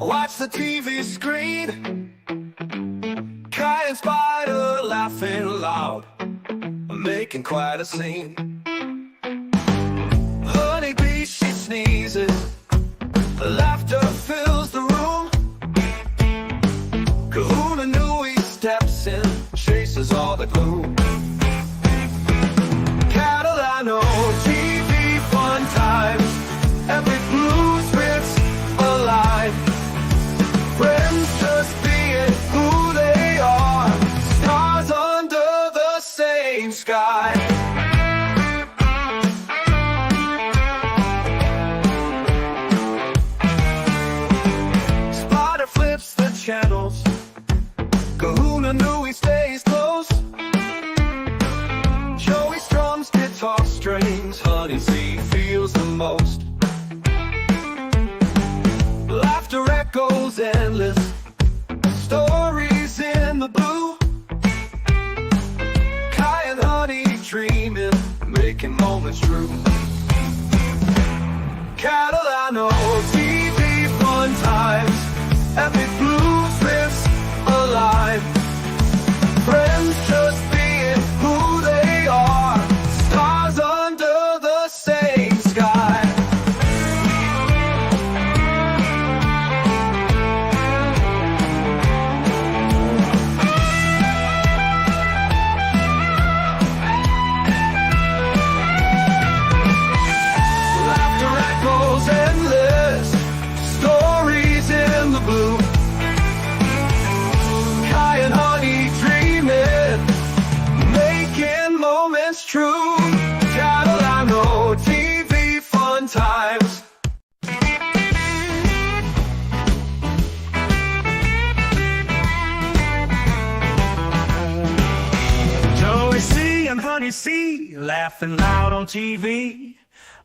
watch the TV screen. Ky and Spider laughing loud, making quite a scene. Honeybee, she sneezes, laughter fills the room. Kahuna Nui steps in, chases all the gloom. Catalano TV, fun times, epic blues bits alive. Friends just being who they are, stars under the same sky. Spider flips the channels, Kahuna Nui stays close. Joey strums guitar strings, Honeybee feels the most. Laughter echoes endless, stories in the blue. Ky and Honey dreaming, making moments true. Catalano TV, fun times, epic blues bits alive. Friends just being who they are, stars under the same sky. Laughter echoes endless, stories in the blue. Ky and Honey dreaming, making moments true. Catalano TV, fun times. Joey C and Honey C laughing loud on TV.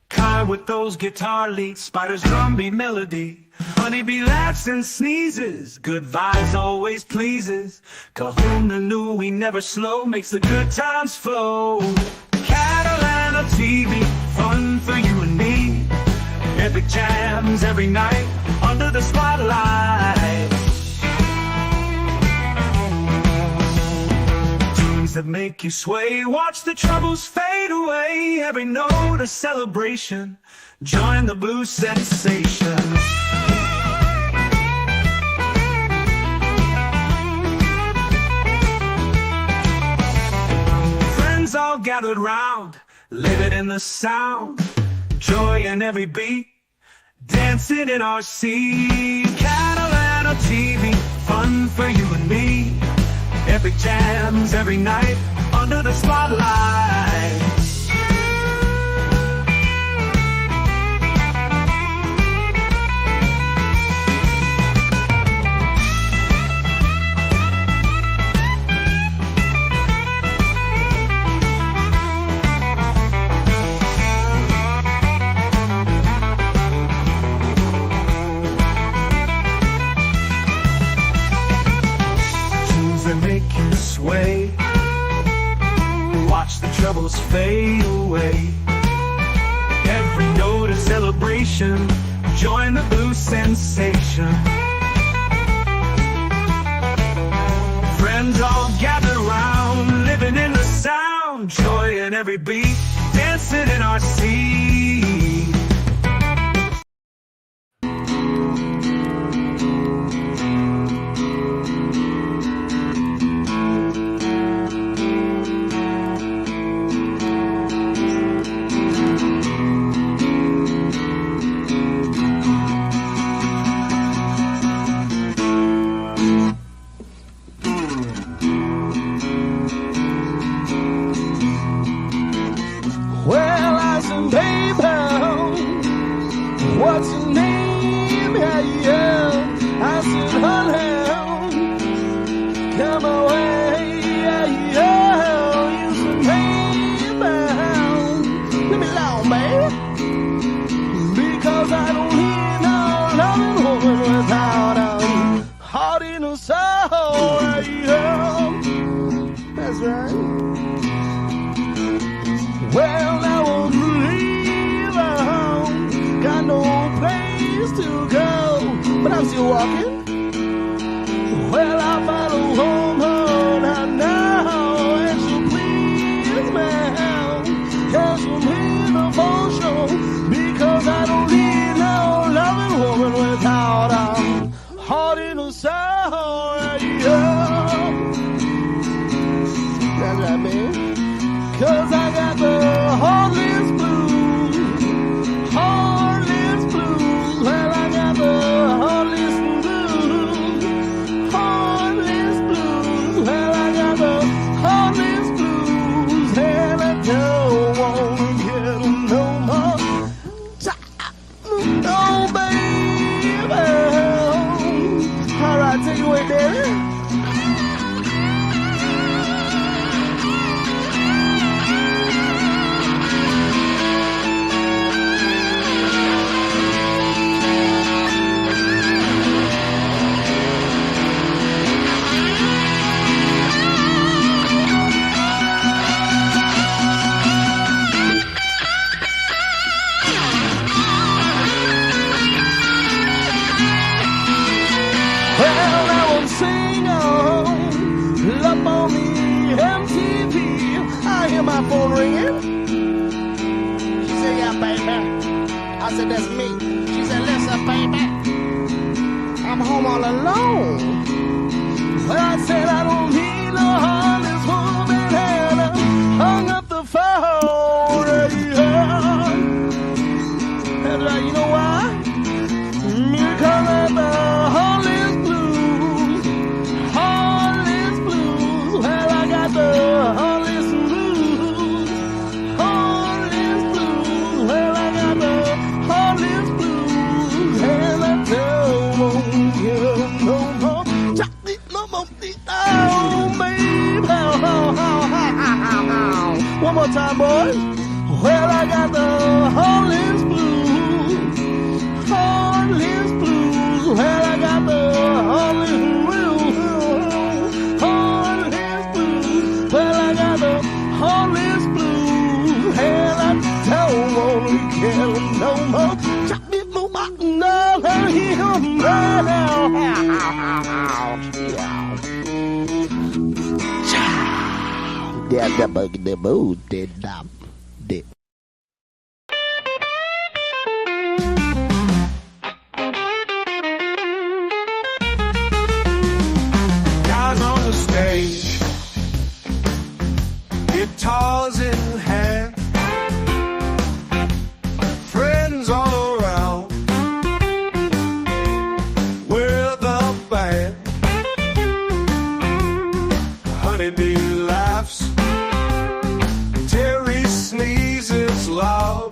Ky with those guitar leads, Spider's drum beat melody. Honeybee laughs and sneezes, good vibes always pleases. Kahuna Nui never slow, makes the good times flow. Catalano TV, fun for you and me. Epic jams every night, under the spotlight. Tunes that make you sway, watch the troubles fade away. Every note a celebration, join the blues sensation. Friends all gathered round, living in the sound, joy in every beat, dancing in our seat. Catalano TV, fun for you and me. Epic jams every night, under the spotlight. Make you sway, watch the troubles fade away. Every note a celebration, join the blues sensation. Friends all gather round, living in the sound, joy in every beat, dancing in our seat. Well, I said, baby, what's your name? Yeah, yeah. I said, honey, come away. Yeah, yeah. You said, baby, let me alone, baby, because I don't hear no loving woman without a heart in her soul. Yeah, yeah. That's right. Well, I won't leave home, got no place to go, but I'm still walking? Well, I follow home, home, I know. And she please me, and she please the full show. Because I don't need no loving woman without a heart in her soul. Yeah. That's right, man. 'Cause I got the heartless blues, heartless blues. Well, I got the heartless blues, heartless blues. Well, I got the heartless blues, and I don't want to get them no more. No, baby. All right, take it away, baby. Well, now I'm singing up on the MTV. I hear my phone ringing. She said, yeah, baby. I said, that's me. She said, listen, baby, I'm home all alone. Well, I said, I don't need no heartless woman, and I hung up the phone. Yeah. That's right, you know why? Because of the heartless blues, heartless blues. Well, I got the heartless blues, heartless blues. Well, I got the heartless blues, and I don't want you no more. No more, oh, baby. One more time, boys. Well, I got the heartless blues, heartless blues. Well, I got the heartless blues, heartless blues. Well, I got the heartless blues, and I don't want to get them no more. Chop me, move my nose, and hear me now. Yeah, the mood did not. Guys on the stage, guitars in hand, friends all around. We're the band. Honeybee laughs, Terry sneezes loud,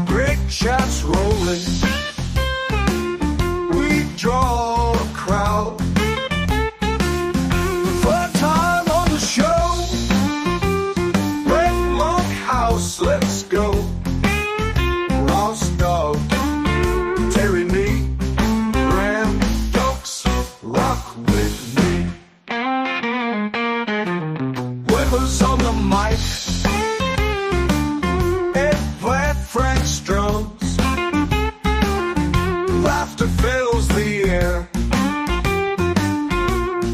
brick shots rolling. We draw a crowd. First time on the show, Red Monk House, let's go. Ross Dog, Terry Nee, Ram Dunks, rock with me. Weber's on the mic, Ed Platt, Frank drums. Laughter fills the air,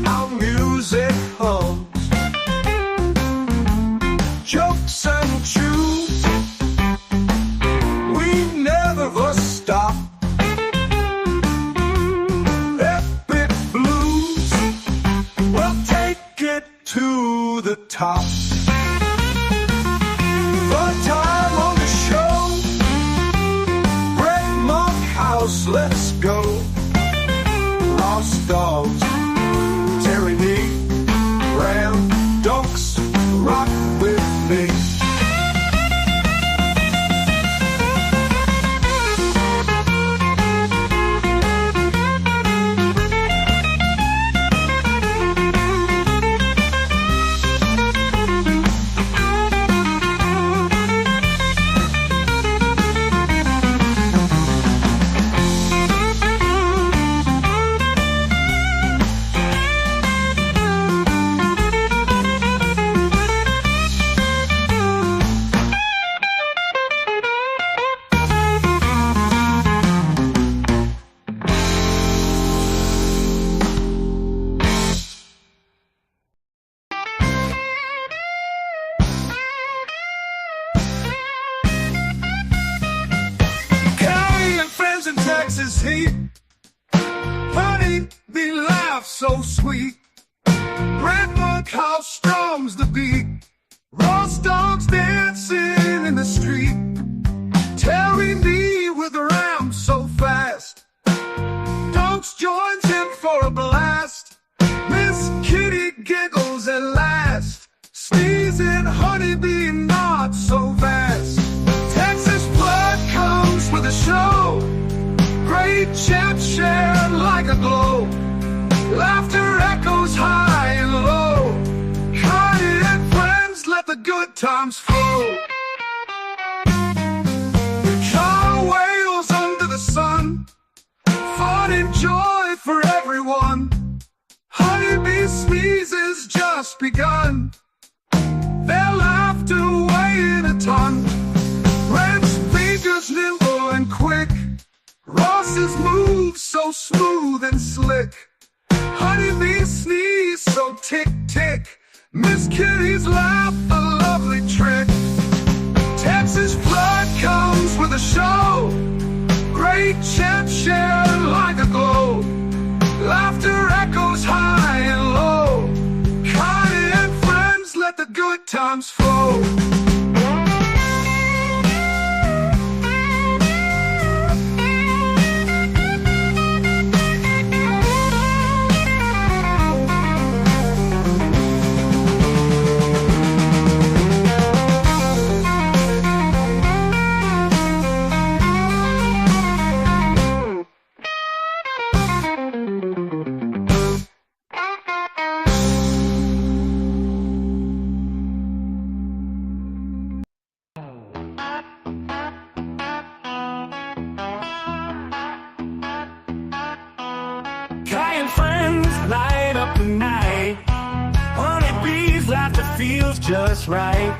our music hums. Jokes and chews, we never stop. Epic blues, we'll take it to the top. First time on the show, Red Monk House, let's go. Lost Dogs, Terry Nee, Ram Dunks, rock with me. his heat. Honey bee laughs so sweet. Red monkhouse strums the beat. Ross dogs dancing in the street. Terry me with a ram so fast. Dogs joins in for a blast. Miss Kitty giggles at last. Sneezing honeybee not so fast. Texas blood comes with a show. Great champ shared like a glow. Laughter echoes high and low. Ky and friends let the good times flow. The car wails under the sun. Fun and joy for everyone. Honeybee sneezes just begun. Their laughter weighing a ton. Red's fingers nimble and quick. Ross's moves so smooth and slick. Honeybee sneeze so tick-tick. Miss Kitty's laugh a lovely trick. Texas blood comes with a show. Great champ shared like a glow. Laughter echoes high and low. Ky and friends let the good times flow. Ky and friends light up the night. Honeybees laughter feels just right.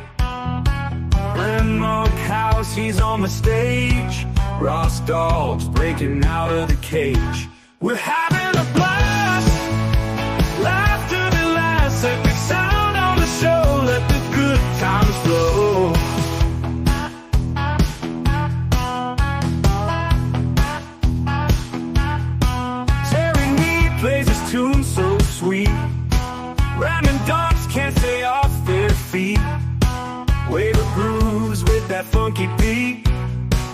Red monkhouse, he's on the stage. Ross dogs breaking out of the cage. We're having a blast. Laughter that lasts. Epic sound on the show. Let the good times flow. Plays his tune so sweet. Ramming dogs can't stay off their feet. Wave of grooves with that funky beat.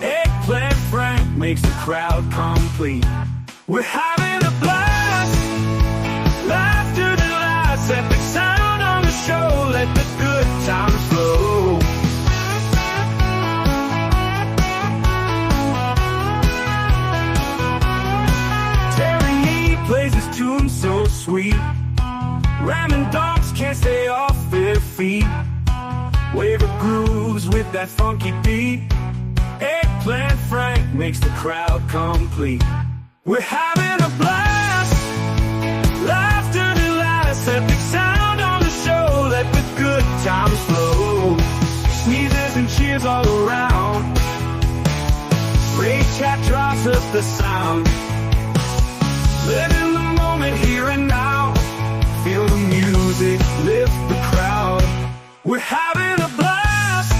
Eggplant Frank makes the crowd complete. We're having a blast. Laughter that lasts. Epic sound on the show. Let the good times flow. Plays his tune so sweet. Ramming dogs can't stay off their feet. Wave of grooves with that funky beat. Eggplant Frank makes the crowd complete. We're having a blast. Laughter that lasts. Epic sound on the show. Let the good times flow. Sneezes and cheers all around. Great chat drops up the sound. Live in the moment here and now. Feel the music, lift the crowd. We're having a blast.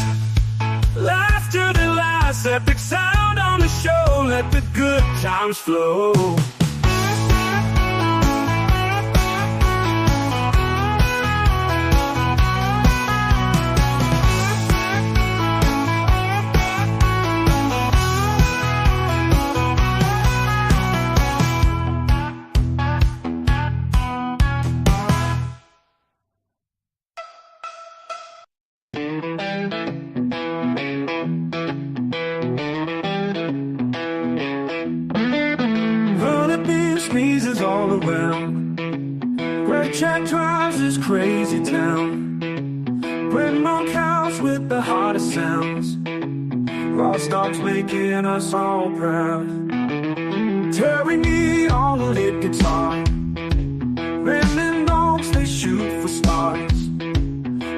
Laughter that lasts. Epic sound on the show. Let the good times flow. Sneezes all around. Red Jack drives this crazy town. Red monkhouse with the hottest sounds. Ross dogs making us all proud. Terry me on the lead guitar. Red dogs, they shoot for stars.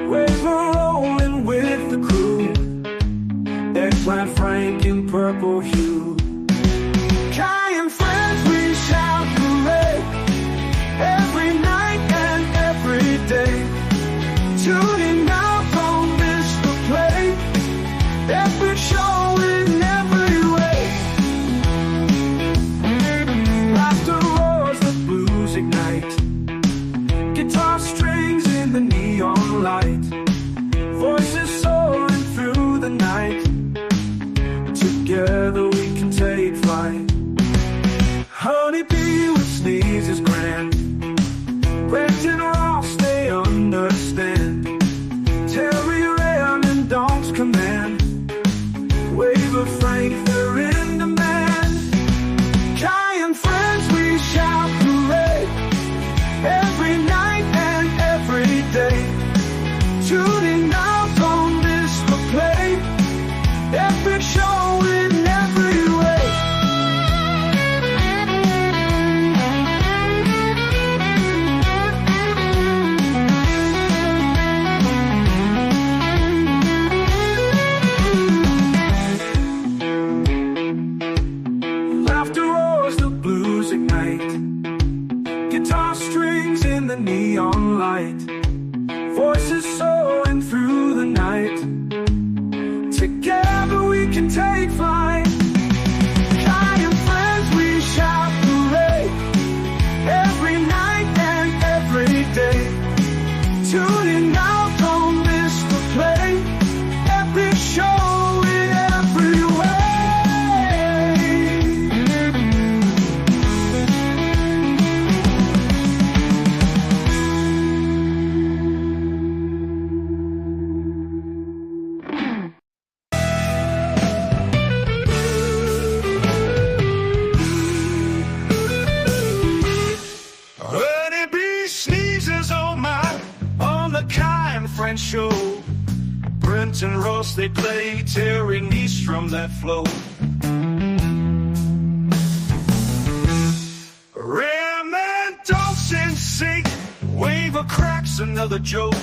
Waves are rolling with the crew. Eggplant Frank in purple hue. Ky and friends, we shout hooray. Every night and every day. Tuning out, don't miss the play. Epic show in every way. light, voices soaring through the night. Together we can take flight. Ky and friends, we shout hooray every night and every day. Tune in now, don't miss the play. Epic show in every way. Sneezes, oh my, on the Ky and Friends show. Brent and Ross, they play, Terry Nystrom that flow. Ram and Dawson sing, Waver cracks another joke.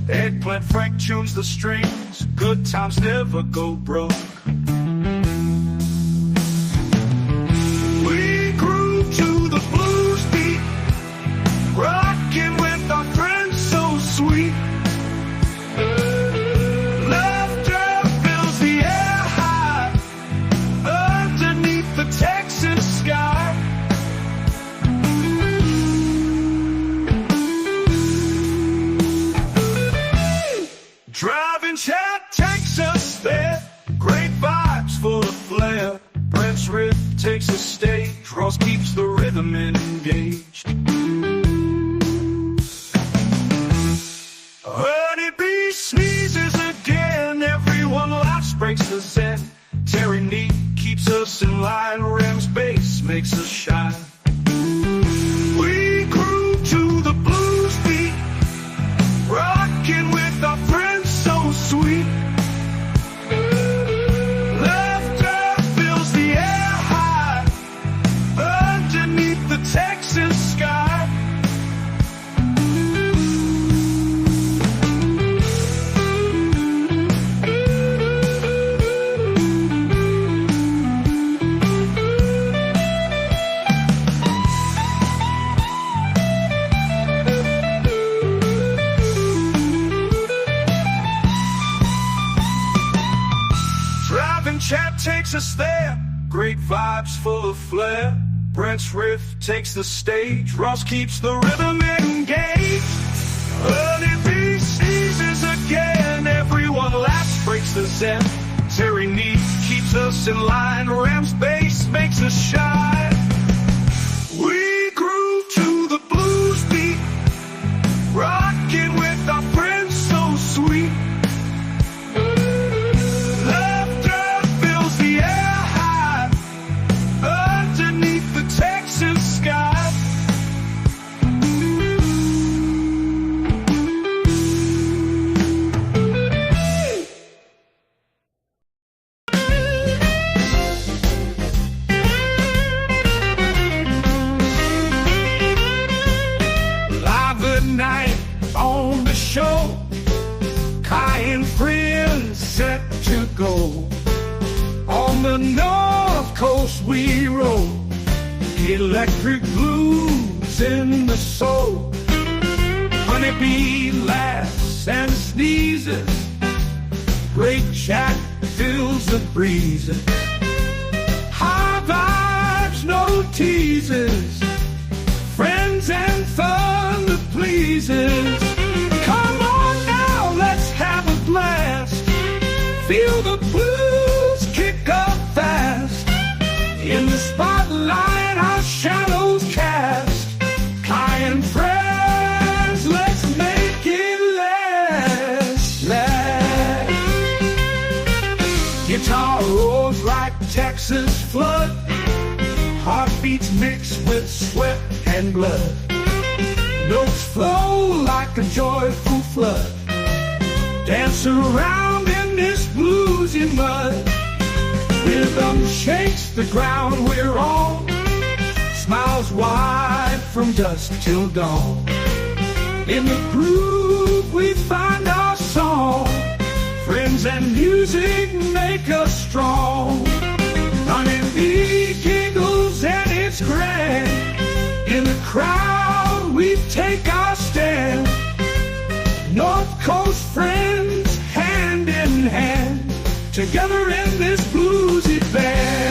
Eggplant Frank tunes the strings, good times never go broke. We groove to the blues beat, rocking with our friends so sweet. Laughter fills the air high underneath the Texas sky. Driving chat takes us there, great vibes full of flair. Brent's riff takes a stage, Ross keeps the rhythm engaged. Honeybee sneezes again, everyone laughs, breaks the zen. Terry Neat keeps us in line, Ram's bass makes us shine. We groove to the blues beat, rocking with our friends so sweet. Laughter fills the air high underneath the Texas sky. Chat takes us there, great vibes full of flair. Brent's riff takes the stage, Ross keeps the rhythm engaged. Honeybee sneezes again, everyone laughs, breaks the zen. Terry Neat keeps us in line, Ram's bass makes us shine. We groove to the blues beat, rocking with our friends so sweet. Night on the show, Ky and Friends set to go. On the North Coast we roll, electric blues in the soul. Honeybee laughs and sneezes, great chat fills the breezes. High vibes, no teases, friends and fun that pleases. Come on now, let's have a blast. Feel the blues kick up fast. In the spotlight, our shadows cast. Ky and Friends, let's make it last. Guitar roars like Texas flood, heartbeats mix with sweat and blood. Notes flow like a joyful flood, dance around in this bluesy mud. Rhythm shakes the ground we're on, smiles wide from dusk till dawn. In the groove we find our song, friends and music make us strong. Honeybee giggles and it's grand, in the crowd we take our stand. together in this bluesy band.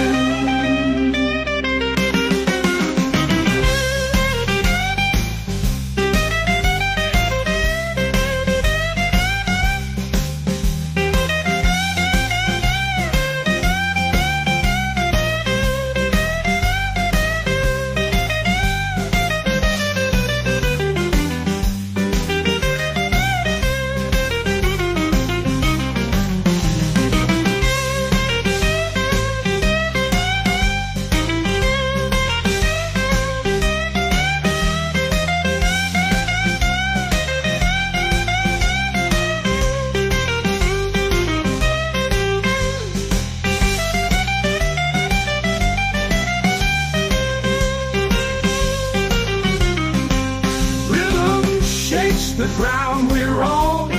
The ground we're on,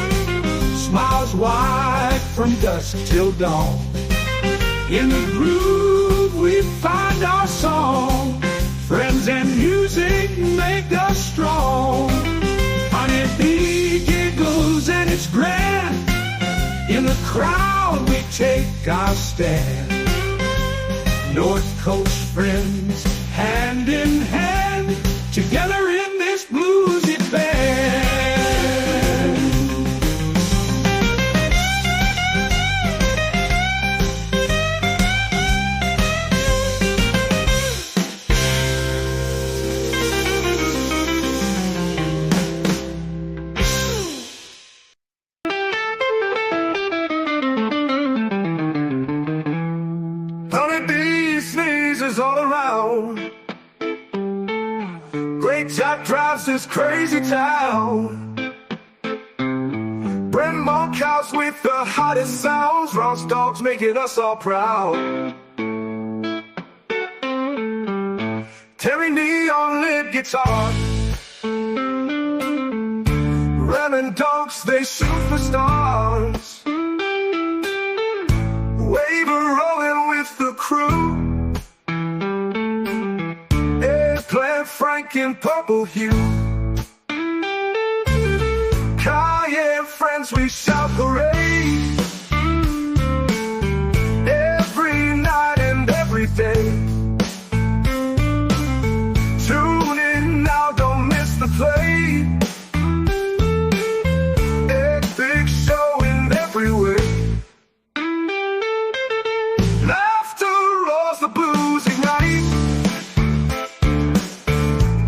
smiles wide from dusk till dawn. In the groove we find our song. Friends and music make us strong. Honeybee giggles and it's grand. In the crowd we take our stand. North Coast friends, hand in hand, together in this bluesy band. All around, great Jack drives this crazy town. Brand Monk house with the hottest sounds. Ron's dogs making us all proud. Terry neon lit guitar, Ram and Dunks, they shoot for stars. Waver rolling with the crew, Frank in purple hue. Ky and friends, we shout hooray every night and every day. Tune in now, don't miss the play. Epic show in every way. Laughter roars, the blues ignite.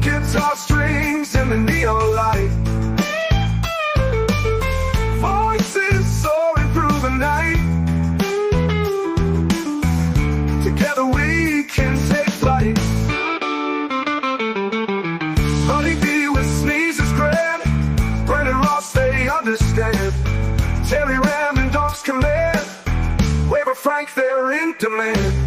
Guitar strings and the neon light, voices soaring through the night. Together we can take flight. Honeybee with sneezes grand, Brennan Ross they understand. Terry Ram and Dogs command, Waver Frank they're in demand.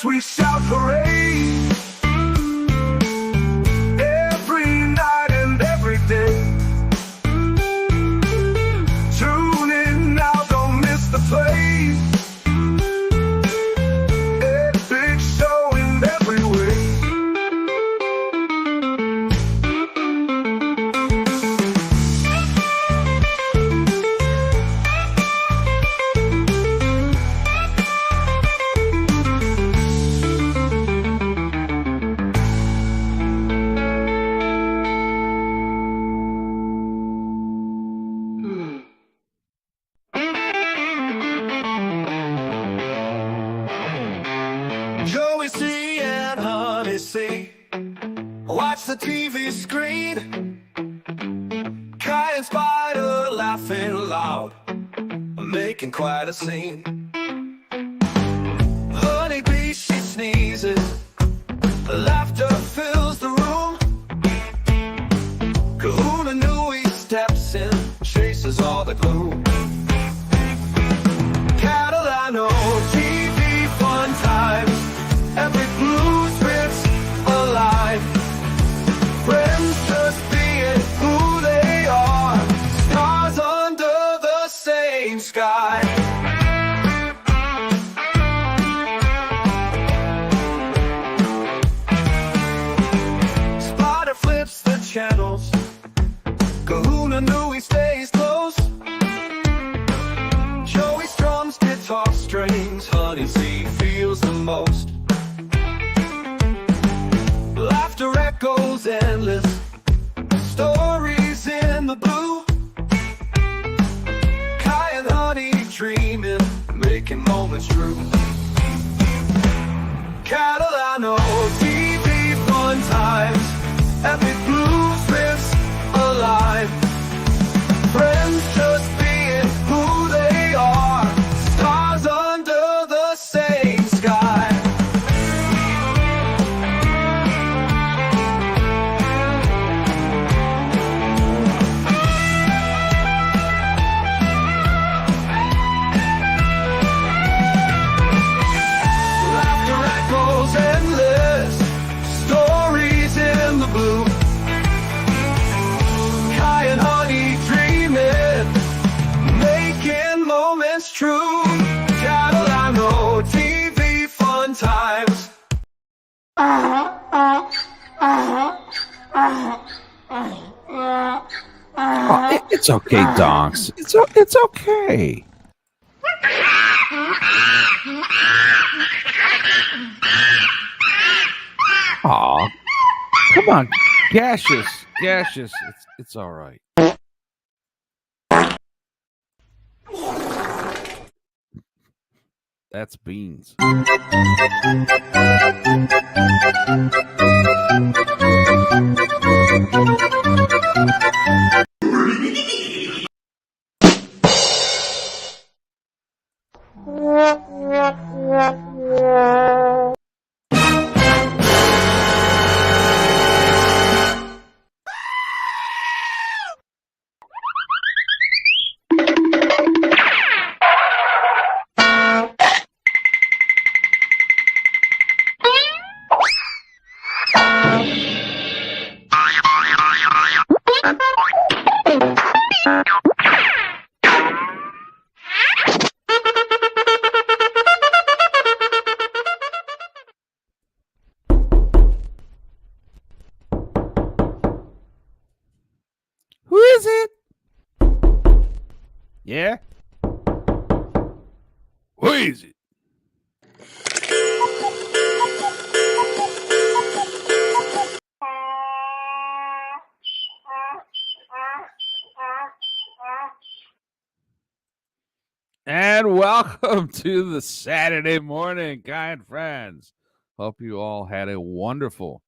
We shout hooray every night and every day. Tune in now, don't miss the play. Epic show in every way. Watch the TV screen, Ky and Spider laughing loud, making quite a scene. Honeybee, she sneezes, laughter fills the room. Kahuna Nui steps in, chases all the gloom. Catalano TV, fun times, every blues bit's alive. Friends just being who they are, channels. Kahuna knew he stays close. Joey strums guitar strings. Honey C feels the most. Laughter echoes endless. Stories in the blue. Ky and Honey dreaming, making moments true. Catalano TV fun times. Epic blues alive. Friends just being who they are. Stars under the same sky. Laughter echoes endless. Stories in the blue. Ky and Honey dreaming, making moments true. Catalano TV fun times. It's okay, donks. It's okay. Aw, come on, gaseous. It's all right. That's beans. Who is it? Yeah? Who is it? And welcome to the Saturday morning, kind friends. Hope you all had a wonderful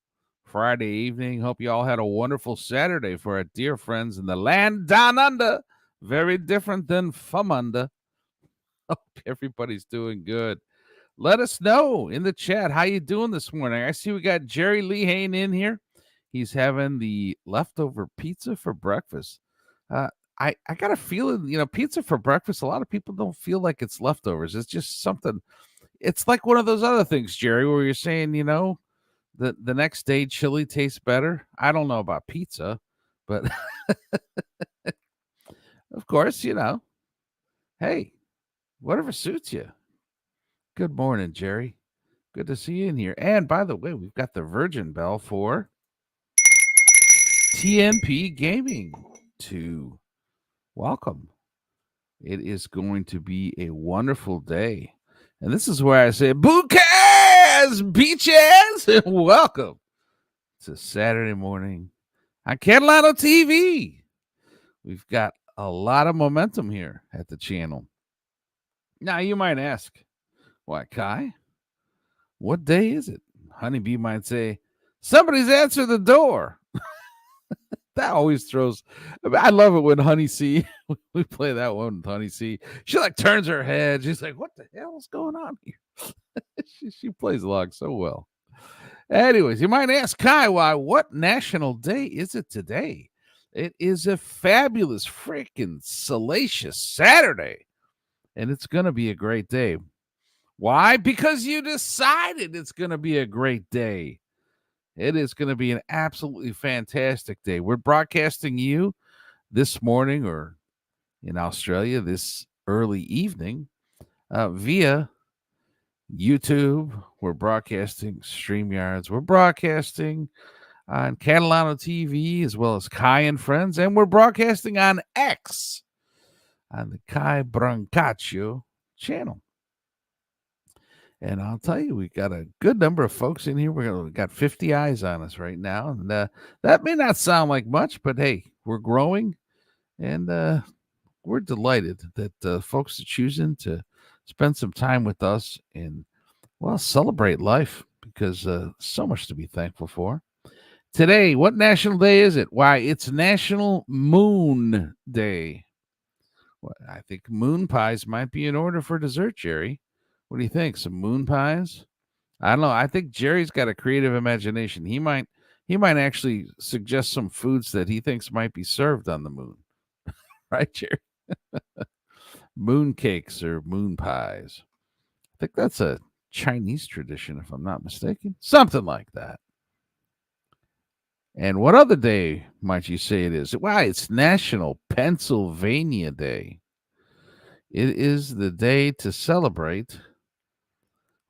Friday evening. Hope you all had a wonderful Saturday for our dear friends in the land down under. Very different than Fumunda. Hope everybody's doing good. Let us know in the chat how you doing this morning. I see we got Jerry Lehane in here. He's having the leftover pizza for breakfast. I got a feeling, pizza for breakfast, a lot of people don't feel like it's leftovers. It's just something. It's like one of those other things, Jerry, where you're saying, the next day chili tastes better. I don't know about pizza, but of course, hey, whatever suits you. Good morning, Jerry. Good to see you in here. And by the way, we've got the Virgin Bell for TMP Gaming to welcome. It is going to be a wonderful day. And this is where I say, bouquets, beaches, and welcome to Saturday morning on Catalano TV. We've got a lot of momentum here at the channel. Now, you might ask, why, Ky? What day is it? Honeybee might say, somebody's answered the door. That always throws. I love it when Honey C, we play that one with Honey C. She turns her head. She's like, what the hell is going on here? she plays along so well. Anyways, you might ask, Ky, what national day is it today? It is a fabulous, freaking salacious Saturday. And it's going to be a great day. Why? Because you decided it's going to be a great day. It is going to be an absolutely fantastic day. We're broadcasting you this morning, or in Australia this early evening, via YouTube. We're broadcasting Streamyards. We're broadcasting on Catalano TV, as well as Ky and Friends. And we're broadcasting on X on the Ky Brancaccio channel. And I'll tell you, we got a good number of folks in here. We got 50 eyes on us right now. And that may not sound like much, but hey, we're growing. And we're delighted that folks are choosing to spend some time with us and, well, celebrate life, because so much to be thankful for. Today, what national day is it? Why, it's National Moon Day. Well, I think moon pies might be in order for dessert, Jerry. What do you think? Some moon pies? I don't know. I think Jerry's got a creative imagination. He might actually suggest some foods that he thinks might be served on the moon. Right, Jerry? Moon cakes or moon pies. I think that's a Chinese tradition, if I'm not mistaken. Something like that. And what other day might you say it is? Why, it's National Pennsylvania Day. It is the day to celebrate,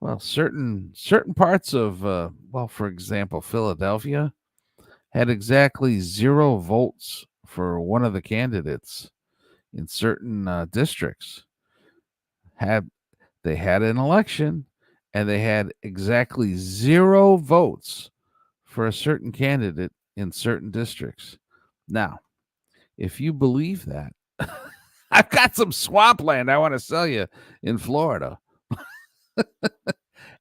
well, certain parts of, well, for example, Philadelphia had exactly 0 votes for one of the candidates in certain districts. They had an election, and they had exactly 0 votes for a certain candidate in certain districts. Now, if you believe that, I've got some swampland I want to sell you in Florida.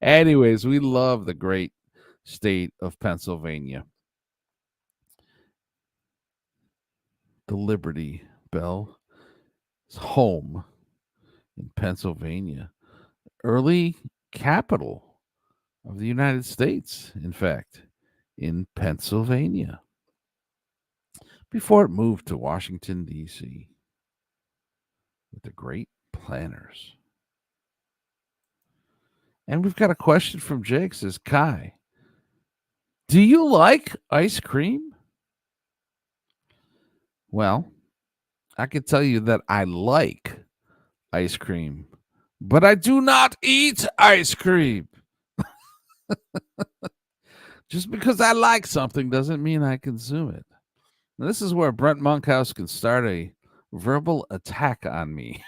Anyways, we love the great state of Pennsylvania. The Liberty Bell is home in Pennsylvania, early capital of the United States, in fact, in Pennsylvania, before it moved to Washington, D.C. with the great planners. And we've got a question from Jake. Says, Ky, do you like ice cream? Well, I can tell you that I like ice cream, but I do not eat ice cream. Just because I like something doesn't mean I consume it. Now, this is where Brent Monkhouse can start a verbal attack on me.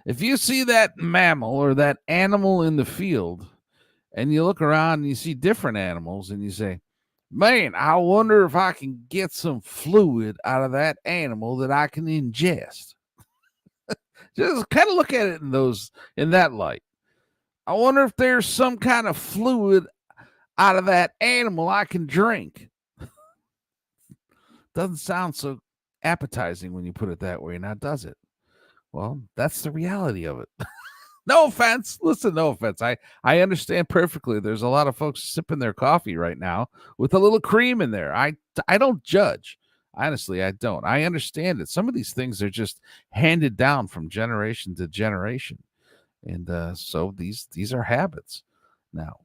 If you see that mammal or that animal in the field, and you look around and you see different animals, and you say, man, I wonder if I can get some fluid out of that animal that I can ingest. Just kind of look at it in that light. I wonder if there's some kind of fluid out of that animal I can drink. Doesn't sound so appetizing when you put it that way, now does it? Well, that's the reality of it. No offense. Listen, no offense. I understand perfectly. There's a lot of folks sipping their coffee right now with a little cream in there. I don't judge. Honestly, I don't. I understand it. Some of these things are just handed down from generation to generation. And so these are habits. Now,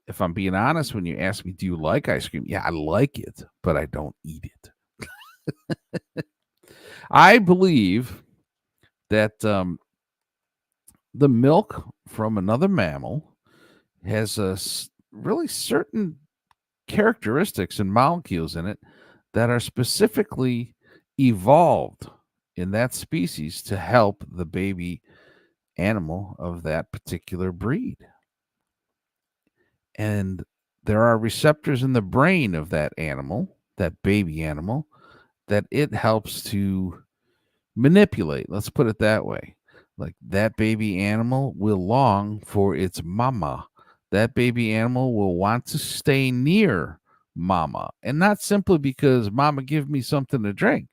if I'm being honest, when you ask me, do you like ice cream? Yeah, I like it, but I don't eat it. I believe that the milk from another mammal has really certain characteristics and molecules in it that are specifically evolved in that species to help the baby animal of that particular breed. And there are receptors in the brain of that animal, that baby animal, that it helps to manipulate. Let's put it that way. Like, that baby animal will long for its mama. That baby animal will want to stay near mama. And not simply because mama give me something to drink,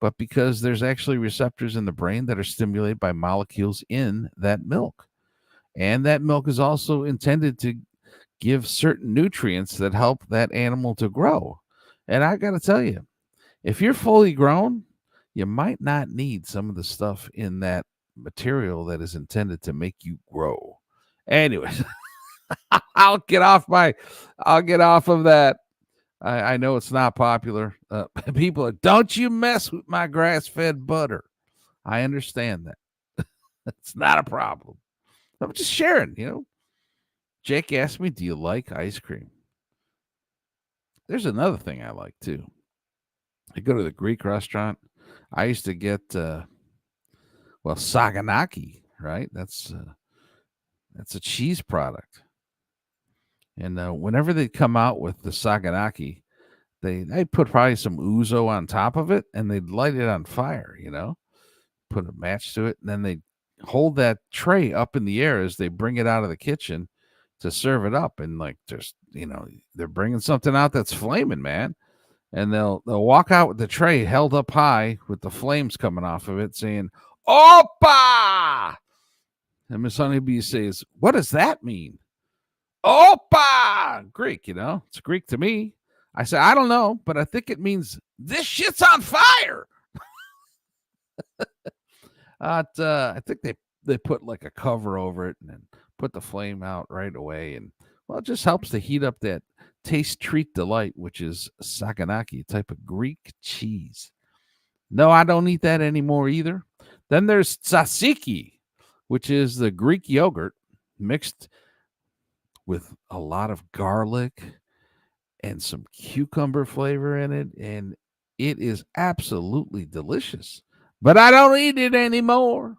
but because there's actually receptors in the brain that are stimulated by molecules in that milk. And that milk is also intended to give certain nutrients that help that animal to grow. And I got to tell you, if you're fully grown, you might not need some of the stuff in that material that is intended to make you grow. Anyways, I'll get off of that. I know it's not popular. People are, don't you mess with my grass-fed butter. I understand that. It's not a problem. I'm just sharing, Jake asked me, do you like ice cream? there's another thing I like too. I go to the Greek restaurant. I used to get saganaki, right? That's a cheese product. And whenever they come out with the saganaki, they'd put probably some ouzo on top of it, and they'd light it on fire, put a match to it, and then they'd hold that tray up in the air as they bring it out of the kitchen to serve it up. And like, just, they're bringing something out that's flaming, man. And they'll walk out with the tray held up high with the flames coming off of it, saying, "Opa!" And Miss Honeybee says, "What does that mean?" "Opa!" Greek, it's Greek to me. I say, "I don't know, but I think it means this shit's on fire." I think they put like a cover over it and then put the flame out right away. And it just helps to heat up that taste treat delight, which is saganaki, a type of Greek cheese. No, I don't eat that anymore either. Then there's tzatziki, which is the Greek yogurt mixed with a lot of garlic and some cucumber flavor in it. And it is absolutely delicious. But I don't eat it anymore.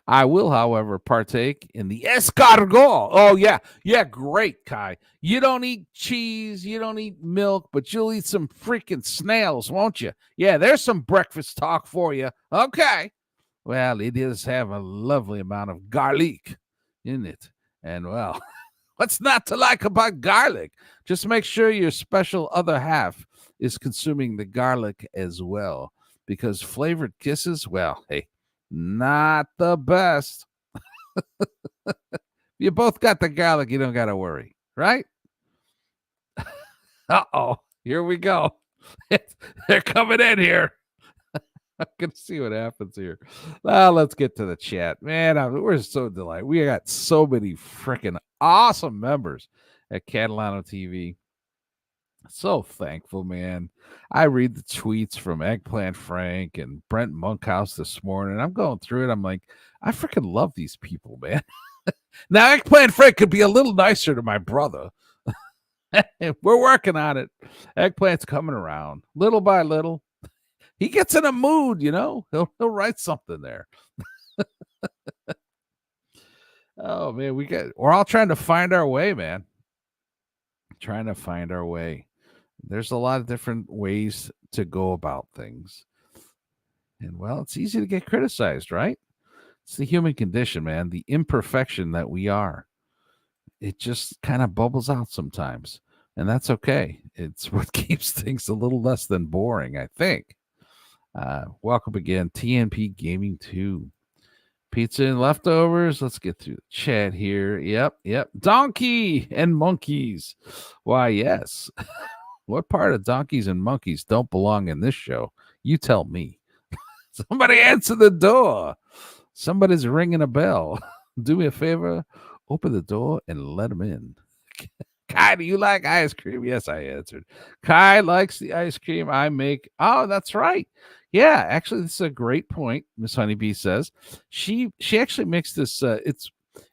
I will, however, partake in the escargot. Oh, yeah. Yeah, great, Ky. You don't eat cheese, you don't eat milk, but you'll eat some freaking snails, won't you? Yeah, there's some breakfast talk for you. Okay. Well, it does have a lovely amount of garlic in it. And, well, what's not to like about garlic? Just make sure your special other half is consuming the garlic as well. Because flavored kisses, well, hey, not the best. You both got the garlic, you don't got to worry, right? Uh-oh, here we go. They're coming in here. I'm going to see what happens here. Well, let's get to the chat. Man, we're so delighted. We got so many freaking awesome members at Catalano TV. So thankful, man. I read the tweets from Eggplant Frank and Brent Monkhouse this morning. I'm going through it. I'm like, I freaking love these people, man. Now, Eggplant Frank could be a little nicer to my brother. We're working on it. Eggplant's coming around little by little. He gets in a mood, He'll write something there. Oh man, we're all trying to find our way, man. Trying to find our way. There's a lot of different ways to go about things. And well, it's easy to get criticized, right? It's the human condition, man. The imperfection that we are. It just kind of bubbles out sometimes. And that's okay. It's what keeps things a little less than boring, I think. Welcome again, TNP Gaming 2. Pizza and leftovers. Let's get through the chat here. Yep. Donkey and monkeys. Why, yes. What part of donkeys and monkeys don't belong in this show? You tell me. Somebody answer the door. Somebody's ringing a bell. Do me a favor. Open the door and let them in. Ky, do you like ice cream? Yes, I answered. Ky likes the ice cream I make. Oh, that's right. Yeah, actually, this is a great point. Miss Honeybee says she actually makes this.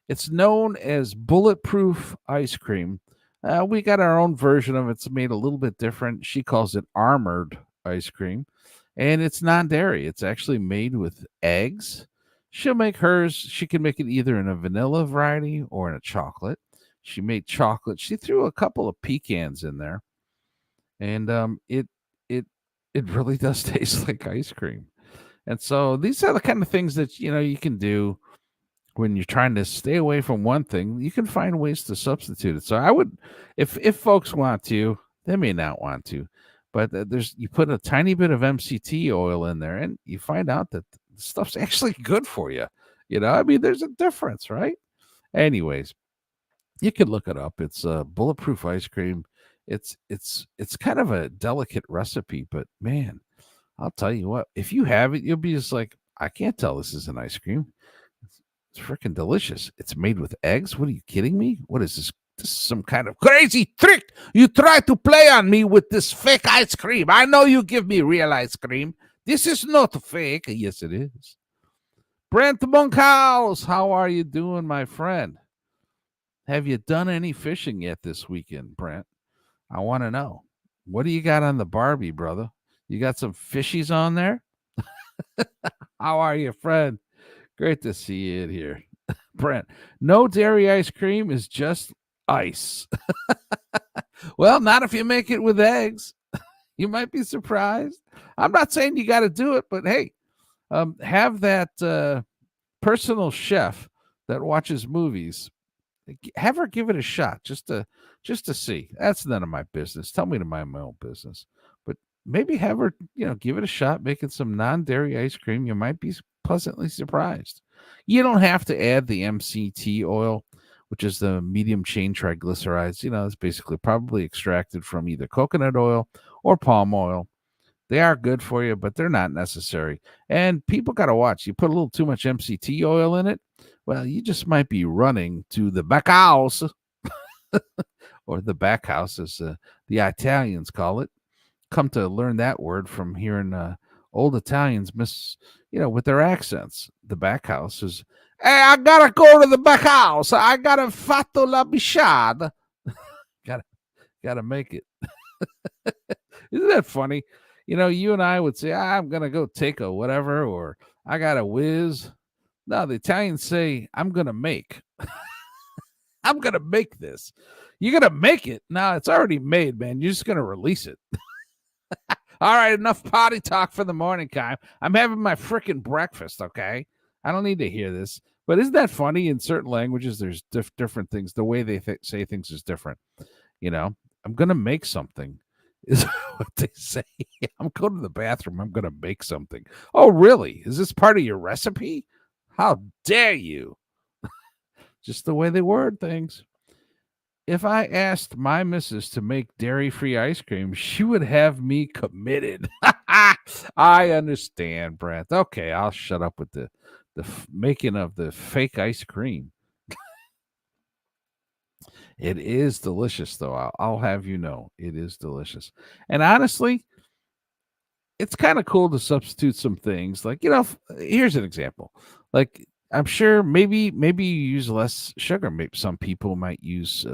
It's known as bulletproof ice cream. We got our own version of it. It's made a little bit different. She calls it armored ice cream, and it's non-dairy. It's actually made with eggs. She'll make hers. She can make it either in a vanilla variety or in a chocolate. She made chocolate. She threw a couple of pecans in there, and it really does taste like ice cream. And so these are the kind of things that you can do when you're trying to stay away from one thing. You can find ways to substitute it. So I would, if folks want to, they may not want to, but you put a tiny bit of MCT oil in there, and you find out that the stuff's actually good for you. There's a difference, right? Anyways, you can look it up. It's bulletproof ice cream. It's kind of a delicate recipe, but man, I'll tell you what, if you have it, you'll be just like, I can't tell this is an ice cream. It's freaking delicious. It's made with eggs. What are you kidding me? What is this? This is some kind of crazy trick. You try to play on me with this fake ice cream. I know you give me real ice cream. This is not fake. Yes, it is. Brent Monkhouse, how are you doing, my friend? have you done any fishing yet this weekend, Brent? I want to know. What do you got on the Barbie, brother? You got some fishies on there? How are you, friend? Great to see you in here. Brent, no dairy ice cream is just ice. Well, not if you make it with eggs. You might be surprised. I'm not saying you got to do it, but hey, have that personal chef that watches movies. Have her give it a shot just to see. That's none of my business. Tell me to mind my own business. But maybe have her, give it a shot making some non-dairy ice cream. You might be pleasantly surprised. You don't have to add the MCT oil, which is the medium chain triglycerides. It's basically probably extracted from either coconut oil or palm oil. They are good for you, but they're not necessary. And people got to watch. You put a little too much MCT oil in it, well, you just might be running to the back house, or the back house, as the Italians call it. Come to learn that word from hearing old Italians with their accents. The back house is, hey, I gotta go to the back house. I gotta fatto la bisciata. gotta make it. Isn't that funny? You and I would say, I'm gonna go take a whatever, or I gotta whiz. No, the Italians say, I'm gonna make. I'm gonna make this. You're gonna make it. No, it's already made, man. You're just gonna release it. All right, enough potty talk for the morning, Ky. I'm having my freaking breakfast, okay? I don't need to hear this. But isn't that funny? In certain languages, there's different things. The way they say things is different. I'm going to make something is what they say. I'm going to the bathroom. I'm going to make something. Oh, really? Is this part of your recipe? How dare you? Just the way they word things. If I asked my missus to make dairy-free ice cream, she would have me committed. I understand, Brent. Okay, I'll shut up with the making of the fake ice cream. It is delicious, though. I'll have you know, it is delicious. And honestly, it's kind of cool to substitute some things. Like, here's an example. Like, I'm sure maybe you use less sugar. Maybe some people might use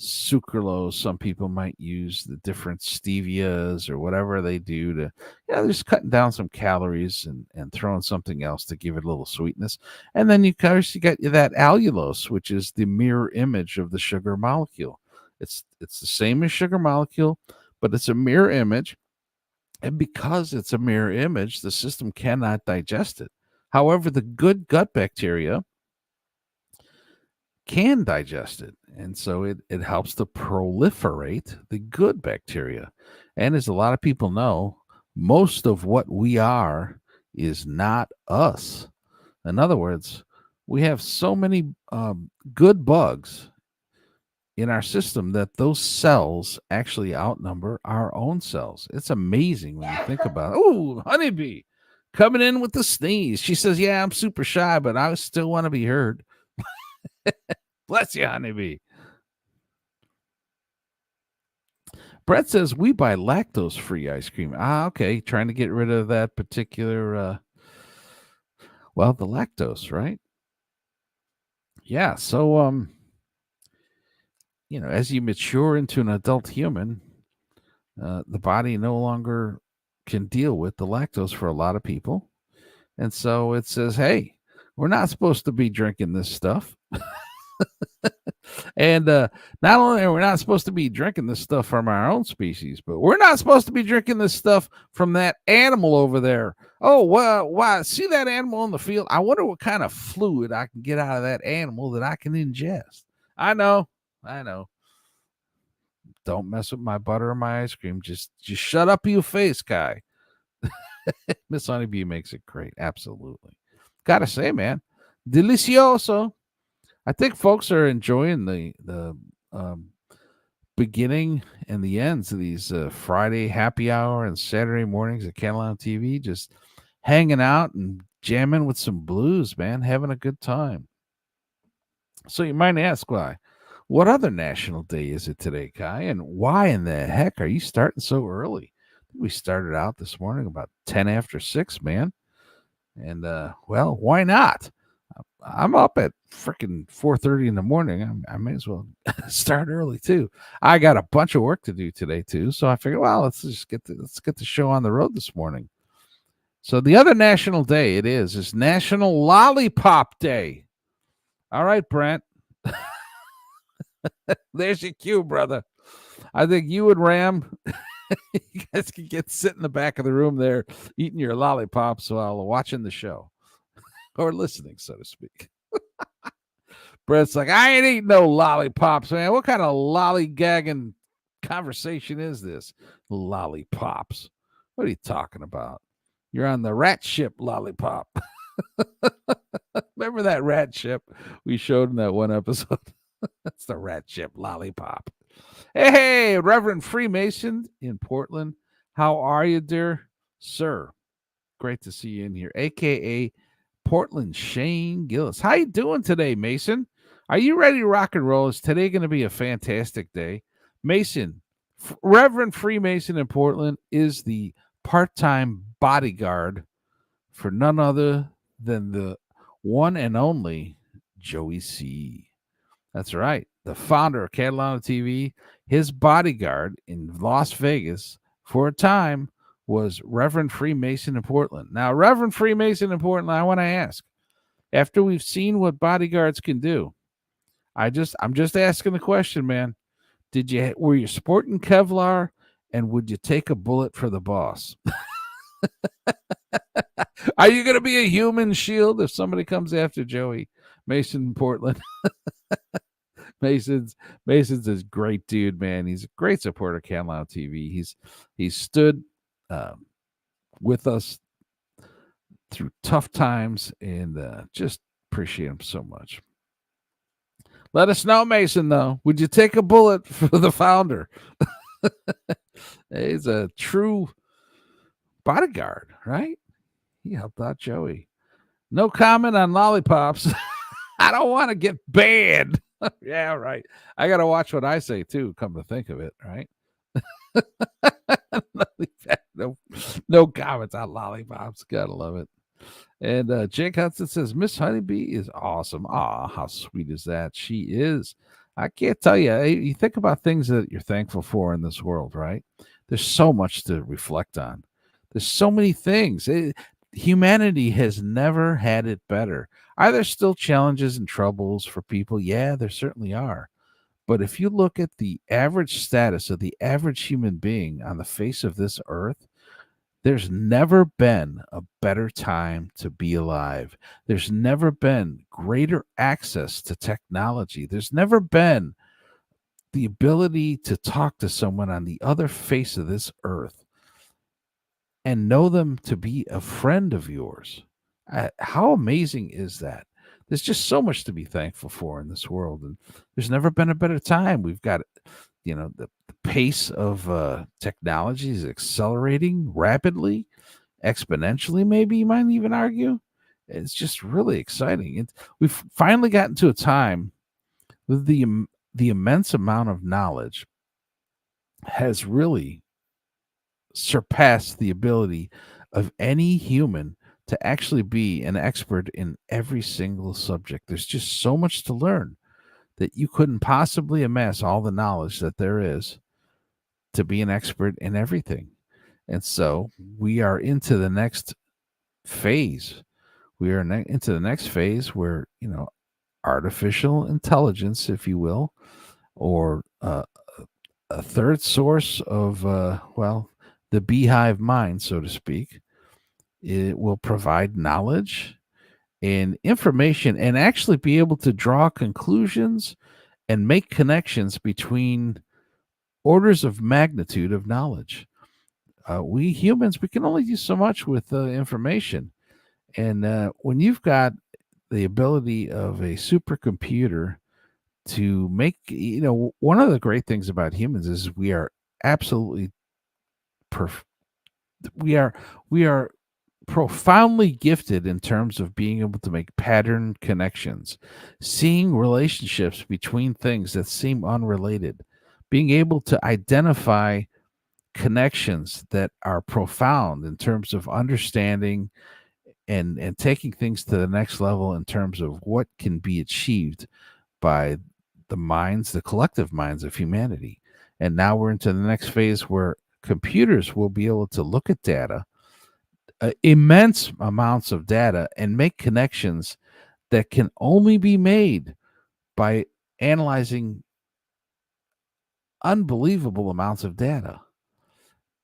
sucralose. Some people might use the different stevias or whatever they do to, just cutting down some calories and throwing something else to give it a little sweetness. And then you got that allulose, which is the mirror image of the sugar molecule. It's the same as sugar molecule, but it's a mirror image. And because it's a mirror image, the system cannot digest it. However, the good gut bacteria can digest it. And so it helps to proliferate the good bacteria. And as a lot of people know, most of what we are is not us. In other words, we have so many good bugs in our system that those cells actually outnumber our own cells. It's amazing when you think about it. Oh, honeybee coming in with the sneeze. She says, yeah, I'm super shy, but I still want to be heard. Bless you, honeybee. Brett says, we buy lactose-free ice cream. Okay. Trying to get rid of that particular, the lactose, right? Yeah. So, as you mature into an adult human, the body no longer can deal with the lactose for a lot of people. And so it says, hey, we're not supposed to be drinking this stuff. And not only are we not supposed to be drinking this stuff from our own species, but we're not supposed to be drinking this stuff from that animal over there. Oh, well, why? See that animal in the field? I wonder what kind of fluid I can get out of that animal that I can ingest. I know. Don't mess with my butter or my ice cream. Just shut up your face, Ky. Miss Honeybee makes it great. Absolutely. Gotta say, man, delicioso. I think folks are enjoying the beginning and the ends of these Friday happy hour and Saturday mornings at Catalano TV, just hanging out and jamming with some blues, man, having a good time. So you might ask, why? What other national day is it today, Ky? And why in the heck are you starting so early? We started out this morning about 10 after 6, man. And, why not? I'm up at freaking 4:30 in the morning. I may as well start early too. I got a bunch of work to do today too, so I figured, well, let's get the show on the road this morning. So the other national day is National Lollipop Day. All right, Brent. There's your cue, brother. I think you and Ram, you guys can sit in the back of the room there eating your lollipops while watching the show or listening, so to speak. Brett's like, I ain't eating no lollipops, man. What kind of lollygagging conversation is this? Lollipops. What are you talking about? You're on the rat ship lollipop. Remember that rat ship we showed in that one episode? That's the rat ship lollipop. Hey, Reverend Freemason in Portland. How are you, dear sir? Great to see you in here. AKA Portland Shane Gillis. How you doing today, Mason? Are you ready to rock and roll? Is today going to be a fantastic day? Mason, Reverend Freemason in Portland is the part-time bodyguard for none other than the one and only Joey C. That's right. The founder of Catalano TV, his bodyguard in Las Vegas for a time was Reverend Freemason in Portland. Now, Reverend Freemason in Portland, I want to ask, after we've seen what bodyguards can do, I'm just asking the question, man. Were you sporting Kevlar, and would you take a bullet for the boss? Are you going to be a human shield if somebody comes after Joey Mason in Portland? Mason's a great dude, man. He's a great supporter of Catalano TV. He's stood with us through tough times, and just appreciate him so much. Let us know, Mason, though. Would you take a bullet for the founder? He's a true bodyguard, right? He helped out Joey. No comment on lollipops. I don't want to get banned. Yeah, right. I got to watch what I say, too, come to think of it, right? No comments on lollipops. Gotta love it. And Jake Hudson says, Miss Honeybee is awesome. Ah, how sweet is that? She is. I can't tell you. You think about things that you're thankful for in this world, right? There's so much to reflect on. There's so many things. Humanity has never had it better. Are there still challenges and troubles for people? Yeah, there certainly are. But if you look at the average status of the average human being on the face of this earth, there's never been a better time to be alive. There's never been greater access to technology. There's never been the ability to talk to someone on the other face of this earth and know them to be a friend of yours. How amazing is that? There's just so much to be thankful for in this world, and there's never been a better time. We've got, the pace of technology is accelerating rapidly, exponentially, maybe you might even argue. It's just really exciting. We've finally gotten to a time with the immense amount of knowledge has really surpassed the ability of any human to actually be an expert in every single subject. There's just so much to learn that you couldn't possibly amass all the knowledge that there is to be an expert in everything. And so we are into the next phase. We are into the next phase where, artificial intelligence, if you will, or a third source of, the beehive mind, so to speak, it will provide knowledge and information and actually be able to draw conclusions and make connections between orders of magnitude of knowledge. We humans, we can only do so much with information. And when you've got the ability of a supercomputer to make, one of the great things about humans is we are absolutely we are profoundly gifted in terms of being able to make pattern connections, seeing relationships between things that seem unrelated, being able to identify connections that are profound in terms of understanding and taking things to the next level in terms of what can be achieved by the collective minds of humanity. And now we're into the next phase where computers will be able to look at data, immense amounts of data, and make connections that can only be made by analyzing unbelievable amounts of data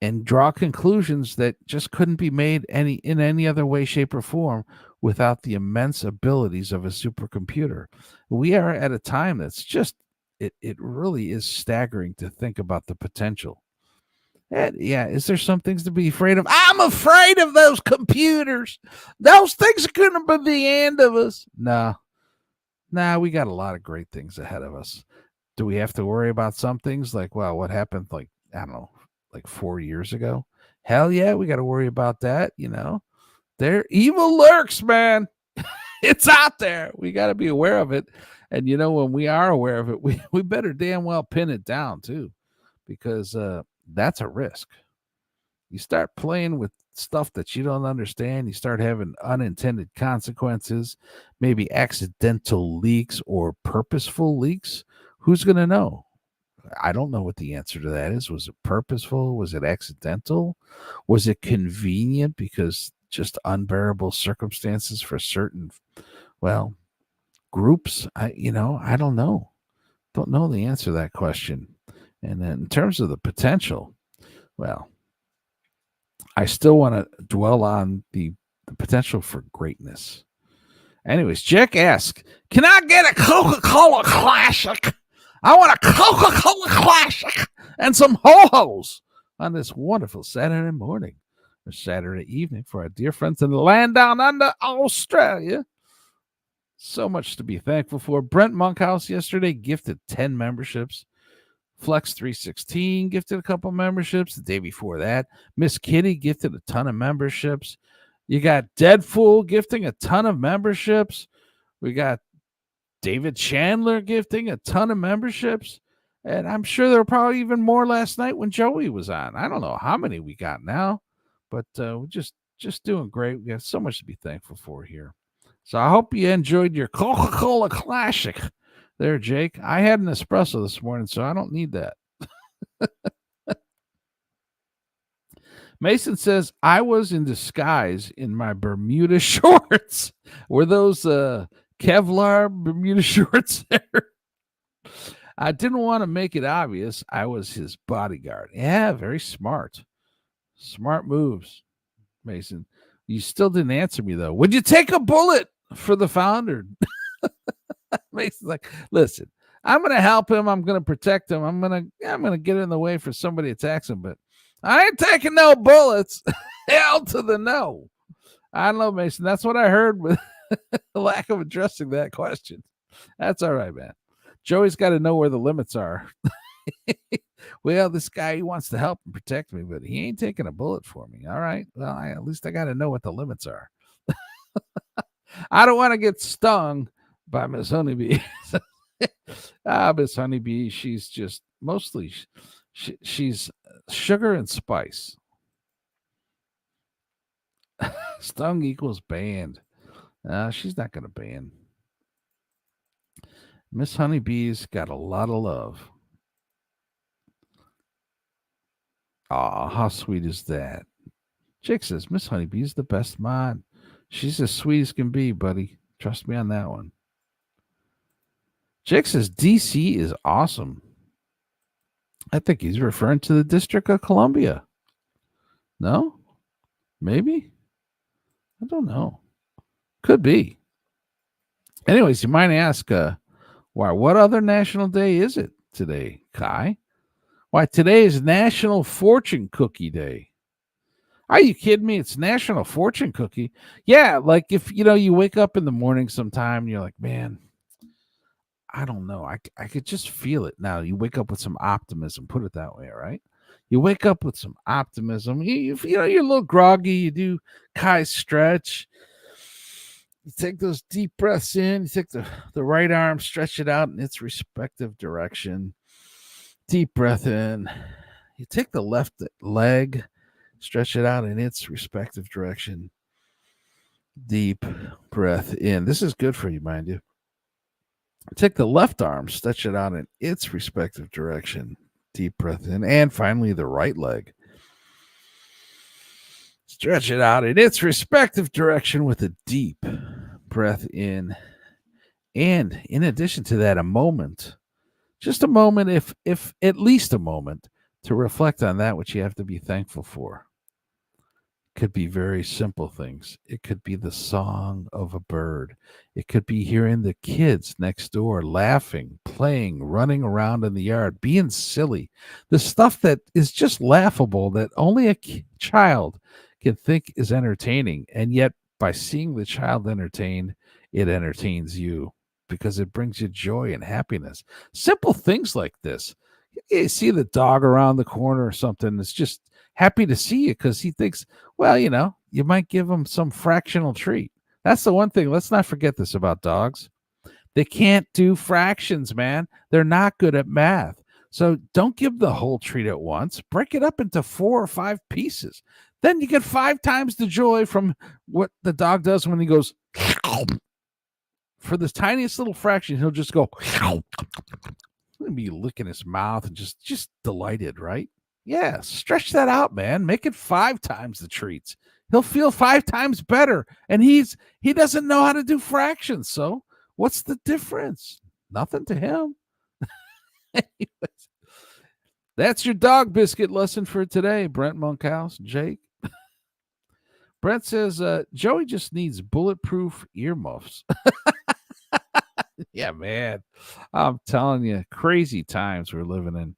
and draw conclusions that just couldn't be made in any other way, shape, or form without the immense abilities of a supercomputer. We are at a time that's just it really is staggering to think about the potential. And yeah, is there some things to be afraid of? I'm afraid of those computers. Those things are going to be the end of us. Nah, we got a lot of great things ahead of us. Do we have to worry about some things like, well, what happened like, I don't know, like 4 years ago? Hell yeah, we got to worry about that. There evil lurks, man. It's out there. We got to be aware of it. And when we are aware of it, we better damn well pin it down too, because that's a risk. You start playing with stuff that you don't understand, you start having unintended consequences, maybe accidental leaks or purposeful leaks. Who's going to know? I don't know what the answer to that is. Was it purposeful? Was it accidental? Was it convenient because just unbearable circumstances for certain, groups? I don't know. Don't know the answer to that question. And then in terms of the potential, I still want to dwell on the potential for greatness. Anyways, Jack asks, can I get a Coca-Cola Classic? I want a Coca-Cola Classic and some ho-hos on this wonderful Saturday morning or Saturday evening for our dear friends in the land down under Australia. So much to be thankful for. Brent Monkhouse yesterday gifted 10 memberships. Flex 316 gifted a couple memberships. The day before that, Miss Kitty gifted a ton of memberships. You got Deadfool gifting a ton of memberships. We got David Chandler gifting a ton of memberships. And I'm sure there were probably even more last night when Joey was on. I don't know how many we got now, but we're just doing great. We have so much to be thankful for here. So I hope you enjoyed your Coca-Cola Classic there, Jake. I had an espresso this morning, so I don't need that. Mason says, I was in disguise in my Bermuda shorts. Were those Kevlar Bermuda shorts there? I didn't want to make it obvious I was his bodyguard. Yeah, very smart. Smart moves, Mason. You still didn't answer me, though. Would you take a bullet for the founder? Mason's like, listen, I'm going to help him. I'm going to protect him. I'm going to get in the way for somebody attacks him, but I ain't taking no bullets. Hell to the no. I don't know, Mason. That's what I heard with the lack of addressing that question. That's all right, man. Joey's got to know where the limits are. Well, this guy, he wants to help and protect me, but he ain't taking a bullet for me. All right. Well, at least I got to know what the limits are. I don't want to get stung by Miss Honeybee. Miss Honeybee, she's just mostly, she's sugar and spice. Stung equals banned. She's not going to ban. Miss Honeybee's got a lot of love. Aw, how sweet is that? Jake says, Miss Honeybee's the best mod. She's as sweet as can be, buddy. Trust me on that one. Jake says, DC is awesome. I think he's referring to the District of Columbia. No? Maybe? I don't know. Could be. Anyways, you might ask, why? What other national day is it today, Ky? Why, today is National Fortune Cookie Day. Are you kidding me? It's National Fortune Cookie. Yeah, like if, you wake up in the morning sometime and you're like, man, I don't know. I could just feel it now. You wake up with some optimism, put it that way, right? You wake up with some optimism. You're a little groggy. You do Ky's stretch. You take those deep breaths in. You take the right arm, stretch it out in its respective direction. Deep breath in. You take the left leg, stretch it out in its respective direction. Deep breath in. This is good for you, mind you. Take the left arm, stretch it out in its respective direction. Deep breath in. And finally, the right leg. Stretch it out in its respective direction with a deep breath in. And in addition to that, a moment, just a moment, if at least a moment, to reflect on that which you have to be thankful for. Could be very simple things. It could be the song of a bird. It could be hearing the kids next door laughing, playing, running around in the yard, being silly. The stuff that is just laughable that only a child can think is entertaining. And yet, by seeing the child entertained, it entertains you because it brings you joy and happiness. Simple things like this. You see the dog around the corner or something, it's just happy to see you because he thinks, well, you might give him some fractional treat. That's the one thing. Let's not forget this about dogs. They can't do fractions, man. They're not good at math. So don't give the whole treat at once. Break it up into 4 or 5 pieces. Then you get 5 times the joy from what the dog does when he goes, for this tiniest little fraction, he'll just go, he'll be licking his mouth and just delighted, right? Yeah, stretch that out, man. Make it 5 times the treats. He'll feel 5 times better. And he doesn't know how to do fractions. So what's the difference? Nothing to him. Anyways, that's your dog biscuit lesson for today, Brent Monkhouse. Jake. Brent says, Joey just needs bulletproof earmuffs. Yeah, man. I'm telling you, crazy times we're living in.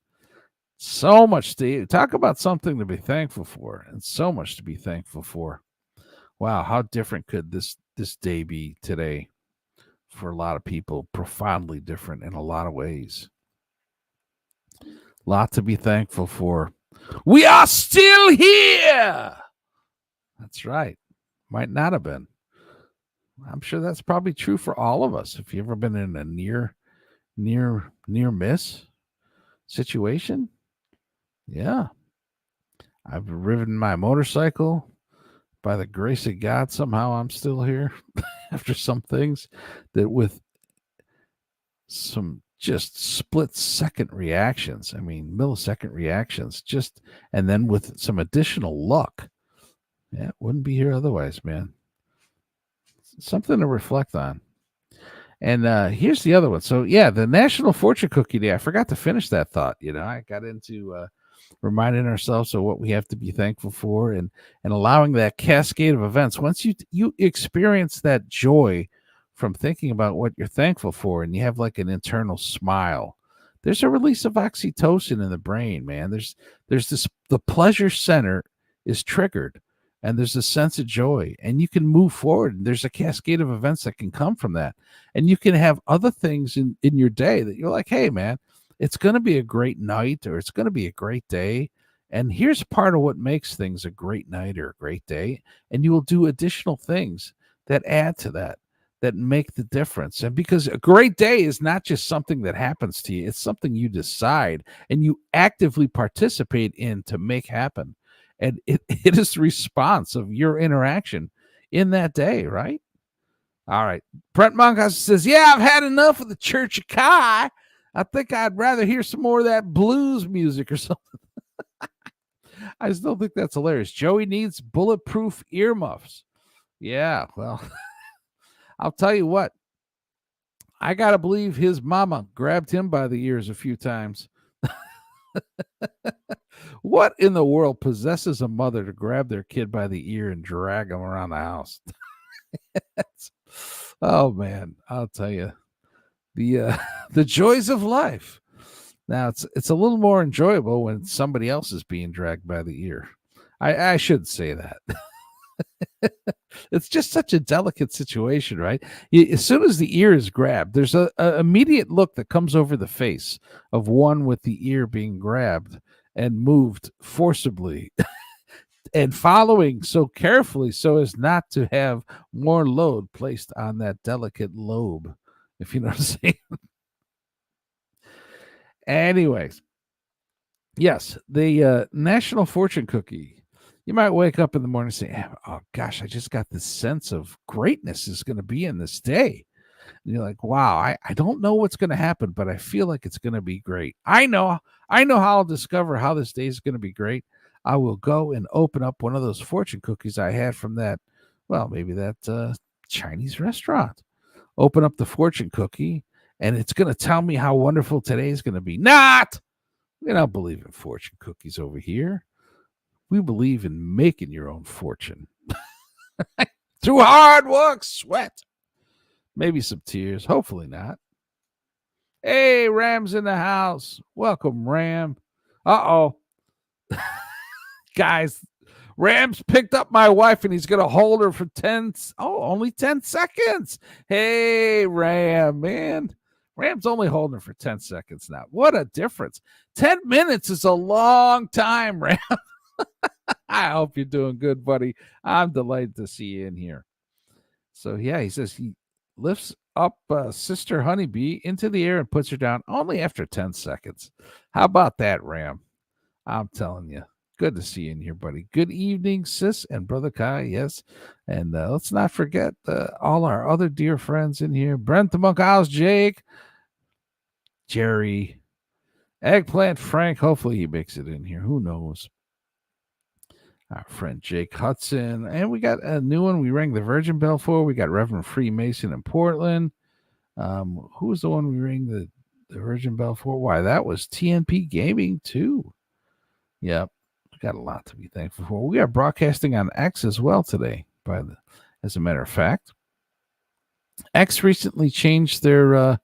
So much to talk about, something to be thankful for, and so much to be thankful for. Wow, how different could this day be today for a lot of people? Profoundly different in a lot of ways. A lot to be thankful for. We are still here. That's right. Might not have been. I'm sure that's probably true for all of us. If you've ever been in a near miss situation, yeah. I've ridden my motorcycle. By the grace of God, somehow I'm still here after some things that with some just split-second reactions, millisecond reactions, and then with some additional luck, wouldn't be here otherwise, man. Something to reflect on. And here's the other one. So, the National Fortune Cookie Day. I forgot to finish that thought. I got into reminding ourselves of what we have to be thankful for and allowing that cascade of events. Once you experience that joy from thinking about what you're thankful for and you have like an internal smile, there's a release of oxytocin in the brain, man. There's the pleasure center is triggered. And there's a sense of joy, and you can move forward. There's a cascade of events that can come from that. And you can have other things in your day that you're like, hey, man, it's going to be a great night, or it's going to be a great day. And here's part of what makes things a great night or a great day. And you will do additional things that add to that make the difference. And because a great day is not just something that happens to you, it's something you decide and you actively participate in to make happen. And it is the response of your interaction in that day, right? All right. Brent Monkhouse says, I've had enough of the Church of Ky. I think I'd rather hear some more of that blues music or something. I still think that's hilarious. Joey needs bulletproof earmuffs. Yeah, well, I'll tell you what. I got to believe his mama grabbed him by the ears a few times. What in the world possesses a mother to grab their kid by the ear and drag them around the house? Oh man, I'll tell you, the joys of life. Now it's a little more enjoyable when somebody else is being dragged by the ear. I should say that. It's just such a delicate situation, right? As soon as the ear is grabbed, there's a immediate look that comes over the face of one with the ear being grabbed and moved forcibly and following so carefully so as not to have more load placed on that delicate lobe, if you know what I'm saying. Anyways, yes, the National Fortune Cookie You might wake up in the morning and say, oh gosh, I just got this sense of greatness is going to be in this day. And you're like, wow, I don't know what's going to happen, but I feel like it's going to be great. I know how I'll discover how this day is going to be great. I will go and open up one of those fortune cookies I had from that, well, maybe that Chinese restaurant. Open up the fortune cookie, and it's going to tell me how wonderful today is going to be. Not! We don't believe in fortune cookies over here. We believe in making your own fortune. Through hard work, sweat, maybe some tears. Hopefully not. Hey, Ram's in the house. Welcome, Ram. Uh-oh. Guys, Ram's picked up my wife, and he's going to hold her for only 10 seconds. Hey, Ram, man. Ram's only holding her for 10 seconds now. What a difference. 10 minutes is a long time, Ram. I hope you're doing good, buddy. I'm delighted to see you in here. So, yeah, he says he lifts up Sister Honeybee into the air and puts her down only after 10 seconds. How about that, Ram? I'm telling you. Good to see you in here, buddy. Good evening, sis and brother Ky. Yes. And let's not forget all our other dear friends in here. Brent the Monk House, Jake, Jerry, Eggplant Frank. Hopefully he makes it in here. Who knows? Our friend Jake Hudson. And we got a new one we rang the Virgin Bell for. We got Reverend Freemason in Portland. Who was the one we rang the Virgin Bell for? Why, that was TNP Gaming too. Yep. Got a lot to be thankful for. We are broadcasting on X as well today, as a matter of fact. X recently changed their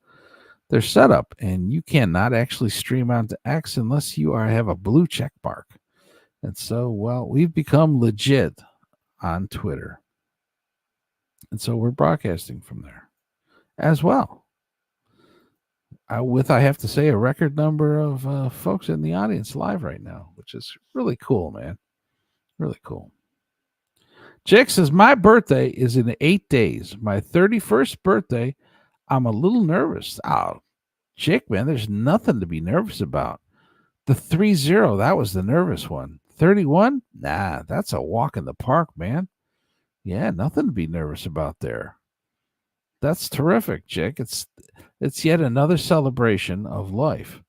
setup, and you cannot actually stream onto X unless you have a blue check mark. And so, well, we've become legit on Twitter. And so we're broadcasting from there as well. I have to say, a record number of folks in the audience live right now, which is really cool, man. Really cool. Jake says, my birthday is in 8 days. My 31st birthday, I'm a little nervous. Oh, Jake, man, there's nothing to be nervous about. The 30, that was the nervous one. 31? Nah, that's a walk in the park, man. Yeah, nothing to be nervous about there. That's terrific, Jake. It's yet another celebration of life.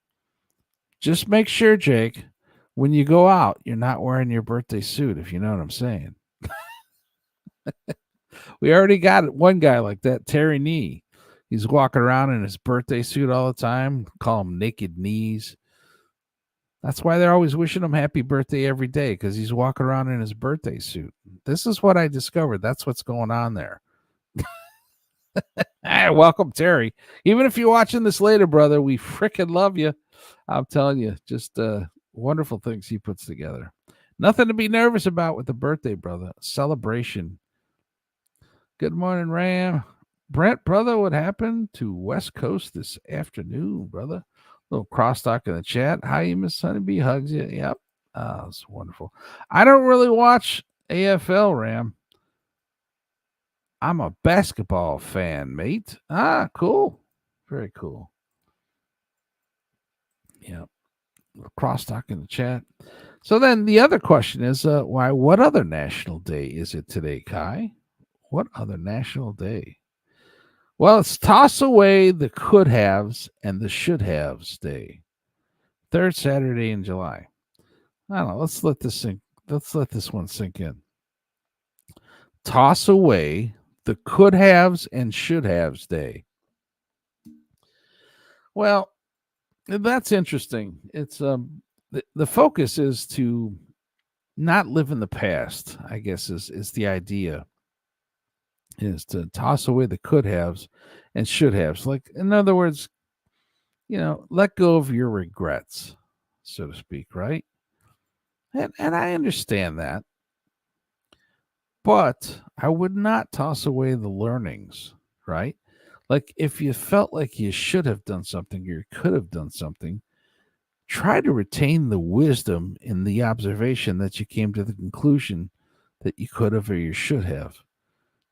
Just make sure, Jake, when you go out, you're not wearing your birthday suit, if you know what I'm saying. We already got one guy like that, Terry Nee. He's walking around in his birthday suit all the time. Call him Naked Knees. That's why they're always wishing him happy birthday every day, because he's walking around in his birthday suit. This is what I discovered. That's what's going on there. Hey, welcome, Terry. Even if you're watching this later, brother, we freaking love you. I'm telling you, just wonderful things he puts together. Nothing to be nervous about with the birthday, brother. Celebration. Good morning, Ram. Brent, brother, what happened to West Coast this afternoon, brother? Little crosstalk in the chat. Hi, you Miss Honeybee. Hugs you. Yep. Oh, it's wonderful. I don't really watch AFL, Ram. I'm a basketball fan, mate. Ah, cool. Very cool. Yep. Crosstalk in the chat. So then the other question is, what other national day is it today, Ky? What other national day? Well, it's Toss Away the Could Haves and the Should Haves Day. Third Saturday in July. I don't know. Let's let this one sink in. Toss Away the Could Haves and Should Haves Day. Well, that's interesting. It's the focus is to not live in the past, I guess is the idea. Is to toss away the could haves and should haves. Like, in other words, let go of your regrets, so to speak, right? And I understand that. But I would not toss away the learnings, right? Like, if you felt like you should have done something or you could have done something, try to retain the wisdom in the observation that you came to the conclusion that you could have or you should have.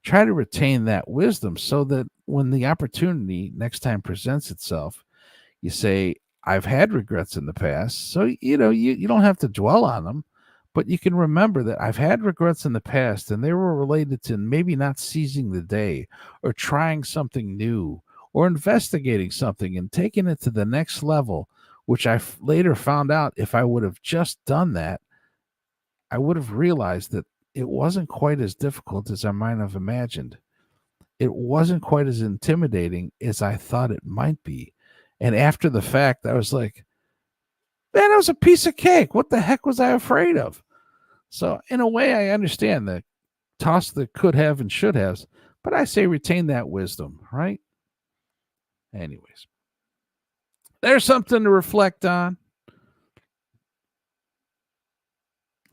Try to retain that wisdom so that when the opportunity next time presents itself, you say, I've had regrets in the past. So, you don't have to dwell on them, But you can remember that I've had regrets in the past, and they were related to maybe not seizing the day or trying something new or investigating something and taking it to the next level, which I later found out if I would have just done that, I would have realized that it wasn't quite as difficult as I might have imagined. It wasn't quite as intimidating as I thought it might be. And after the fact, I was like, man, it was a piece of cake. What the heck was I afraid of? So, in a way, I understand the toss the could have and should haves, but I say retain that wisdom, right? Anyways, there's something to reflect on.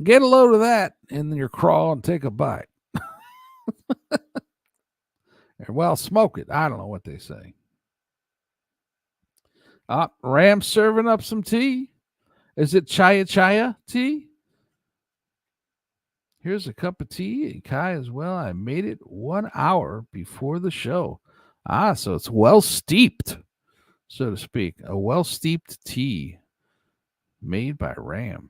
Get a load of that in your crawl and take a bite. Well, smoke it. I don't know what they say. Ram serving up some tea. Is it chaya tea? Here's a cup of tea and Ky as well. I made it 1 hour before the show. So it's well steeped, so to speak. A well steeped tea made by Ram.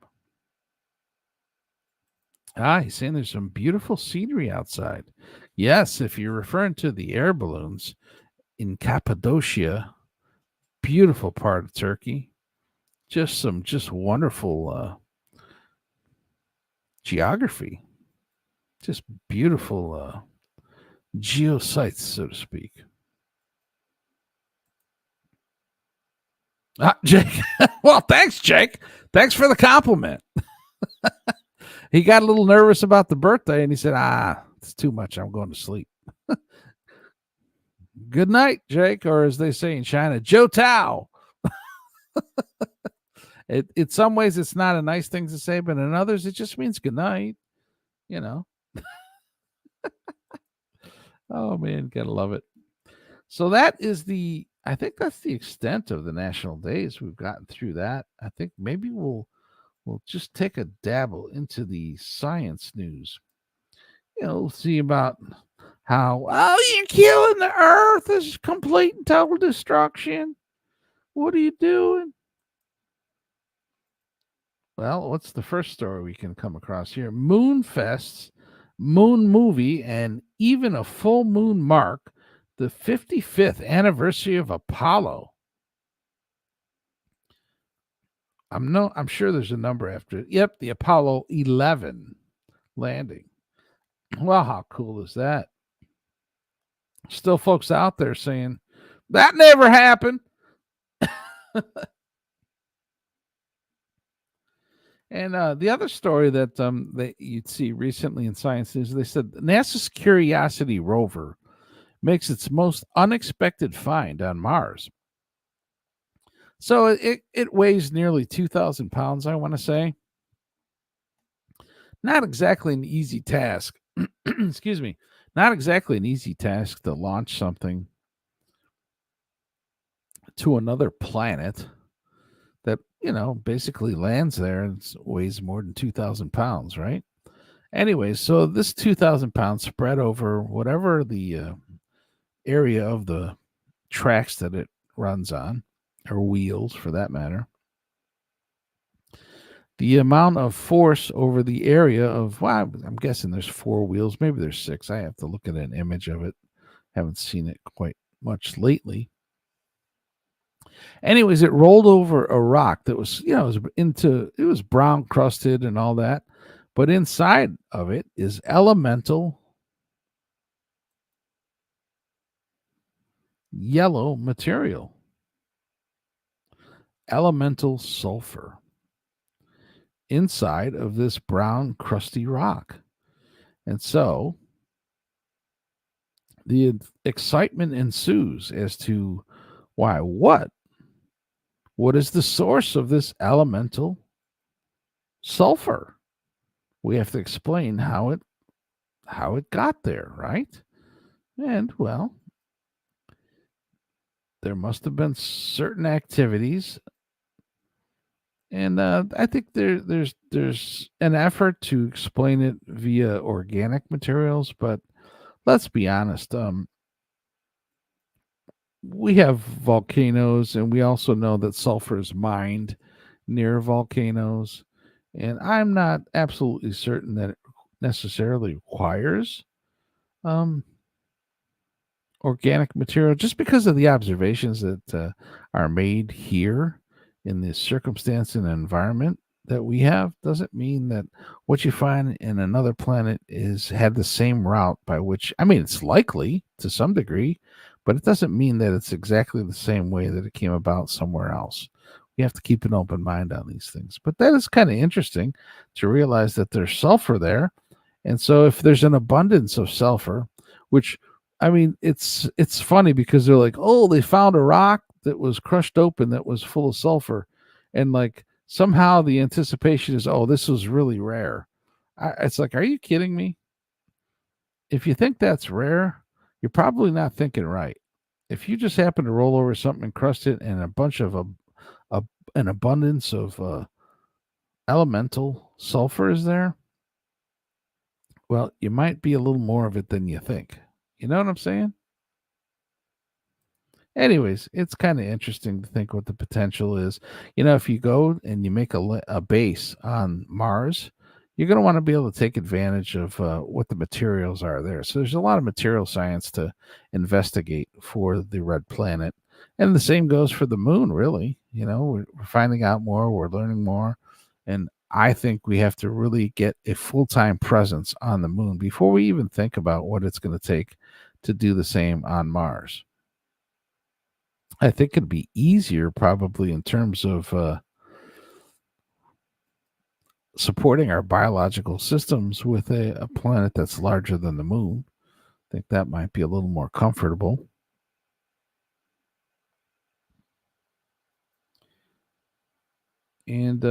He's saying there's some beautiful scenery outside. Yes, if you're referring to the air balloons in Cappadocia, beautiful part of Turkey. Just wonderful geography. Just beautiful geosites, so to speak. Jake. Well, thanks, Jake. Thanks for the compliment. He got a little nervous about the birthday, and he said, it's too much. I'm going to sleep. Good night, Jake, or as they say in China, Joe Tao. In some ways, it's not a nice thing to say, but in others, it just means good night, you know. Oh, man, gotta love it. So that is I think that's the extent of the national days. We've gotten through that. I think maybe we'll just take a dabble into the science news. We'll see about how, you're killing the earth. This is complete and total destruction. What are you doing? Well, what's the first story we can come across here? Moonfests, Moon Movie, and even a full moon mark the 55th anniversary of Apollo. I'm sure there's a number after it. Yep, the Apollo 11 landing. Well, how cool is that? Still folks out there saying, that never happened. And the other story that you'd see recently in Science News, they said NASA's Curiosity rover makes its most unexpected find on Mars. So it weighs nearly 2,000 pounds, I want to say. Not exactly an easy task. Excuse me. Not exactly an easy task to launch something to another planet that, basically lands there and weighs more than 2,000 pounds, right? Anyway, so this 2,000 pounds spread over whatever the area of the tracks that it runs on, or wheels for that matter. The amount of force over the area of, I'm guessing there's 4 wheels, maybe there's 6. I have to look at an image of it. Haven't seen it quite much lately. Anyways, it rolled over a rock that was, it was brown crusted and all that. But inside of it is elemental yellow material. Elemental sulfur. Inside of this brown crusty rock. And so the excitement ensues as to what is the source of this elemental sulfur? We have to explain how it got there, right? And well, there must have been certain activities. And I think there's an effort to explain it via organic materials, but let's be honest. We have volcanoes, and we also know that sulfur is mined near volcanoes. And I'm not absolutely certain that it necessarily requires um, organic material just because of the observations that are made here in this circumstance and environment that we have doesn't mean that what you find in another planet is had the same route by which, I mean, it's likely to some degree, but it doesn't mean that it's exactly the same way that it came about somewhere else. We have to keep an open mind on these things, but that is kind of interesting to realize that there's sulfur there. And so if there's an abundance of sulfur, which, I mean, it's funny because they're like, oh, they found a rock that was crushed open that was full of sulfur, and like somehow the anticipation is, oh, this was really rare. It's like, are you kidding me? If you think that's rare, you're probably not thinking right. If you just happen to roll over something and crust it, and a bunch of a an abundance of elemental sulfur is there, well, you might be a little more of it than you think. You know what I'm saying? Anyways, it's kind of interesting to think what the potential is. If you go and you make a base on Mars, you're going to want to be able to take advantage of what the materials are there. So there's a lot of material science to investigate for the red planet. And the same goes for the moon, really. We're finding out more, we're learning more. And I think we have to really get a full time presence on the moon before we even think about what it's going to take to do the same on Mars. I think it'd be easier probably in terms of supporting our biological systems with a planet that's larger than the moon. I think that might be a little more comfortable. And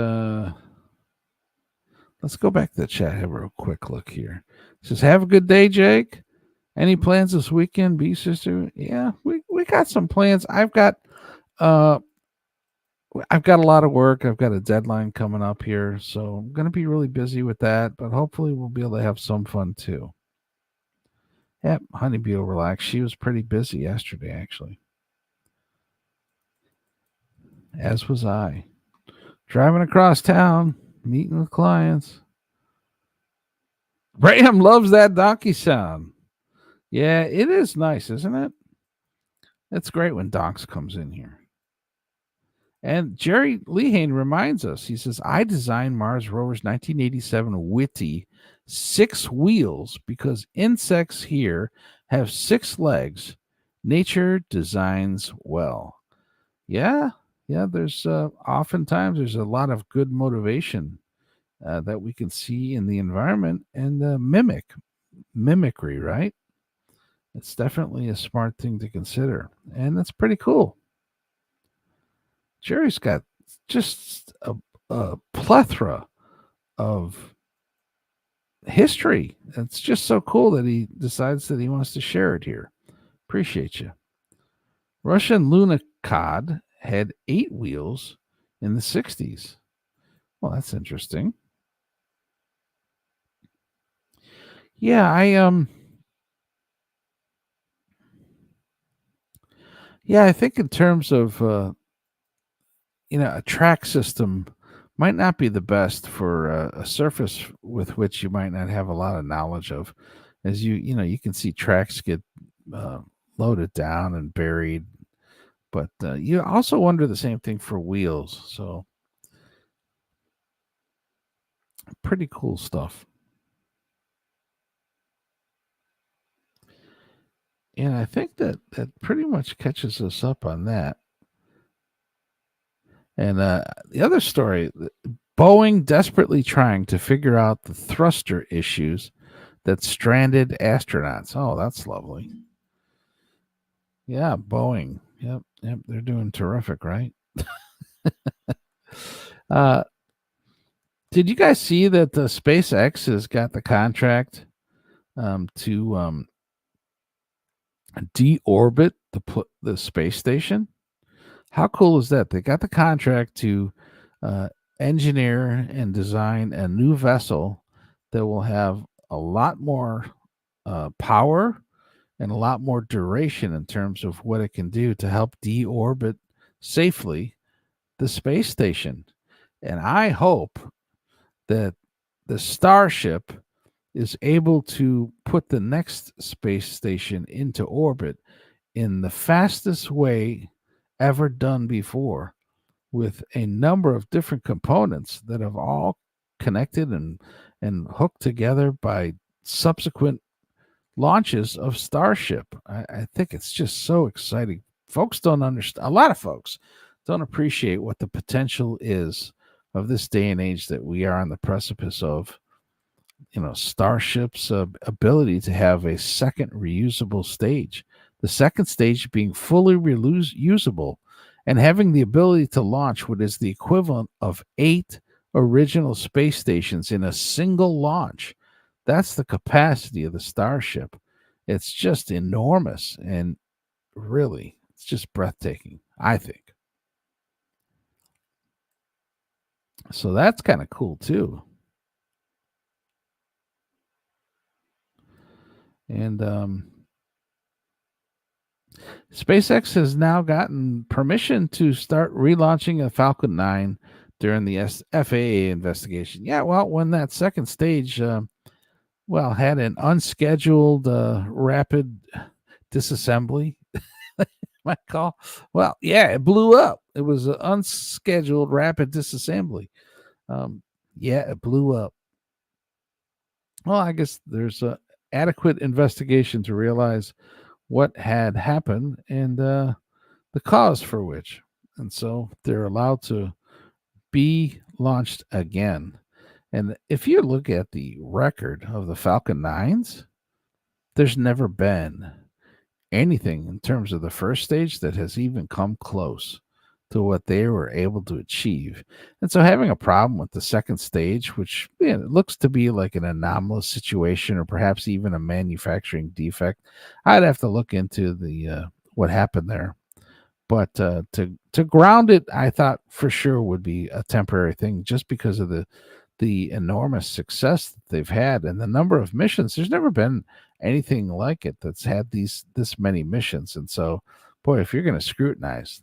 let's go back to the chat. Have a real quick look here. It says, have a good day, Jake. Any plans this weekend, B sister? Yeah, we got some plans. I've got a lot of work. I've got a deadline coming up here, so I'm going to be really busy with that, but hopefully we'll be able to have some fun too. Yep, Honeybee will relax. She was pretty busy yesterday, actually. As was I. Driving across town, meeting with clients. Ram loves that donkey sound. Yeah, it is nice, isn't it? It's great when Donks comes in here. And Jerry Lehane reminds us, he says, I designed Mars Rover's 1987 Witty 6 wheels because insects here have 6 legs. Nature designs well. Yeah, there's oftentimes there's a lot of good motivation that we can see in the environment and mimicry, right? It's definitely a smart thing to consider, and that's pretty cool. Jerry's got just a plethora of history. It's just so cool that he decides that he wants to share it here. Appreciate you. Russian Lunicod had 8 wheels in the 60s. Well, that's interesting. Yeah, I think in terms of a track system might not be the best for a surface with which you might not have a lot of knowledge of, as you can see tracks get loaded down and buried, but you also wonder the same thing for wheels. So pretty cool stuff. And I think that pretty much catches us up on that. And the other story, Boeing desperately trying to figure out the thruster issues that stranded astronauts. Oh, that's lovely. Yeah, Boeing. Yep, they're doing terrific, right? Did you guys see that the SpaceX has got the contract to deorbit the space station? How cool is that? They got the contract to engineer and design a new vessel that will have a lot more power and a lot more duration in terms of what it can do to help deorbit safely the space station. And I hope that the Starship is able to put the next space station into orbit in the fastest way ever done before, with a number of different components that have all connected and hooked together by subsequent launches of Starship. I think it's just so exciting. Folks don't understand, a lot of folks don't appreciate what the potential is of this day and age that we are on the precipice of. Starship's ability to have a second reusable stage, the second stage being fully reusable and having the ability to launch what is the equivalent of 8 original space stations in a single launch. That's the capacity of the Starship. It's just enormous, and really, it's just breathtaking, I think. So that's kind of cool too. And SpaceX has now gotten permission to start relaunching a Falcon 9 during the FAA investigation. Yeah, well, when that second stage, had an unscheduled rapid disassembly, might call. Well, yeah, it blew up. It was an unscheduled rapid disassembly. It blew up. Well, I guess there's a adequate investigation to realize what had happened and the cause for which. And so they're allowed to be launched again. And if you look at the record of the Falcon 9s, there's never been anything in terms of the first stage that has even come close to what they were able to achieve. And so having a problem with the second stage, which it looks to be like an anomalous situation or perhaps even a manufacturing defect, I'd have to look into the what happened there. But to ground it, I thought for sure would be a temporary thing, just because of the enormous success that they've had and the number of missions. There's never been anything like it that's had this many missions. And so, boy, if you're going to scrutinize,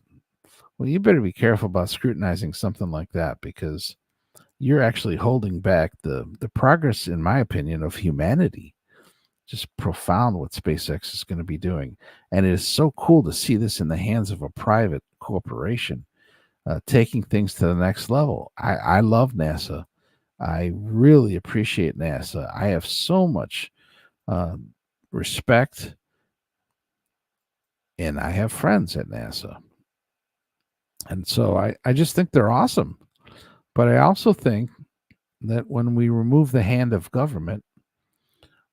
well, you better be careful about scrutinizing something like that, because you're actually holding back the progress, in my opinion, of humanity. Just profound what SpaceX is going to be doing. And it is so cool to see this in the hands of a private corporation, taking things to the next level. I love NASA. I really appreciate NASA. I have so much respect, and I have friends at NASA. And so I just think they're awesome. But I also think that when we remove the hand of government,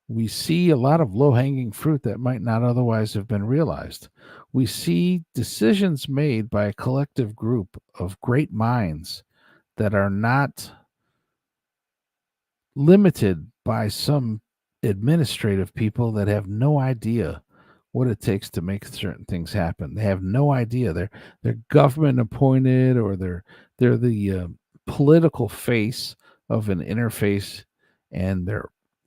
we see a lot of low-hanging fruit that might not otherwise have been realized. We see decisions made by a collective group of great minds that are not limited by some administrative people that have no idea what it takes to make certain things happen. They have no idea. They're government appointed, or they're the political face of an interface, and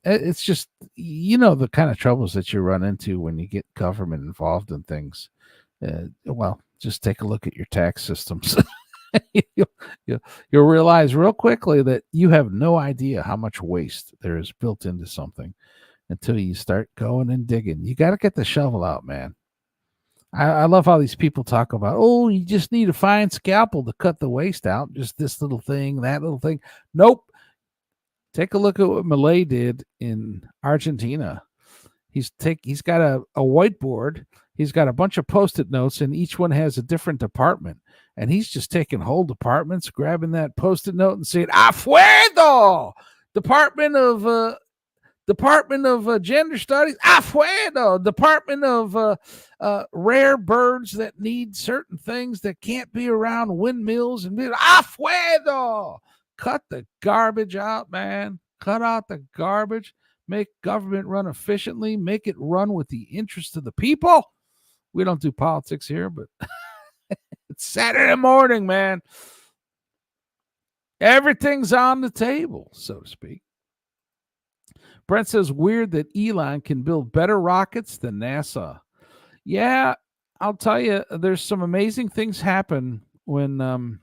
it's just, the kind of troubles that you run into when you get government involved in things. Just take a look at your tax systems. You'll realize real quickly that you have no idea how much waste there is built into something until you start going and digging. You got to get the shovel out, man. I love how these people talk about, oh, you just need a fine scalpel to cut the waste out. Just this little thing, that little thing. Nope. Take a look at what Milei did in Argentina. He's got a whiteboard. He's got a bunch of Post-it notes, and each one has a different department. And he's just taking whole departments, grabbing that Post-it note and saying, "Afuero! Department of Gender Studies, afuero! Department of Rare Birds that need certain things that can't be around windmills, and afuero! Cut the garbage out, man. Cut out the garbage. Make government run efficiently. Make it run with the interest of the people." We don't do politics here, but it's Saturday morning, man. Everything's on the table, so to speak. Brent says, weird that Elon can build better rockets than NASA. Yeah, I'll tell you, there's some amazing things happen when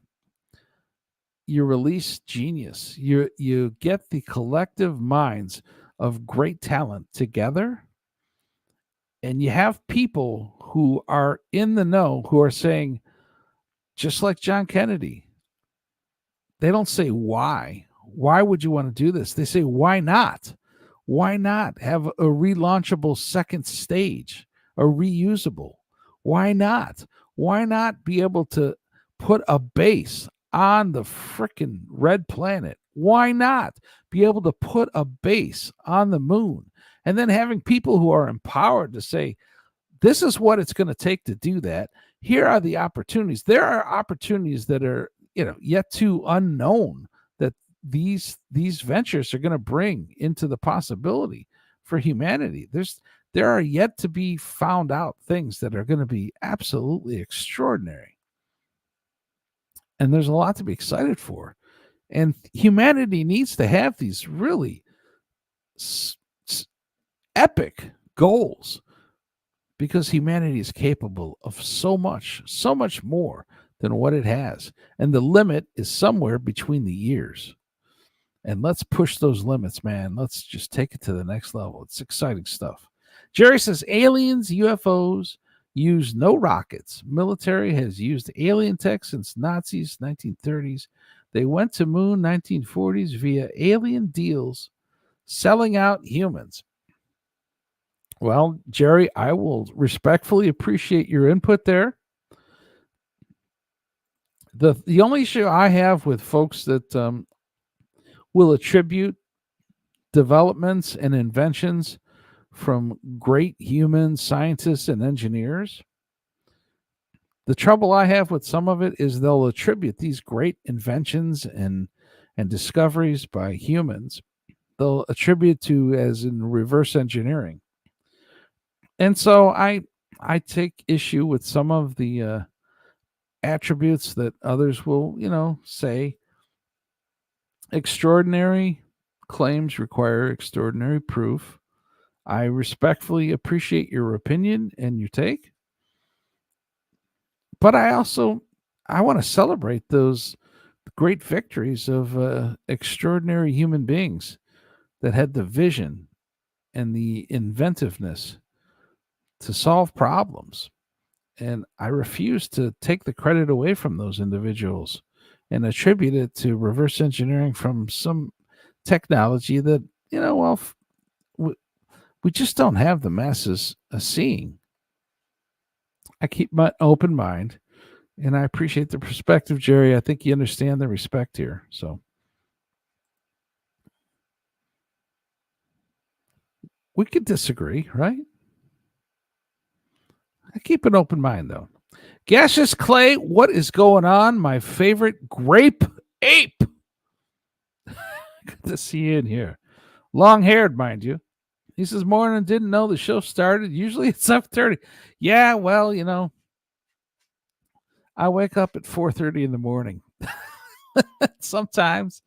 you release genius. You get the collective minds of great talent together, and you have people who are in the know who are saying, just like John Kennedy, they don't say why. Why would you want to do this? They say, why not? Why not have a relaunchable second stage, a reusable? Why not? Why not be able to put a base on the frickin' red planet? Why not be able to put a base on the moon? And then having people who are empowered to say, this is what it's going to take to do that. Here are the opportunities. There are opportunities that are, yet to unknown that these ventures are going to bring into the possibility for humanity. There are yet to be found out things that are going to be absolutely extraordinary. And there's a lot to be excited for. And humanity needs to have these really epic goals, because humanity is capable of so much more than what it has. And the limit is somewhere between the years. And let's push those limits, man. Let's just take it to the next level. It's exciting stuff. Jerry says aliens, UFOs use no rockets. Military has used alien tech since Nazis, 1930s. They went to moon 1940s via alien deals, selling out humans. Well, Jerry, I will respectfully appreciate your input there. The only issue I have with folks that will attribute developments and inventions from great human scientists and engineers, the trouble I have with some of it is they'll attribute these great inventions and discoveries by humans, they'll attribute to as in reverse engineering. And so I take issue with some of the attributes that others will, say. Extraordinary claims require extraordinary proof. I respectfully appreciate your opinion and your take. But I want to celebrate those great victories of extraordinary human beings that had the vision and the inventiveness to solve problems. And I refuse to take the credit away from those individuals and attribute it to reverse engineering from some technology that, we just don't have the masses seeing. I keep my open mind, and I appreciate the perspective, Jerry. I think you understand the respect here. So we could disagree, right? I keep an open mind, though. Gaseous Clay, what is going on? My favorite grape ape. Good to see you in here. Long-haired, mind you. He says, morning, didn't know the show started. Usually it's 7:30. Yeah, well, I wake up at 4:30 in the morning. Sometimes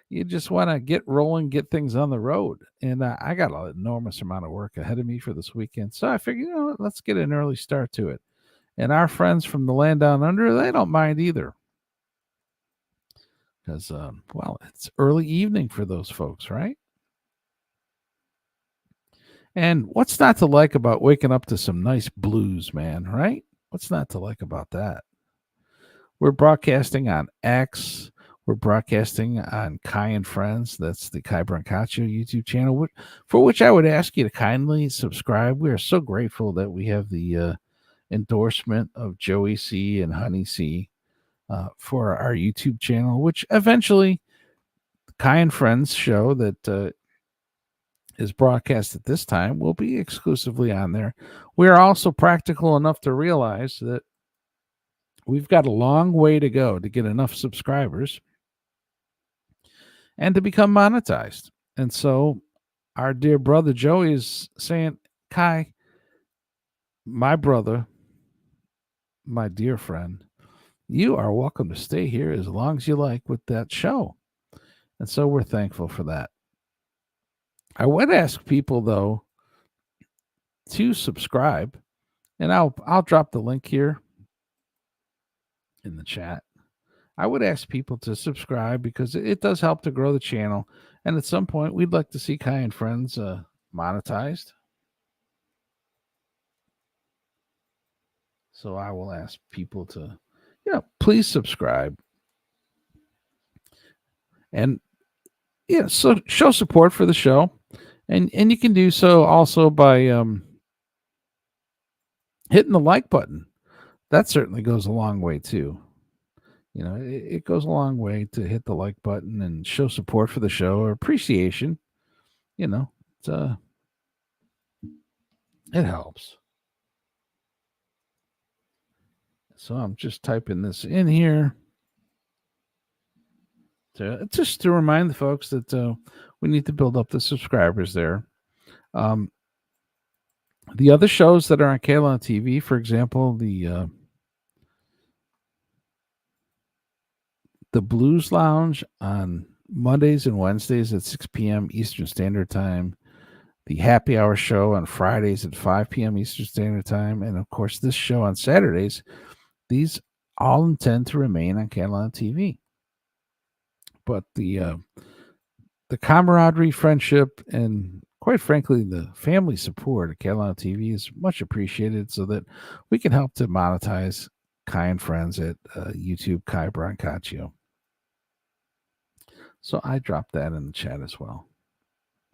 you just want to get rolling, get things on the road. And I got an enormous amount of work ahead of me for this weekend. So I figured, let's get an early start to it. And our friends from the land down under, they don't mind either. Because, it's early evening for those folks, right? And what's not to like about waking up to some nice blues, man, right? What's not to like about that? We're broadcasting on X. We're broadcasting on Ky and Friends. That's the Ky Brancaccio YouTube channel, for which I would ask you to kindly subscribe. We are so grateful that we have the endorsement of Joey C and Honey C for our YouTube channel, which eventually Ky and Friends show that is broadcast at this time will be exclusively on there. We are also practical enough to realize that we've got a long way to go to get enough subscribers and to become monetized. And so our dear brother Joey is saying, Ky, my brother, my dear friend, you are welcome to stay here as long as you like with that show. And so we're thankful for that. I would ask people, though, to subscribe, and I'll drop the link here in the chat. I would ask people to subscribe because it does help to grow the channel. And at some point, we'd like to see Ky and Friends monetized. So I will ask people to, please subscribe. And so show support for the show. And you can do so also by hitting the like button. That certainly goes a long way too. It goes a long way to hit the like button and show support for the show or appreciation. It's, it helps. So I'm just typing this in here just to remind the folks that we need to build up the subscribers there. The other shows that are on Catalano TV, for example, the Blues Lounge on Mondays and Wednesdays at 6 p.m. Eastern Standard Time, the Happy Hour show on Fridays at 5 p.m. Eastern Standard Time, and of course this show on Saturdays, these all intend to remain on Catalano TV. But the camaraderie, friendship, and quite frankly, the family support at Catalano TV is much appreciated so that we can help to monetize Ky and Friends at YouTube, Ky Brancaccio. So I dropped that in the chat as well.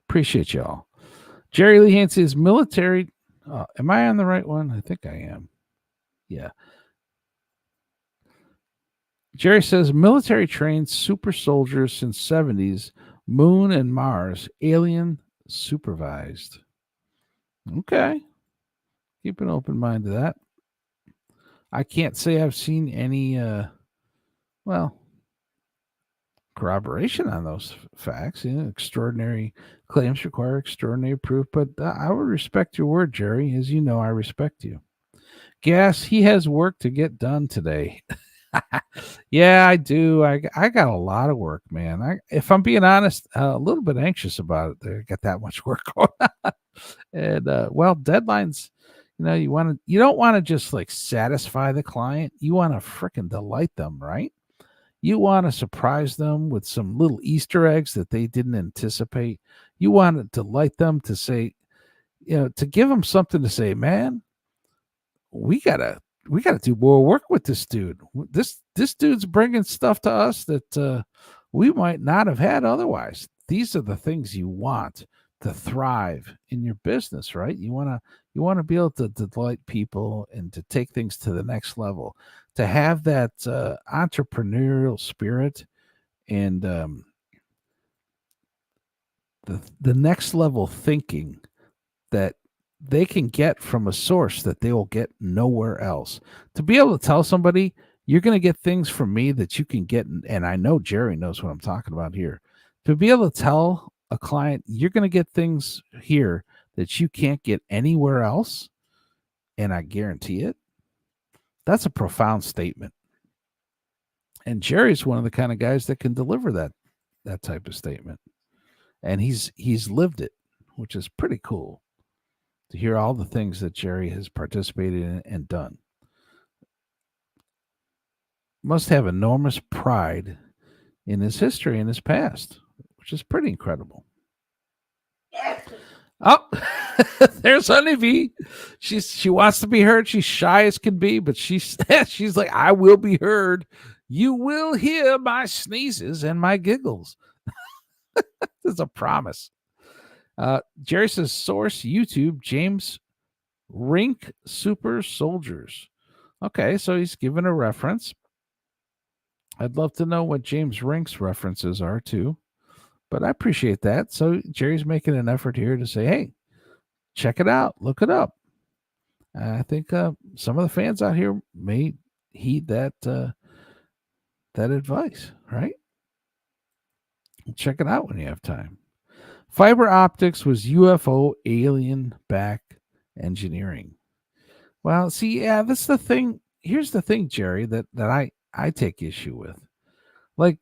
Appreciate y'all. Jerry Lee Hansen is military. Am I on the right one? I think I am. Yeah. Jerry says military trained super soldiers since 70s, Moon and Mars, alien supervised. Okay. Keep an open mind to that. I can't say I've seen any, corroboration on those facts. Extraordinary claims require extraordinary proof, but I would respect your word, Jerry. As you know, I respect you. Gas, he has work to get done today. Yeah, I do. I got a lot of work, man. If I'm being honest, a little bit anxious about it. I got that much work going on. And deadlines, you don't want to just like satisfy the client. You want to freaking delight them, right? You want to surprise them with some little Easter eggs that they didn't anticipate. You want to delight them to say, to give them something to say, man, we gotta do more work with this dude. This dude's bringing stuff to us that we might not have had otherwise. These are the things you want to thrive in your business, right? You want to be able to delight people and to take things to the next level, to have that entrepreneurial spirit and the next level thinking that they can get from a source that they will get nowhere else. To be able to tell somebody, you're going to get things from me that you can get, and I know Jerry knows what I'm talking about here. To be able to tell a client, you're going to get things here that you can't get anywhere else, and I guarantee it, that's a profound statement. And Jerry's one of the kind of guys that can deliver that type of statement. And he's lived it, which is pretty cool. To hear all the things that Jerry has participated in and done. Must have enormous pride in his history and his past, which is pretty incredible. Oh, there's Honeybee. She wants to be heard. She's shy as can be, but she's like, I will be heard. You will hear my sneezes and my giggles. This is a promise. Jerry says, source YouTube, James Rink Super Soldiers. Okay, so he's given a reference. I'd love to know what James Rink's references are too, but I appreciate that. So Jerry's making an effort here to say, hey, check it out, look it up. I think some of the fans out here may heed that advice, right? Check it out when you have time. Fiber optics was UFO alien back engineering. Well, see, yeah, that's the thing. Here's the thing, Jerry, that I take issue with. Like,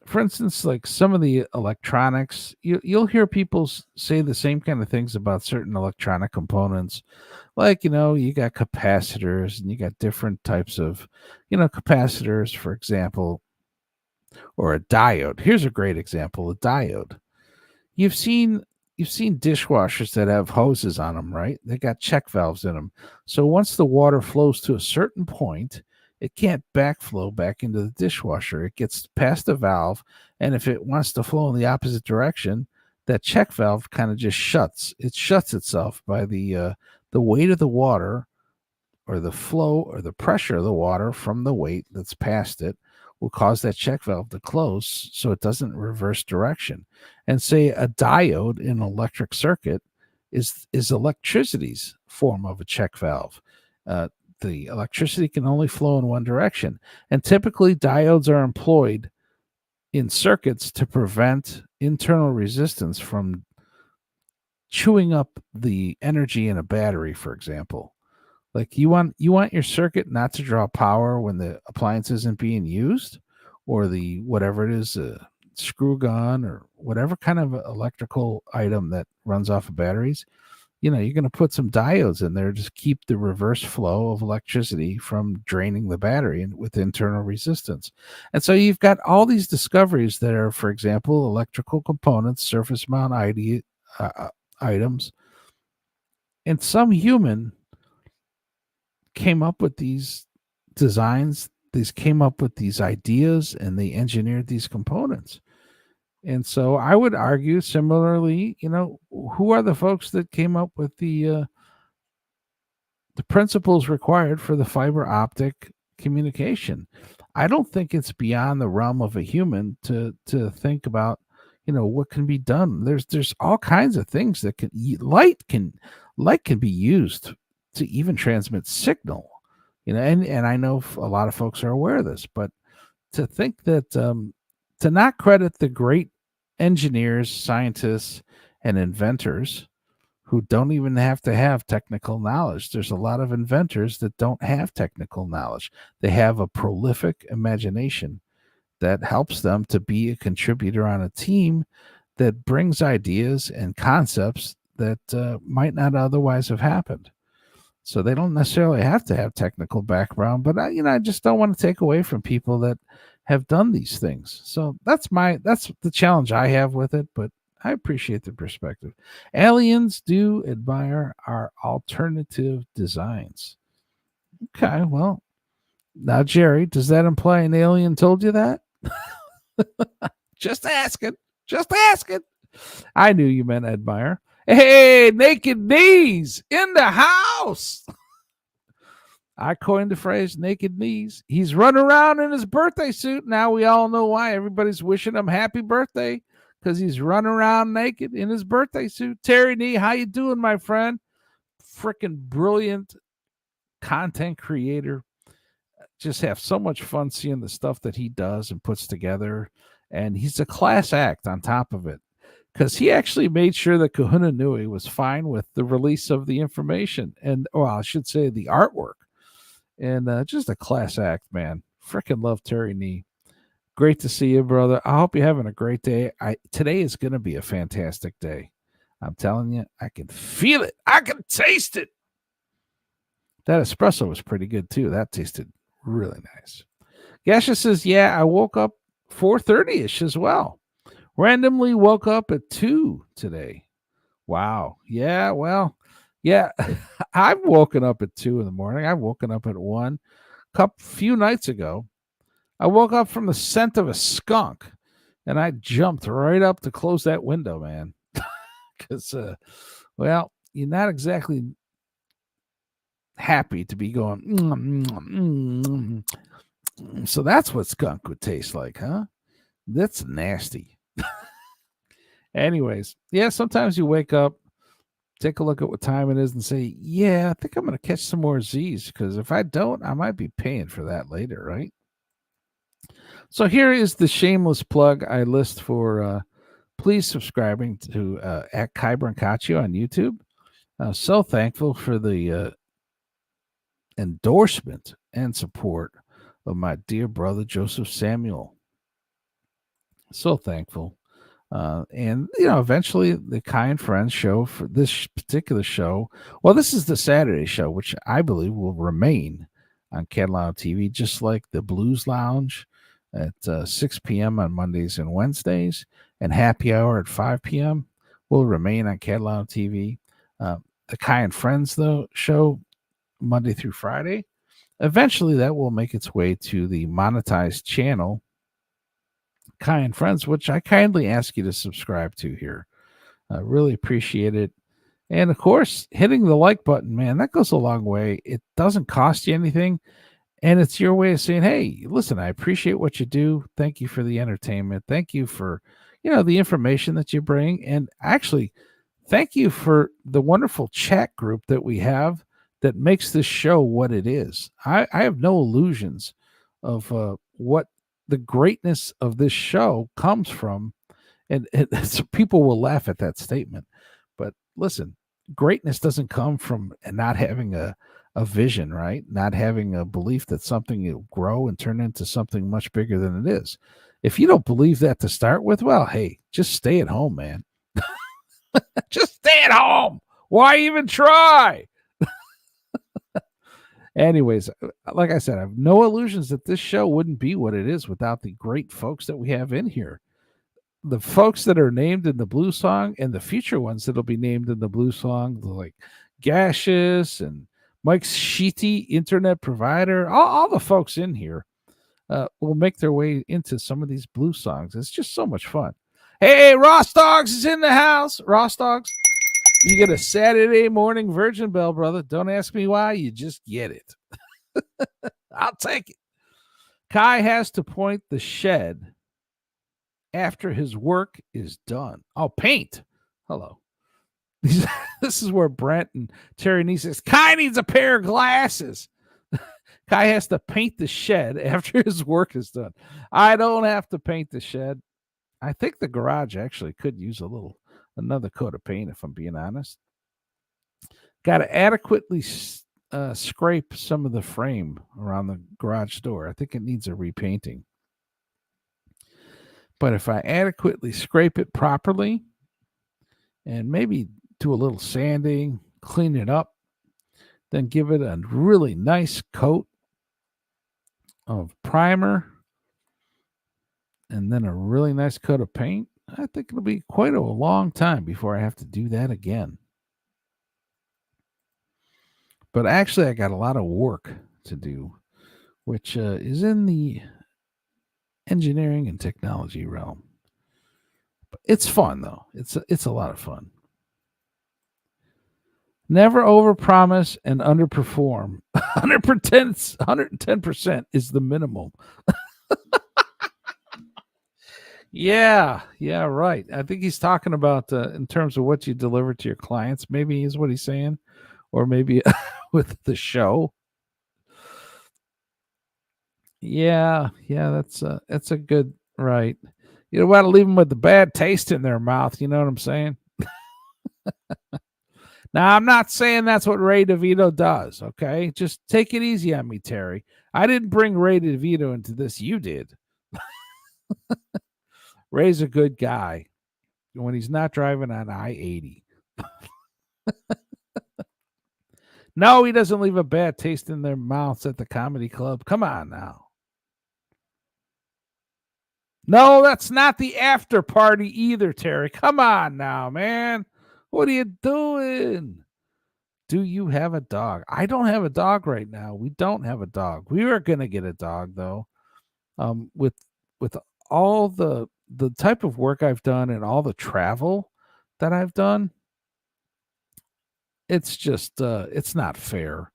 for instance, like some of the electronics, you'll hear people say the same kind of things about certain electronic components. Like, you got capacitors and you got different types of, capacitors, for example. or a diode. Here's a great example: a diode. You've seen dishwashers that have hoses on them, right? They got check valves in them. So once the water flows to a certain point, it can't backflow back into the dishwasher. It gets past the valve, and if it wants to flow in the opposite direction, that check valve kind of just shuts. It shuts itself by the weight of the water, or the flow or the pressure of the water from the weight that's past it will cause that check valve to close so it doesn't reverse direction. And say a diode in an electric circuit is electricity's form of a check valve. The electricity can only flow in one direction. And typically diodes are employed in circuits to prevent internal resistance from chewing up the energy in a battery, for example. Like you want your circuit not to draw power when the appliance isn't being used, or the whatever it is, screw gun or whatever kind of electrical item that runs off of batteries. You're going to put some diodes in there to keep the reverse flow of electricity from draining the battery with internal resistance. And so you've got all these discoveries that are, for example, electrical components, surface mount items, and some human came up with these designs, came up with these ideas, and they engineered these components. And so I would argue similarly, who are the folks that came up with the principles required for the fiber optic communication? I don't think it's beyond the realm of a human to think about, what can be done. There's all kinds of things that light can be used to even transmit signal, and I know a lot of folks are aware of this, but to think that to not credit the great engineers, scientists, and inventors who don't even have to have technical knowledge. There's a lot of inventors that don't have technical knowledge. They have a prolific imagination that helps them to be a contributor on a team that brings ideas and concepts that might not otherwise have happened. So they don't necessarily have to have technical background, but I just don't want to take away from people that have done these things. So that's the challenge I have with it, but I appreciate the perspective. Aliens do admire our alternative designs. Okay, well, now, Jerry, does that imply an alien told you that? Just asking. I knew you meant admire. Hey, naked knees in the house. I coined the phrase naked knees. He's running around in his birthday suit. Now we all know why. Everybody's wishing him happy birthday because he's running around naked in his birthday suit. Terry Nee, how you doing, my friend? Freaking brilliant content creator. Just have so much fun seeing the stuff that he does and puts together. And he's a class act on top of it, because he actually made sure that Kahuna Nui was fine with the release of the information, and, or I should say, the artwork. And just a class act, man. Freaking love Terry Nee. Great to see you, brother. I hope you're having a great day. Today is going to be a fantastic day. I'm telling you, I can feel it. I can taste it. That espresso was pretty good, too. That tasted really nice. Gasha says, yeah, I woke up 4:30-ish as well. Randomly woke up at 2 today. Wow. Yeah, well, yeah. I've woken up at 2 in the morning. I've woken up at 1. Few nights ago, I woke up from the scent of a skunk, and I jumped right up to close that window, man. Because, well, you're not exactly happy to be going, So that's what skunk would taste like, huh? That's nasty. Anyways, yeah, sometimes you wake up, take a look at what time it is, and say, yeah, I think I'm going to catch some more Z's, because if I don't, I might be paying for that later, right? So here is the shameless plug I list for please subscribing to at Ky Brancaccio on YouTube. So thankful for the endorsement and support of my dear brother, Joseph Samuel. So thankful. And, eventually the Ky and Friends show for this particular show. Well, this is the Saturday show, which I believe will remain on Catalano TV, just like the Blues Lounge, at 6 p.m. on Mondays and Wednesdays, and happy hour at 5 p.m. will remain on Catalano TV. The Ky and Friends, though, show Monday through Friday. Eventually, that will make its way to the monetized channel, Ky and Friends, which I kindly ask you to subscribe to here. I really appreciate it. And, of course, hitting the like button, man, that goes a long way. It doesn't cost you anything. And it's your way of saying, hey, listen, I appreciate what you do. Thank you for the entertainment. Thank you for, the information that you bring. And actually, thank you for the wonderful chat group that we have that makes this show what it is. I have no illusions of what the greatness of this show comes from. And so people will laugh at that statement. But listen, greatness doesn't come from not having a vision, right? Not having a belief that something will grow and turn into something much bigger than it is. If you don't believe that to start with, well, hey, just stay at home, man. Just stay at home. Why even try? Anyways, like I said, I have no illusions that this show wouldn't be what it is without the great folks that we have in here. The folks that are named in the Blue Song and the future ones that'll be named in the Blue Song, like Gaseous and Mike Sheety, internet provider, all the folks in here will make their way into some of these Blue Songs. It's just so much fun. Hey, Ross Dogs is in the house. Ross Dogs, you get a Saturday morning Virgin Bell, brother. Don't ask me why. You just get it. I'll take it. Ky has to point the shed after his work is done. Oh, paint. Hello. This is where Brent and Terry Nee says, Ky needs a pair of glasses. Ky has to paint the shed after his work is done. I don't have to paint the shed. I think the garage actually could use another coat of paint, if I'm being honest. Got to adequately scrape some of the frame around the garage door. I think it needs a repainting. But if I adequately scrape it properly and maybe do a little sanding, clean it up, then give it a really nice coat of primer and then a really nice coat of paint, I think it'll be quite a long time before I have to do that again. But actually, I got a lot of work to do, which is in the engineering and technology realm. But it's fun, though. It's a lot of fun. Never overpromise and underperform. 110% is the minimum. Yeah, right. I think he's talking about in terms of what you deliver to your clients. Maybe is what he's saying, or maybe with the show. Yeah, that's a good right. You don't want to leave them with the bad taste in their mouth. You know what I'm saying? Now, I'm not saying that's what Ray DeVito does, okay? Just take it easy on me, Terry. I didn't bring Ray DeVito into this. You did. Ray's a good guy when he's not driving on I-80. No, he doesn't leave a bad taste in their mouths at the comedy club. Come on now. No, that's not the after party either, Terry. Come on now, man. What are you doing? Do you have a dog? I don't have a dog right now. We don't have a dog. We are going to get a dog, though. With all the type of work I've done and all the travel that I've done, it's just it's not fair.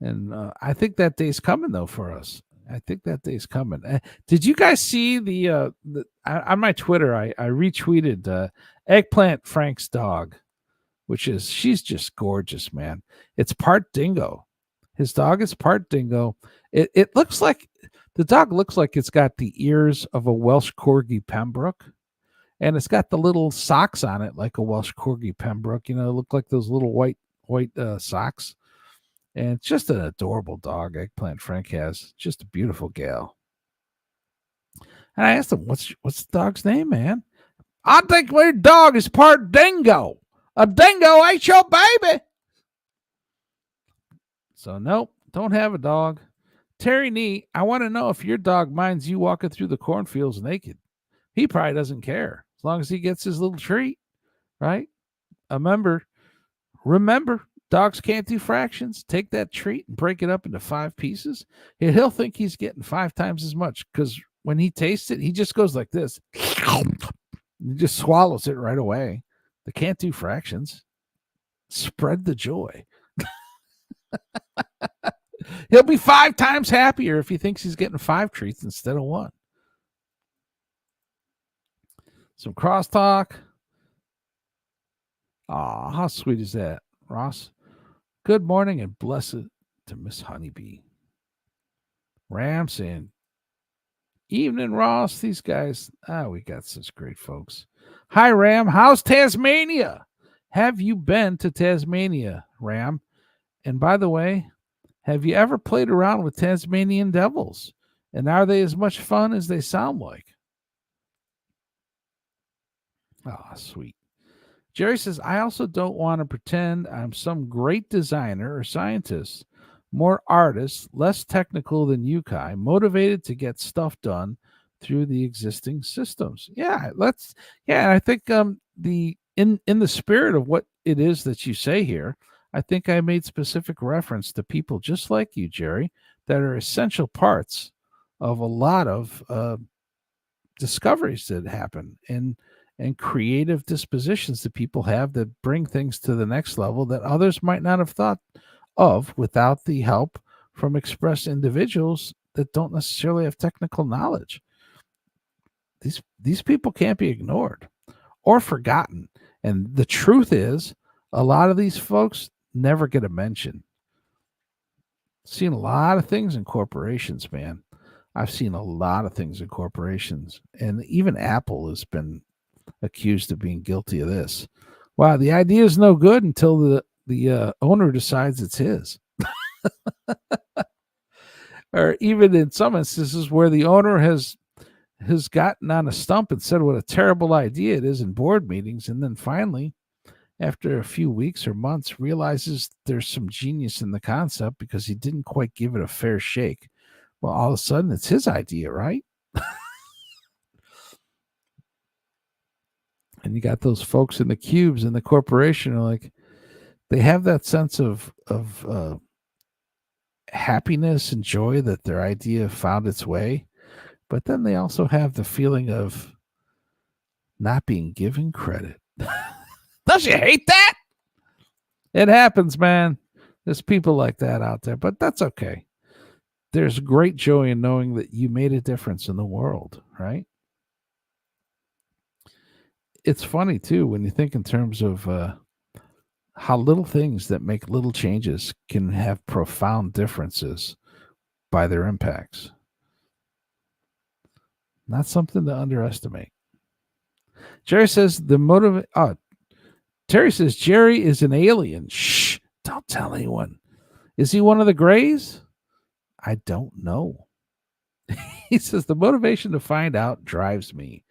And I think that day's coming, though, for us. I think that day's coming. Did you guys see the on my Twitter? I retweeted Eggplant Frank's dog, she's just gorgeous, man. It's part dingo. His dog is part dingo. It looks like the dog looks like it's got the ears of a Welsh Corgi Pembroke, and it's got the little socks on it like a Welsh Corgi Pembroke. You know, look like those little white socks. And it's just an adorable dog Eggplant Frank has. Just a beautiful gal. And I asked him, what's the dog's name, man? I think my dog is part dingo. A dingo ate your baby. So, nope, don't have a dog. Terry Nee, I want to know if your dog minds you walking through the cornfields naked. He probably doesn't care as long as he gets his little treat, right? Remember, dogs can't do fractions. Take that treat and break it up into 5 pieces. He'll think he's getting 5 times as much because when he tastes it, he just goes like this. He just swallows it right away. They can't do fractions. Spread the joy. He'll be 5 times happier if he thinks he's getting 5 treats instead of 1. Some crosstalk. Aw, how sweet is that, Ross? Good morning and blessed to Miss Honeybee. Ram saying, evening, Ross. These guys, we got such great folks. Hi, Ram. How's Tasmania? Have you been to Tasmania, Ram? And by the way, have you ever played around with Tasmanian devils? And are they as much fun as they sound like? Oh, sweet. Jerry says, I also don't want to pretend I'm some great designer or scientist. More artist, less technical than you, Ky, motivated to get stuff done through the existing systems. And I think in the spirit of what it is that you say here, I think I made specific reference to people just like you, Jerry, that are essential parts of a lot of discoveries that happen and creative dispositions that people have that bring things to the next level that others might not have thought of without the help from express individuals that don't necessarily have technical knowledge. These people can't be ignored or forgotten. And the truth is, a lot of these folks never get a mention. Seen a lot of things in corporations, man. I've seen a lot of things in corporations. And even Apple has been accused of being guilty of this. Wow, the idea is no good until the owner decides it's his. Or even in some instances where the owner has gotten on a stump and said what a terrible idea it is in board meetings, and then finally, after a few weeks or months, realizes there's some genius in the concept because he didn't quite give it a fair shake. Well, all of a sudden, it's his idea, right? And you got those folks in the cubes in the corporation are like, they have that sense of happiness and joy that their idea found its way. But then they also have the feeling of not being given credit. Don't you hate that? It happens, man. There's people like that out there, but that's okay. There's great joy in knowing that you made a difference in the world, right? It's funny, too, when you think in terms of how little things that make little changes can have profound differences by their impacts. Not something to underestimate. Jerry says Terry says Jerry is an alien. Shh, don't tell anyone. Is he one of the Greys? I don't know. He says the motivation to find out drives me.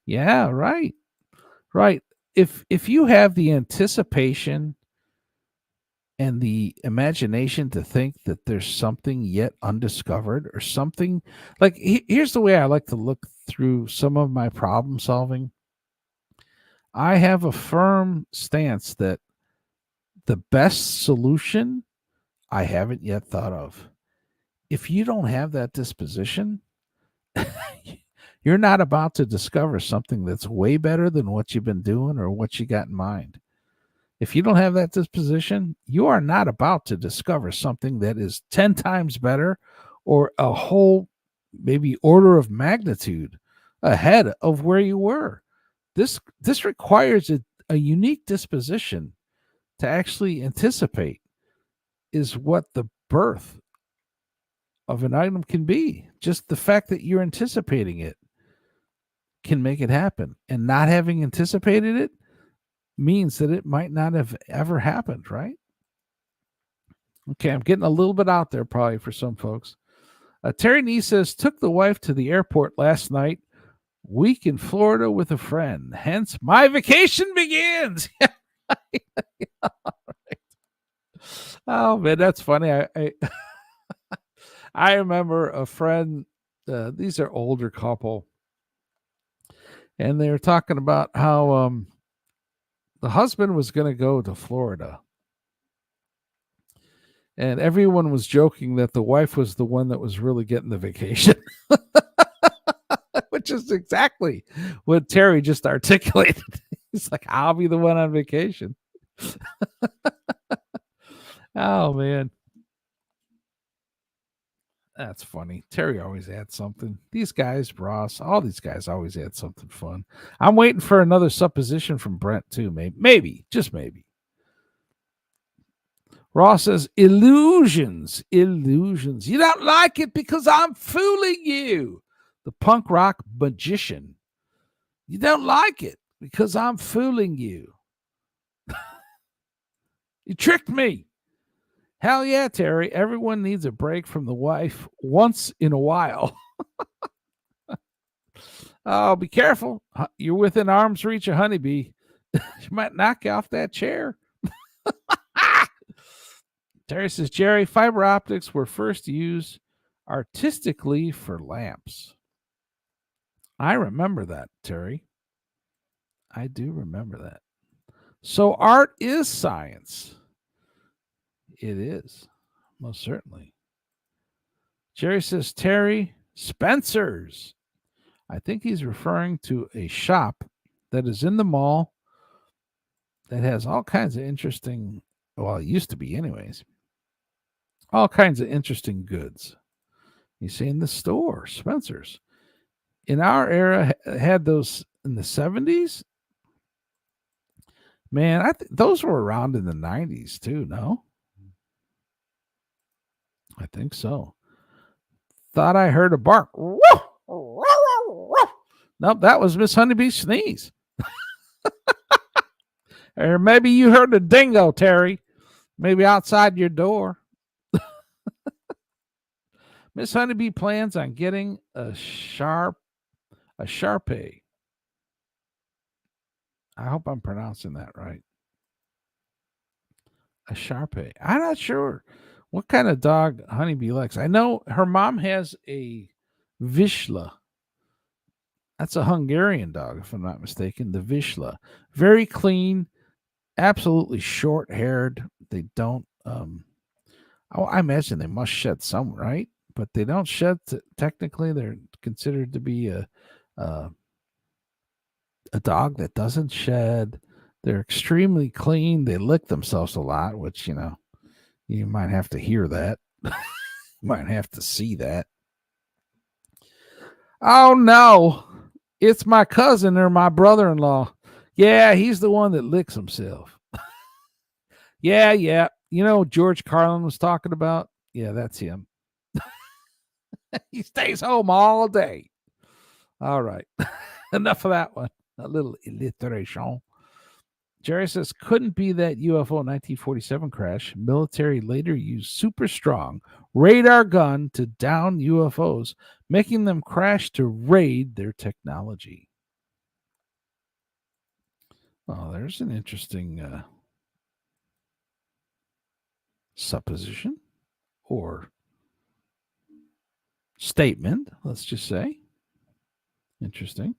Yeah, right. Right. If you have the anticipation and the imagination to think that there's something yet undiscovered or something like, here's the way I like to look through some of my problem solving. I have a firm stance that the best solution I haven't yet thought of. If you don't have that disposition, you're not about to discover something that's way better than what you've been doing or what you got in mind. If you don't have that disposition, you are not about to discover something that is 10 times better or a whole maybe order of magnitude ahead of where you were. This requires a unique disposition to actually anticipate is what the birth of an item can be. Just the fact that you're anticipating it can make it happen. And not having anticipated it means that it might not have ever happened, right? Okay, I'm getting a little bit out there probably for some folks. Terry Nee says, took the wife to the airport last night. Week in Florida with a friend. Hence, my vacation begins. Oh, man, that's funny. I remember a friend, these are older couple, and they were talking about how the husband was going to go to Florida. And everyone was joking that the wife was the one that was really getting the vacation, which is exactly what Terry just articulated. He's like, I'll be the one on vacation. Oh, man. That's funny. Terry always adds something. These guys, Ross, all these guys always add something fun. I'm waiting for another supposition from Brent, too. Maybe, just maybe. Ross says, illusions. You don't like it because I'm fooling you. The punk rock magician. You don't like it because I'm fooling you. You tricked me. Hell yeah, Terry. Everyone needs a break from the wife once in a while. Oh, be careful. You're within arm's reach of honeybee. She might knock you off that chair. Terry says, Jerry, fiber optics were first used artistically for lamps. I remember that, Terry. I do remember that. So art is science. It is, most certainly. Jerry says, Terry, Spencer's. I think he's referring to a shop that is in the mall that has all kinds of interesting, well, it used to be anyways, all kinds of interesting goods. He's saying the store, Spencer's. In our era, had those in the 70s. Man, those were around in the 90s too, no? I think so. Thought I heard a bark. Nope, that was Miss Honeybee's sneeze. Or maybe you heard a dingo, Terry. Maybe outside your door. Miss Honeybee plans on getting a Sharpie. I hope I'm pronouncing that right. A Sharpie. I'm not sure what kind of dog Honeybee likes. I know her mom has a Vizsla. That's a Hungarian dog, if I'm not mistaken. The Vizsla. Very clean, absolutely short-haired. They don't, I imagine they must shed some, right? But they don't shed. Technically, they're considered to be a dog that doesn't shed. They're extremely clean. They lick themselves a lot, which, you might have to hear that. You might have to see that. Oh, no. It's my cousin or my brother-in-law. Yeah, he's the one that licks himself. Yeah. George Carlin was talking about? Yeah, that's him. He stays home all day. All right. Enough of that one. A little alliteration. Jerry says, couldn't be that UFO 1947 crash. Military later used super strong radar gun to down UFOs, making them crash to raid their technology. Well, there's an interesting supposition or statement, let's just say. Interesting.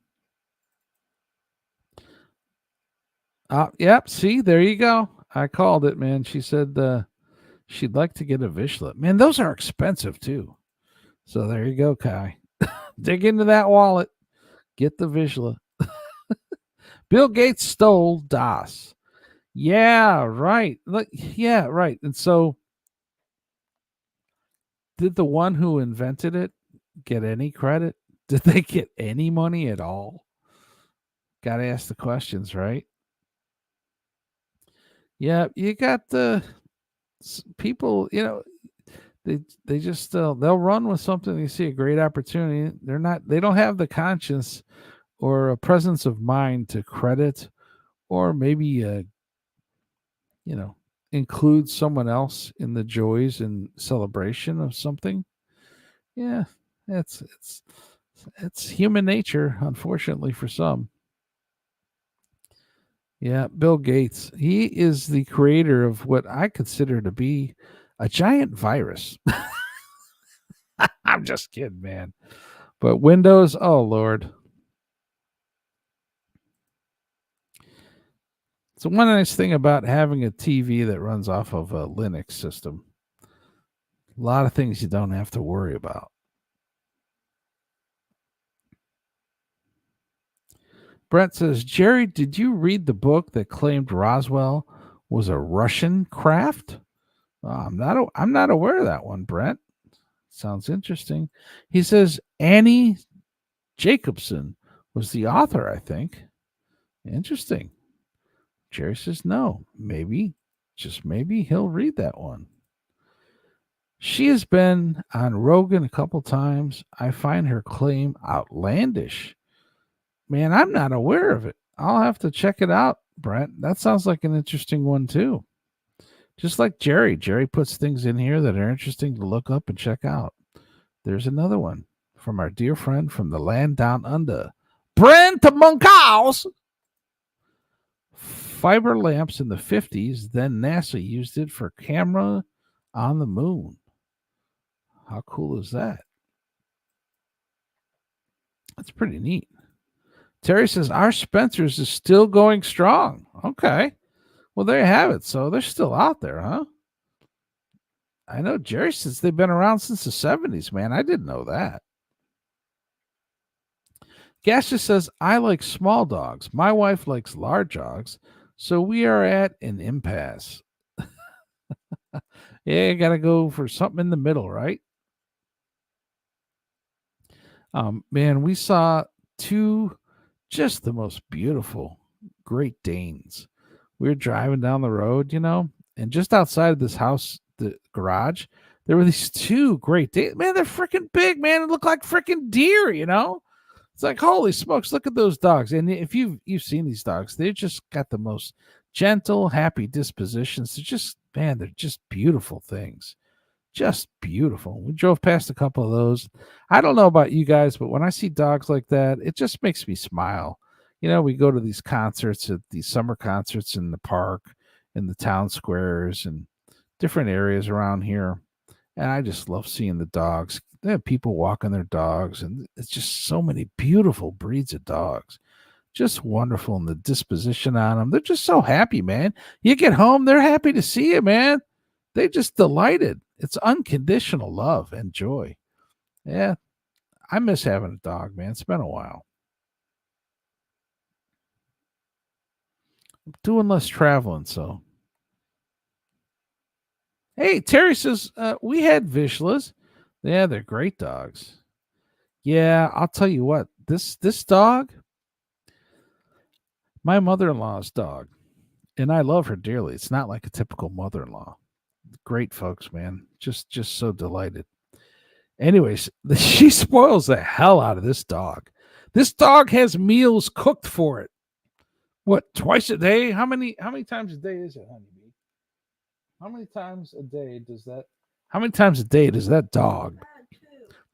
Yep. See, there you go. I called it, man. She said she'd like to get a Vizsla. Man, those are expensive too. So there you go, Ky. Dig into that wallet. Get the Vizsla. Bill Gates stole DOS. Yeah, right. Yeah, right. And so did the one who invented it get any credit? Did they get any money at all? Got to ask the questions, right? Yeah, you got the people, they just they'll run with something. They see a great opportunity. They don't have the conscience or a presence of mind to credit or maybe include someone else in the joys and celebration of something. Yeah, it's human nature, unfortunately, for some. Yeah, Bill Gates. He is the creator of what I consider to be a giant virus. I'm just kidding, man. But Windows, oh Lord. So one nice thing about having a TV that runs off of a Linux system, a lot of things you don't have to worry about. Brent says, Jerry, did you read the book that claimed Roswell was a Russian craft? I'm not aware of that one, Brent. Sounds interesting. He says Annie Jacobson was the author, I think. Interesting. Jerry says no. Maybe, just maybe, he'll read that one. She has been on Rogan a couple times. I find her claim outlandish. Man, I'm not aware of it. I'll have to check it out, Brent. That sounds like an interesting one, too. Just like Jerry. Jerry puts things in here that are interesting to look up and check out. There's another one from our dear friend from the land down under, Brent Monkhouse. Fiber lamps in the 50s, then NASA used it for camera on the moon. How cool is that? That's pretty neat. Terry says, our Spencer's is still going strong. Okay. Well, there you have it. So they're still out there, huh? I know Jerry says they've been around since the 70s, man. I didn't know that. Gasha says, I like small dogs. My wife likes large dogs. So we are at an impasse. Yeah, you got to go for something in the middle, right? Man, we saw two just the most beautiful Great Danes. We were driving down the road, and just outside of this house, the garage, there were these two Great Danes. Man, they're freaking big, man. It looked like freaking deer, It's like, holy smokes, look at those dogs. And if you've seen these dogs, they just got the most gentle, happy dispositions. They're just beautiful things. Just beautiful. We drove past a couple of those. I don't know about you guys, but when I see dogs like that, it just makes me smile. We go to these concerts, at these summer concerts in the park, in the town squares, and different areas around here. And I just love seeing the dogs. They have people walking their dogs, and it's just so many beautiful breeds of dogs. Just wonderful, and the disposition on them. They're just so happy, man. You get home, they're happy to see you, man. They just delighted. It's unconditional love and joy. Yeah, I miss having a dog, man. It's been a while. I'm doing less traveling, so. Hey, Terry says, we had Vishlas. Yeah, they're great dogs. Yeah, I'll tell you what. This dog, my mother-in-law's dog, and I love her dearly. It's not like a typical mother-in-law. Great folks, man. Just so delighted. Anyways, she spoils the hell out of this dog. This dog has meals cooked for it. What, twice a day? How many times a day is it, honeybee? How many times a day does that dog?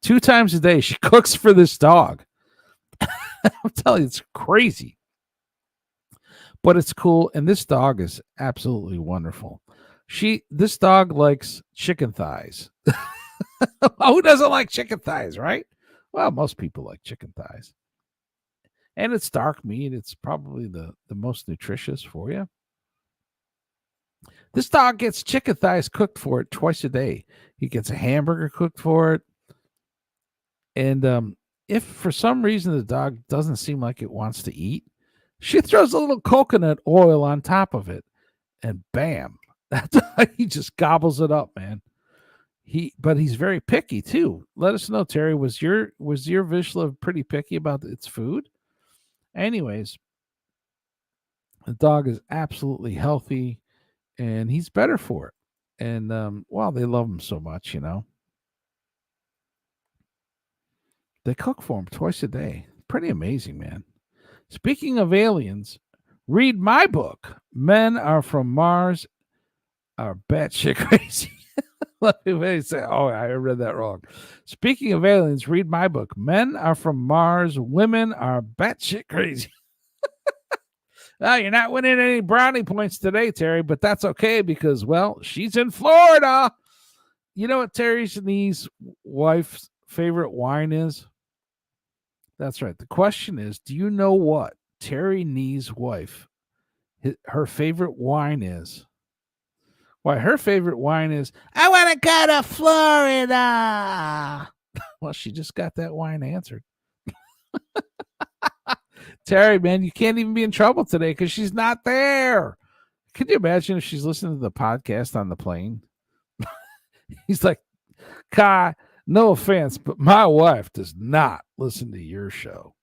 Two times a day she cooks for this dog. I'm telling you, it's crazy. But it's cool, and this dog is absolutely wonderful. This dog likes chicken thighs. Who doesn't like chicken thighs, right? Well, most people like chicken thighs. And it's dark meat. It's probably the most nutritious for you. This dog gets chicken thighs cooked for it twice a day. He gets a hamburger cooked for it. And if for some reason the dog doesn't seem like it wants to eat, she throws a little coconut oil on top of it. And bam. He just gobbles it up, man. But he's very picky too. Let us know, Terry. Was your Vishla pretty picky about its food? Anyways, the dog is absolutely healthy, and he's better for it. And they love him so much, They cook for him twice a day. Pretty amazing, man. Speaking of aliens, read my book. Men Are From Mars Are Batshit Crazy. Let me say, I read that wrong. Speaking of aliens, read my book. Men Are From Mars. Women Are Batshit Crazy. Well, you're not winning any brownie points today, Terry, but that's okay because, she's in Florida. You know what Terry's niece's wife's favorite wine is? That's right. The question is, do you know what Terry Nee's wife, her favorite wine is? Why, her favorite wine is, I want to go to Florida. Well, she just got that wine answered. Terry, man, you can't even be in trouble today because she's not there. Could you imagine if she's listening to the podcast on the plane? He's like, Ky, no offense, but my wife does not listen to your show.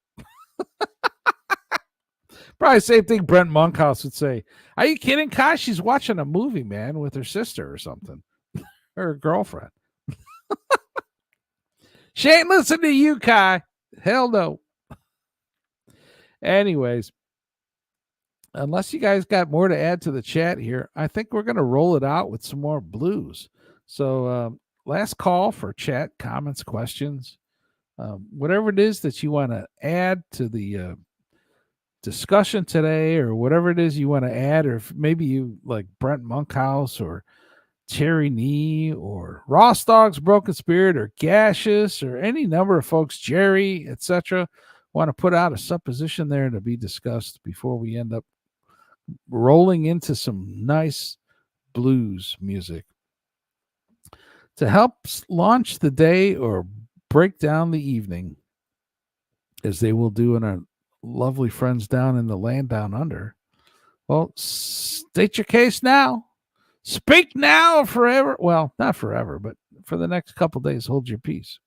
Probably same thing Brent Monkhouse would say. Are you kidding, Ky? She's watching a movie, man, with her sister or something. Or her girlfriend. She ain't listening to you, Ky. Hell no. Anyways, unless you guys got more to add to the chat here, I think we're going to roll it out with some more blues. So last call for chat, comments, questions, whatever it is that you want to add to the discussion today, or whatever it is you want to add, or if maybe you like Brent Monkhouse or Terry Nee or Ross Dogg's Broken Spirit or Gaseous or any number of folks, Jerry, etc., want to put out a supposition there to be discussed before we end up rolling into some nice blues music to help launch the day or break down the evening, as they will do in our lovely friends down in the land down under. Well, state your case now. Speak now or forever. Well, not forever, but for the next couple days, hold your peace.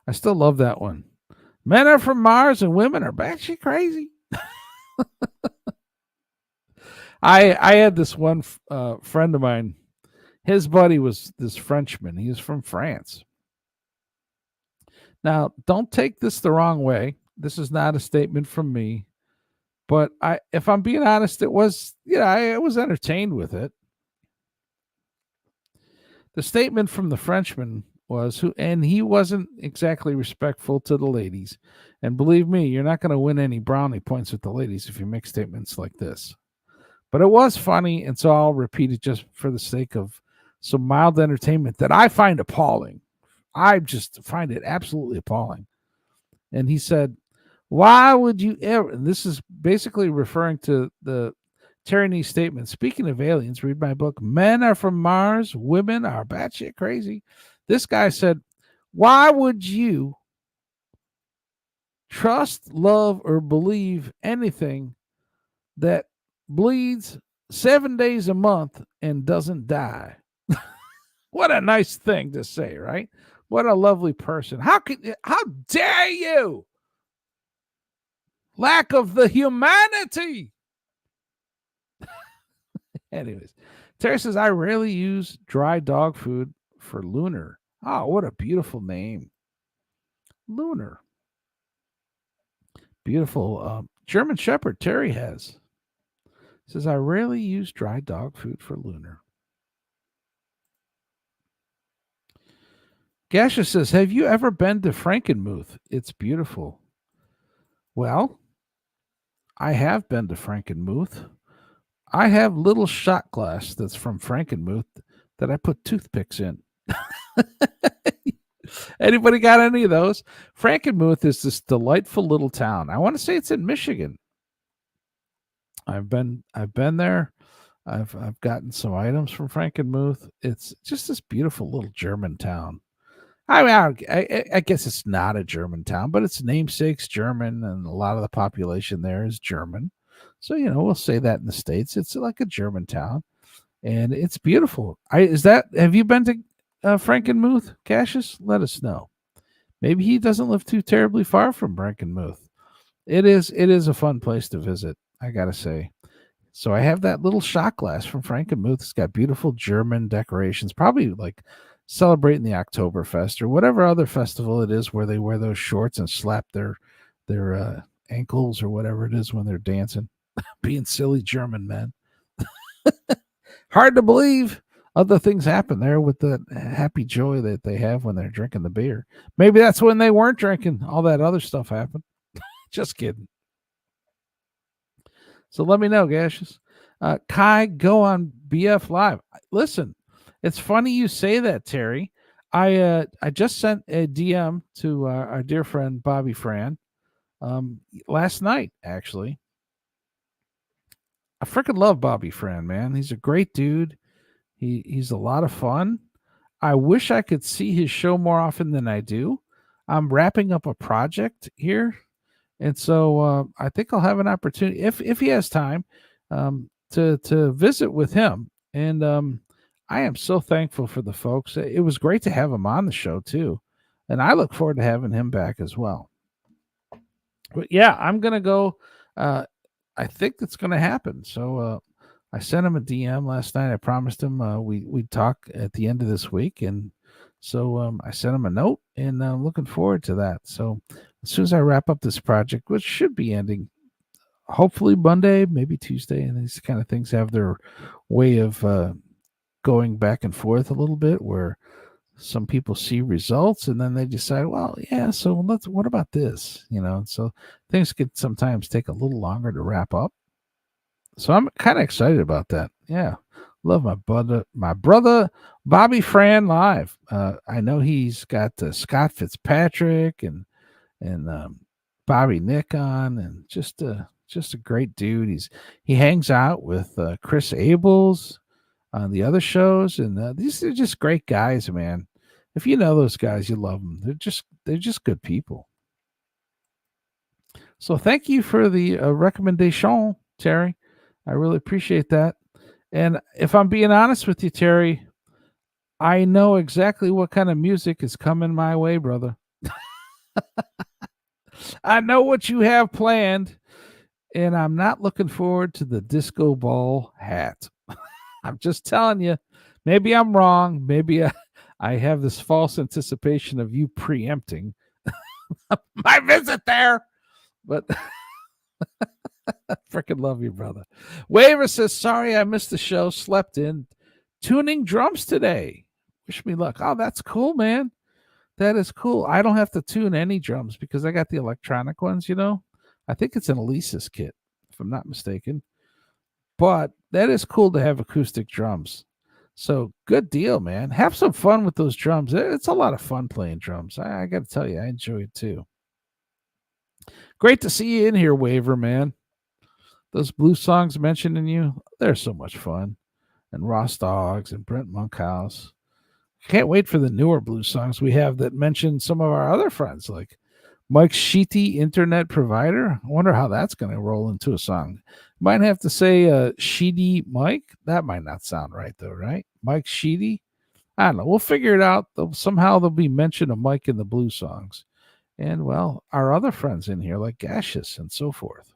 I still love that one. Men are from Mars and women are batshit crazy. I had this one friend of mine. His buddy was this Frenchman. He was from France. Now, don't take this the wrong way. This is not a statement from me. But if I'm being honest, it was, I was entertained with it. The statement from the Frenchman was, and he wasn't exactly respectful to the ladies. And believe me, you're not going to win any brownie points with the ladies if you make statements like this. But it was funny, and so I'll repeat it just for the sake of some mild entertainment that I find appalling. I just find it absolutely appalling. And he said, why would you ever, and this is basically referring to the Terry statement, speaking of aliens, read my book, Men Are From Mars, Women Are Batshit Crazy. This guy said, why would you trust, love, or believe anything that bleeds 7 days a month and doesn't die? What a nice thing to say, right? What a lovely person. How dare you? Lack of the humanity. Anyways, Terry says, I rarely use dry dog food for Lunar. Oh, what a beautiful name. Lunar. Beautiful German Shepherd Terry has. Says, I rarely use dry dog food for Lunar. Gasha says, have you ever been to Frankenmuth? It's beautiful. Well, I have been to Frankenmuth. I have little shot glass that's from Frankenmuth that I put toothpicks in. Anybody got any of those? Frankenmuth is this delightful little town. I want to say it's in Michigan. I've been there. I've gotten some items from Frankenmuth. It's just this beautiful little German town. I mean, I guess it's not a German town, but its namesake's German, and a lot of the population there is German. So, we'll say that in the States. It's like a German town, and it's beautiful. Have you been to Frankenmuth, Cassius? Let us know. Maybe he doesn't live too terribly far from Frankenmuth. It is a fun place to visit, I got to say. So I have that little shot glass from Frankenmuth. It's got beautiful German decorations, probably like celebrating the Oktoberfest or whatever other festival it is where they wear those shorts and slap their ankles or whatever it is when they're dancing. Being silly German men. Hard to believe other things happen there with the happy joy that they have when they're drinking the beer. Maybe that's when they weren't drinking. All that other stuff happened. Just kidding. So let me know, Gashes. Ky, go on BF Live. Listen, It's funny you say that, Terry. I just sent a DM to our dear friend Bobby Fran last night. Actually, I freaking love Bobby Fran, man. He's a great dude. He's a lot of fun. I wish I could see his show more often than I do. I'm wrapping up a project here, and so I think I'll have an opportunity if he has time to visit with him. And I am so thankful for the folks. It was great to have him on the show too, and I look forward to having him back as well. But yeah, I'm gonna go. I think that's gonna happen. So I sent him a DM last night. I promised him we'd talk at the end of this week, and so I sent him a note, and I'm looking forward to that. So as soon as I wrap up this project, which should be ending hopefully Monday, maybe Tuesday, and these kind of things have their way of going back and forth a little bit, where some people see results and then they decide, well, yeah, so what about this? So things could sometimes take a little longer to wrap up. So I'm kind of excited about that. Yeah. Love my brother Bobby Fran live. I know he's got Scott Fitzpatrick and Bobby Nick on, and just a great dude. He hangs out with Chris Abels on the other shows, and these are just great guys, man. If you know those guys, you love them. They're just good people. So thank you for the recommendation, Terry. I really appreciate that. And if I'm being honest with you, Terry, I know exactly what kind of music is coming my way, brother. I know what you have planned, and I'm not looking forward to the disco ball hat. I'm just telling you, maybe I'm wrong. Maybe I have this false anticipation of you preempting my visit there, but I freaking love you, brother. Waver says, sorry I missed the show. Slept in. Tuning drums today. Wish me luck. Oh, that's cool, man. That is cool. I don't have to tune any drums because I got the electronic ones, I think it's an Elisa's kit, if I'm not mistaken. But that is cool to have acoustic drums. So good deal, man. Have some fun with those drums. It's a lot of fun playing drums. I got to tell you, I enjoy it too. Great to see you in here, Waver, man. Those blues songs mentioned in you, they're so much fun. And Ross Dogs and Brent Monkhouse. Can't wait for the newer blues songs we have that mention some of our other friends, like Mike Sheety, Internet Provider. I wonder how that's going to roll into a song. Might have to say Sheety Mike. That might not sound right, though, right? Mike Sheety. I don't know. We'll figure it out. Somehow there'll be mention of Mike in the blues songs. And, well, our other friends in here, like Gaseous and so forth.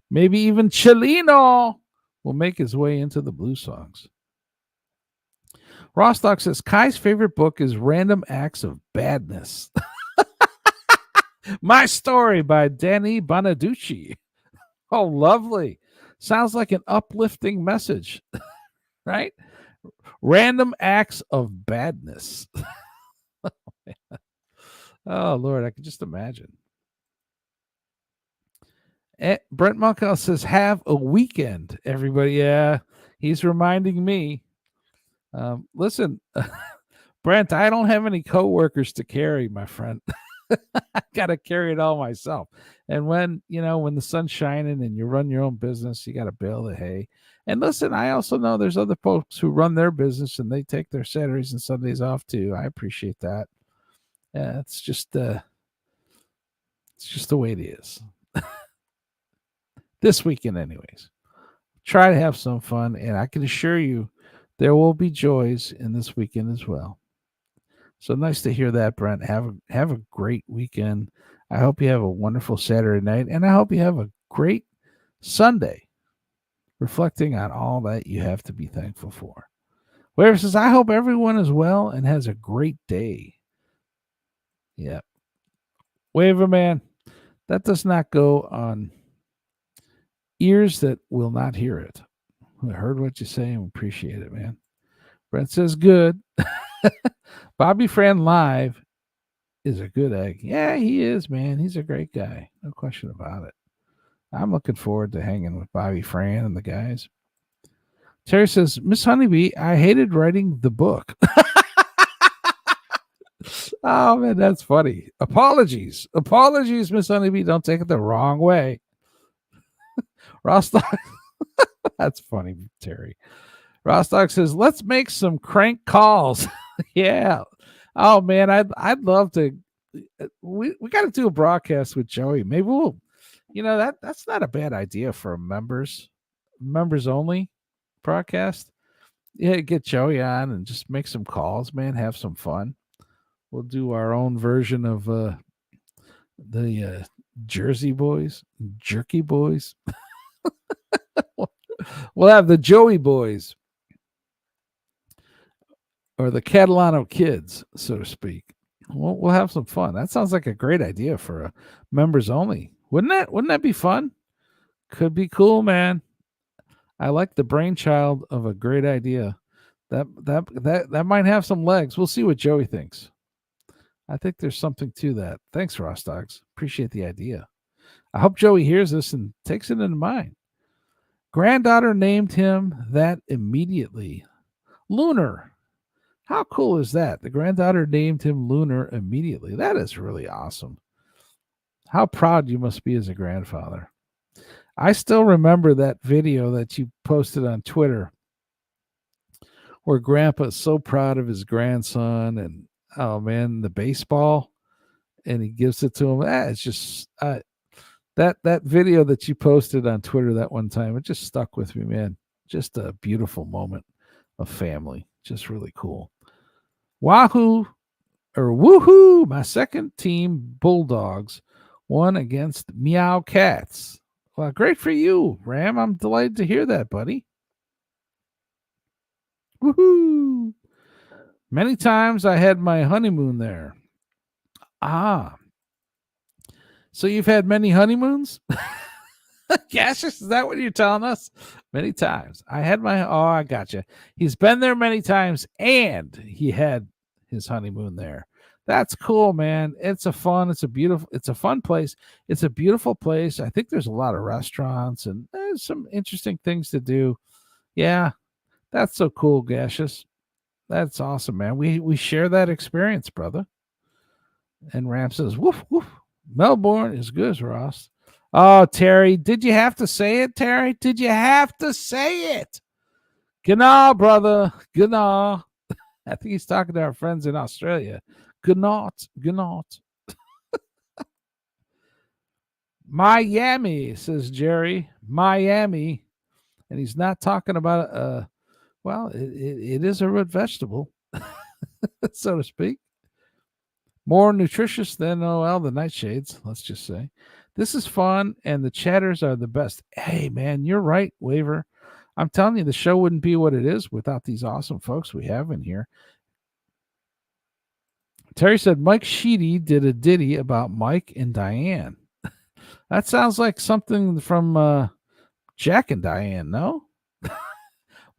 Maybe even Chelino will make his way into the blues songs. Rostock says, Kai's favorite book is Random Acts of Badness. My Story by Danny Bonaducci. Oh, lovely. Sounds like an uplifting message, right? Random Acts of Badness. Oh, Lord, I can just imagine. Brent Monkhouse says, have a weekend, everybody. Yeah, he's reminding me. Listen, Brent, I don't have any coworkers to carry, my friend. I got to carry it all myself. And when the sun's shining and you run your own business, you got to bale the hay. And listen, I also know there's other folks who run their business and they take their Saturdays and Sundays off too. I appreciate that. It's just the way it is. This weekend, anyways. Try to have some fun, and I can assure you there will be joys in this weekend as well. So nice to hear that, Brent. Have a great weekend. I hope you have a wonderful Saturday night, and I hope you have a great Sunday, reflecting on all that you have to be thankful for. Where says, I hope everyone is well and has a great day. Yeah. Waver, man, that does not go on ears that will not hear it. I heard what you say and appreciate it, man. Brent says, good. Bobby Fran live is a good egg. Yeah, he is, man. He's a great guy. No question about it. I'm looking forward to hanging with Bobby Fran and the guys. Terry says, Miss Honeybee, I hated writing the book. Oh, man, that's funny. Apologies. Apologies, Miss Honeybee. Don't take it the wrong way. Rostock. That's funny, Terry. Rostock says, let's make some crank calls. Yeah. Oh, man, I'd love to. We got to do a broadcast with Joey. Maybe we'll, that's not a bad idea for a members only broadcast. Yeah, get Joey on and just make some calls, man. Have some fun. We'll do our own version of the Jersey Boys, Jerky Boys. We'll have the Joey Boys or the Catalano kids, so to speak. We'll have some fun. That sounds like a great idea for a members only. Wouldn't that be fun? Could be cool, man. I like the brainchild of a great idea. That might have some legs. We'll see what Joey thinks. I think there's something to that. Thanks, Rostogs. Appreciate the idea. I hope Joey hears this and takes it into mind. Granddaughter named him that immediately. Lunar. How cool is that? The granddaughter named him Lunar immediately. That is really awesome. How proud you must be as a grandfather. I still remember that video that you posted on Twitter where Grandpa is so proud of his grandson and, oh man, the baseball, and he gives it to him. It's just that video that you posted on Twitter that one time, it just stuck with me, man. Just a beautiful moment of family. Just really cool. Wahoo or woohoo! My second team Bulldogs won against Meow Cats. Well, great for you, Ram. I'm delighted to hear that, buddy. Woohoo! Many times I had my honeymoon there. Ah. So you've had many honeymoons? Cassius, is that what you're telling us? Many times. I gotcha. He's been there many times and he had his honeymoon there. That's cool, man. It's a fun place. It's a beautiful place. I think there's a lot of restaurants and there's some interesting things to do. Yeah, that's so cool, Cassius. That's awesome, man. We share that experience, brother. And Ram says, woof, woof. Melbourne is good as Ross. Oh, Terry, did you have to say it, Terry? Did you have to say it? G'naw, brother. G'naw. I think he's talking to our friends in Australia. Good night. Good night. Miami, says Jerry. Miami. And he's not talking about, it is a root vegetable, so to speak. More nutritious than, the nightshades, let's just say. This is fun, and the chatters are the best. Hey, man, you're right, Waver. I'm telling you, the show wouldn't be what it is without these awesome folks we have in here. Terry said Mike Sheedy did a ditty about Mike and Diane. That sounds like something from Jack and Diane, no?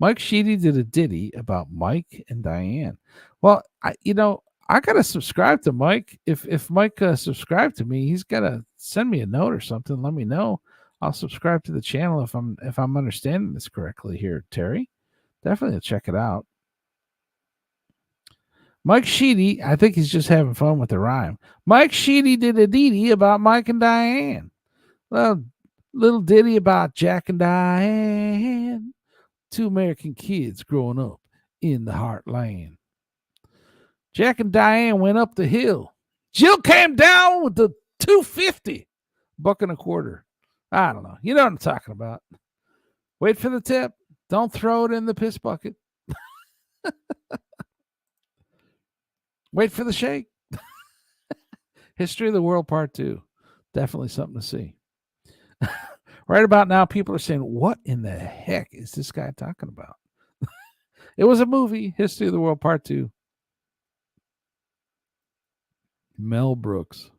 Mike Sheedy did a ditty about Mike and Diane. Well, I gotta subscribe to Mike. If Mike subscribed to me, he's gotta send me a note or something. Let me know. I'll subscribe to the channel if I'm understanding this correctly here, Terry. Definitely check it out. Mike Sheedy, I think he's just having fun with the rhyme. Mike Sheedy did a ditty about Mike and Diane. Well, little ditty about Jack and Diane. Two American kids growing up in the heartland. Jack and Diane went up the hill. Jill came down with the 250, $1.25. I don't know. You know what I'm talking about. Wait for the tip. Don't throw it in the piss bucket. Wait for the shake. History of the World Part 2. Definitely something to see. Right about now, people are saying, what in the heck is this guy talking about? It was a movie, History of the World Part 2. Mel Brooks.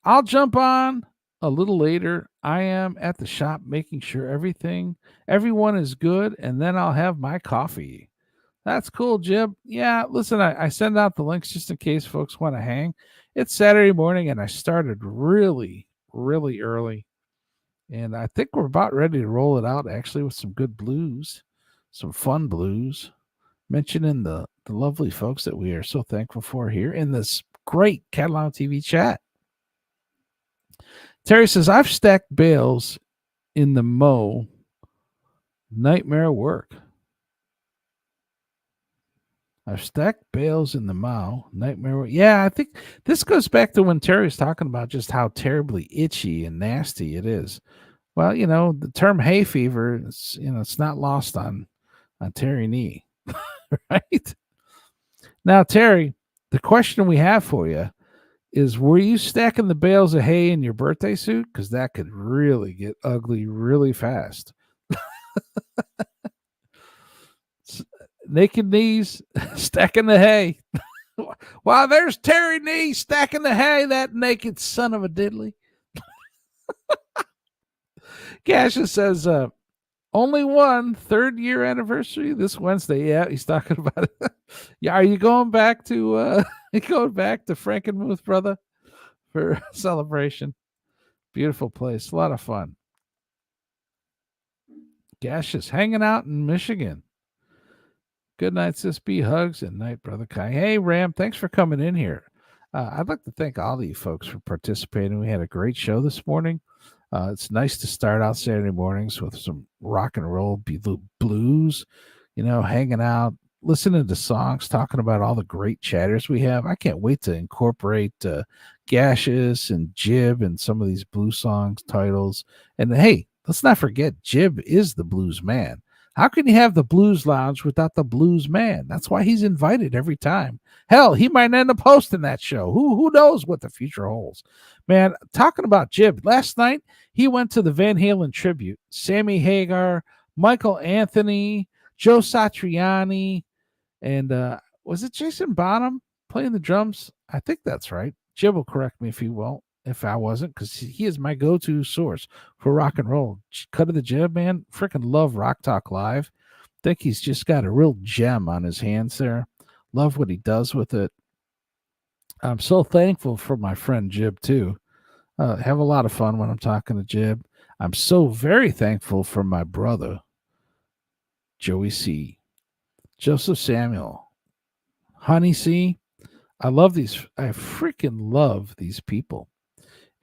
I'll jump on a little later. I am at the shop making sure everyone is good, and then I'll have my coffee. That's cool, Jib. Yeah, listen, I send out the links just in case folks want to hang. It's Saturday morning, and I started really, really early. And I think we're about ready to roll it out actually with some good blues, some fun blues, mentioning the lovely folks that we are so thankful for here in this great Catalano TV chat. Terry says, I've stacked bales in the mow. Nightmare work. I've stacked bales in the mow. Nightmare work. Yeah, I think this goes back to when Terry was talking about just how terribly itchy and nasty it is. Well, the term hay fever, it's not lost on Terry Nee, right? Now, Terry, the question we have for you is, were you stacking the bales of hay in your birthday suit? Because that could really get ugly really fast. Naked knees, stacking the hay. Wow, there's Terry Nee stacking the hay, that naked son of a diddly. Gasha says, only one third-year anniversary this Wednesday. Yeah, he's talking about it. Yeah, are you going back to Frankenmuth, brother, for celebration? Beautiful place, a lot of fun. Gash is hanging out in Michigan. Good night, Sis B. Hugs and night, Brother Ky. Hey, Ram, thanks for coming in here. I'd like to thank all of you folks for participating. We had a great show this morning. It's nice to start out Saturday mornings with some rock and roll blues, hanging out, listening to songs, talking about all the great chatters we have. I can't wait to incorporate Gashes and Jib and some of these blues songs titles. And hey, let's not forget, Jib is the blues man. How can you have the blues lounge without the blues man? That's why he's invited every time. Hell, he might end up hosting that show. Who knows what the future holds? Man, talking about Jib, last night he went to the Van Halen tribute. Sammy Hagar, Michael Anthony, Joe Satriani, and was it Jason Bonham playing the drums? I think that's right. Jib will correct me if I wasn't, because he is my go-to source for rock and roll. Cut of the Jib, man. Freaking love Rock Talk Live. Think he's just got a real gem on his hands there. Love what he does with it. I'm so thankful for my friend Jib, too. Have a lot of fun when I'm talking to Jib. I'm so very thankful for my brother, Joey C., Joseph Samuel, Honey C. I freaking love these people.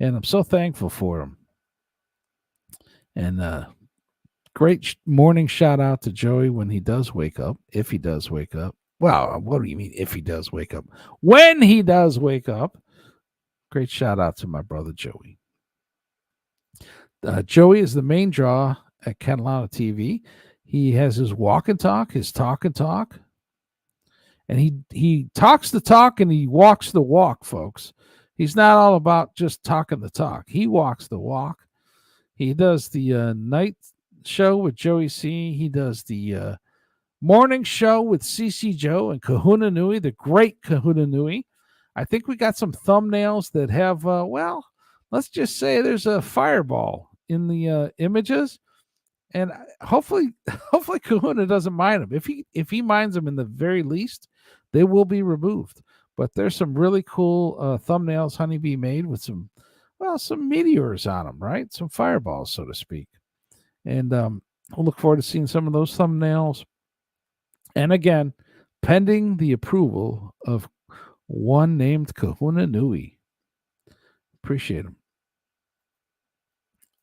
And I'm so thankful for them. And great morning shout out to Joey when he does wake up, if he does wake up. Well, what do you mean if he does wake up? When he does wake up. Great shout out to my brother Joey. Joey is the main draw at Catalano TV. He has his walk and talk, his talk and talk. And he talks the talk and he walks the walk, folks. He's not all about just talking the talk. He walks the walk. He does the night show with Joey C. He does the morning show with CC Joe and Kahuna Nui, the great Kahuna Nui. I think we got some thumbnails that have, let's just say there's a fireball in the images. And hopefully Kahuna doesn't mind them. If he minds them in the very least, they will be removed. But there's some really cool thumbnails Honeybee made with some meteors on them, right? Some fireballs, so to speak. And we'll look forward to seeing some of those thumbnails. And again, pending the approval of one named Kahuna Nui. Appreciate him.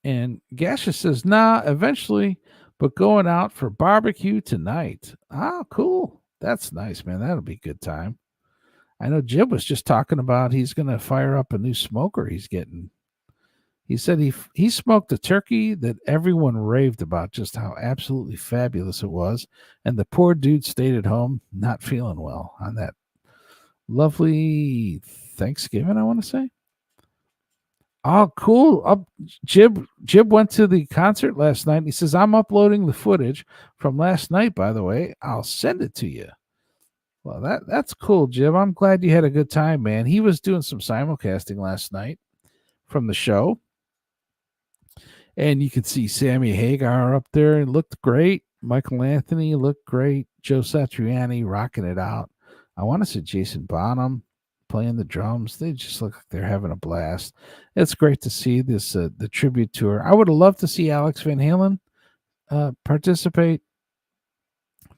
And Gasha says, nah, eventually, but going out for barbecue tonight. Ah, cool. That's nice, man. That'll be a good time. I know Jib was just talking about he's going to fire up a new smoker he's getting. He said he smoked a turkey that everyone raved about, just how absolutely fabulous it was. And the poor dude stayed at home not feeling well on that lovely Thanksgiving, I want to say. Oh, cool. Jib went to the concert last night. He says, I'm uploading the footage from last night, by the way. I'll send it to you. Well, that's cool, Jib. I'm glad you had a good time, man. He was doing some simulcasting last night from the show. And you could see Sammy Hagar up there. It looked great. Michael Anthony looked great. Joe Satriani rocking it out. I want to say Jason Bonham. playing the drums. They just look like they're having a blast. It's great to see this the tribute tour. I would have loved to see Alex Van Halen participate.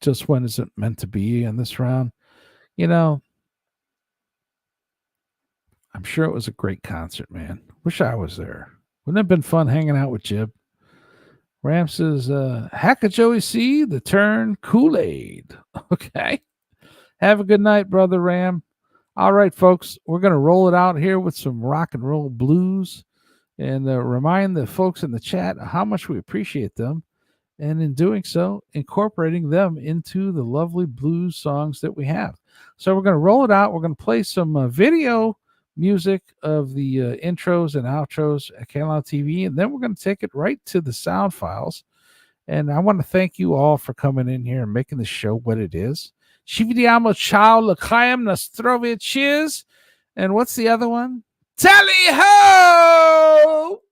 Just when is it meant to be in this round? You know, I'm sure it was a great concert, man. Wish I was there. Wouldn't it have been fun hanging out with Jib? Ram says, Hacka Joey C, the turn Kool-Aid. Okay. Have a good night, brother Ram. All right, folks, we're going to roll it out here with some rock and roll blues and remind the folks in the chat how much we appreciate them. And in doing so, incorporating them into the lovely blues songs that we have. So we're going to roll it out. We're going to play some video music of the intros and outros at Catalano TV, and then we're going to take it right to the sound files. And I want to thank you all for coming in here and making the show what it is. Ci vediamo, ciao, l'chaim, nastrovia, cheers. And what's the other one? Tally ho!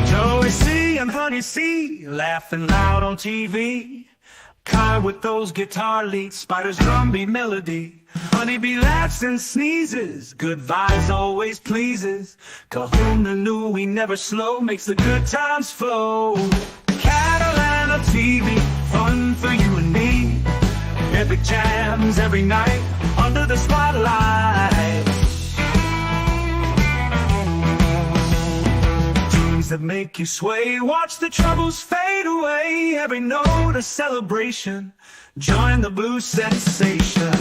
Joey C and Honey C laughing loud on TV. Ky with those guitar leads, Spider's drum beat melody. Honeybee laughs and sneezes, good vibes always pleases. Kahuna knew we never slow, makes the good times flow. Catalano TV, fun for you and me. Epic jams every night, under the spotlight. Tunes that make you sway, watch the troubles fade away. Every note a celebration, join the blues sensation.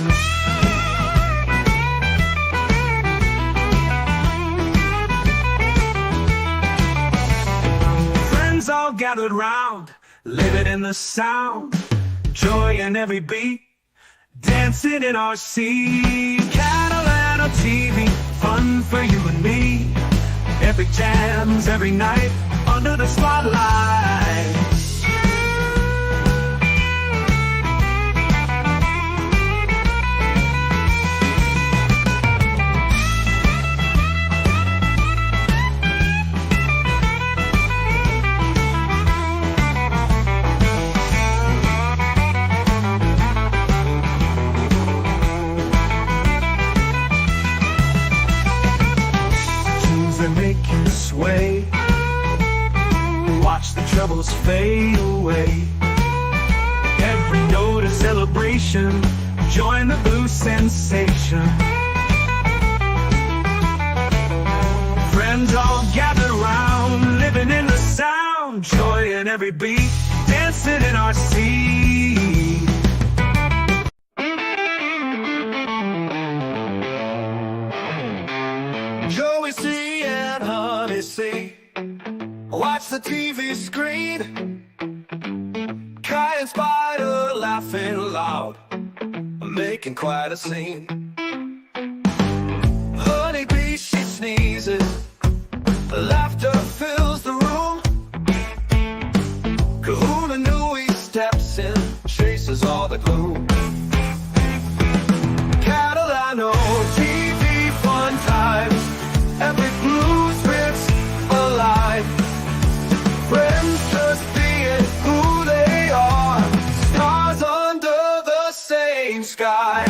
Friends all gathered round, living in the sound, joy in every beat, dancing in our seat. Catalano TV, fun for you and me. Epic jams every night, under the spotlight. Make you sway, watch the troubles fade away. Every note a celebration, join the blues sensation. Friends all gather round, living in the sound, joy in every beat, dancing in our seat. Joey C and Honey C, watch the TV screen. Ky and Spider laughing loud, making quite a scene. Honeybee, she sneezes, laughter fills the room. Kahuna knew he steps in, chases all the gloom. Catalano TV, fun times, epic blues fits alive. Friends just being who they are, stars under the same sky.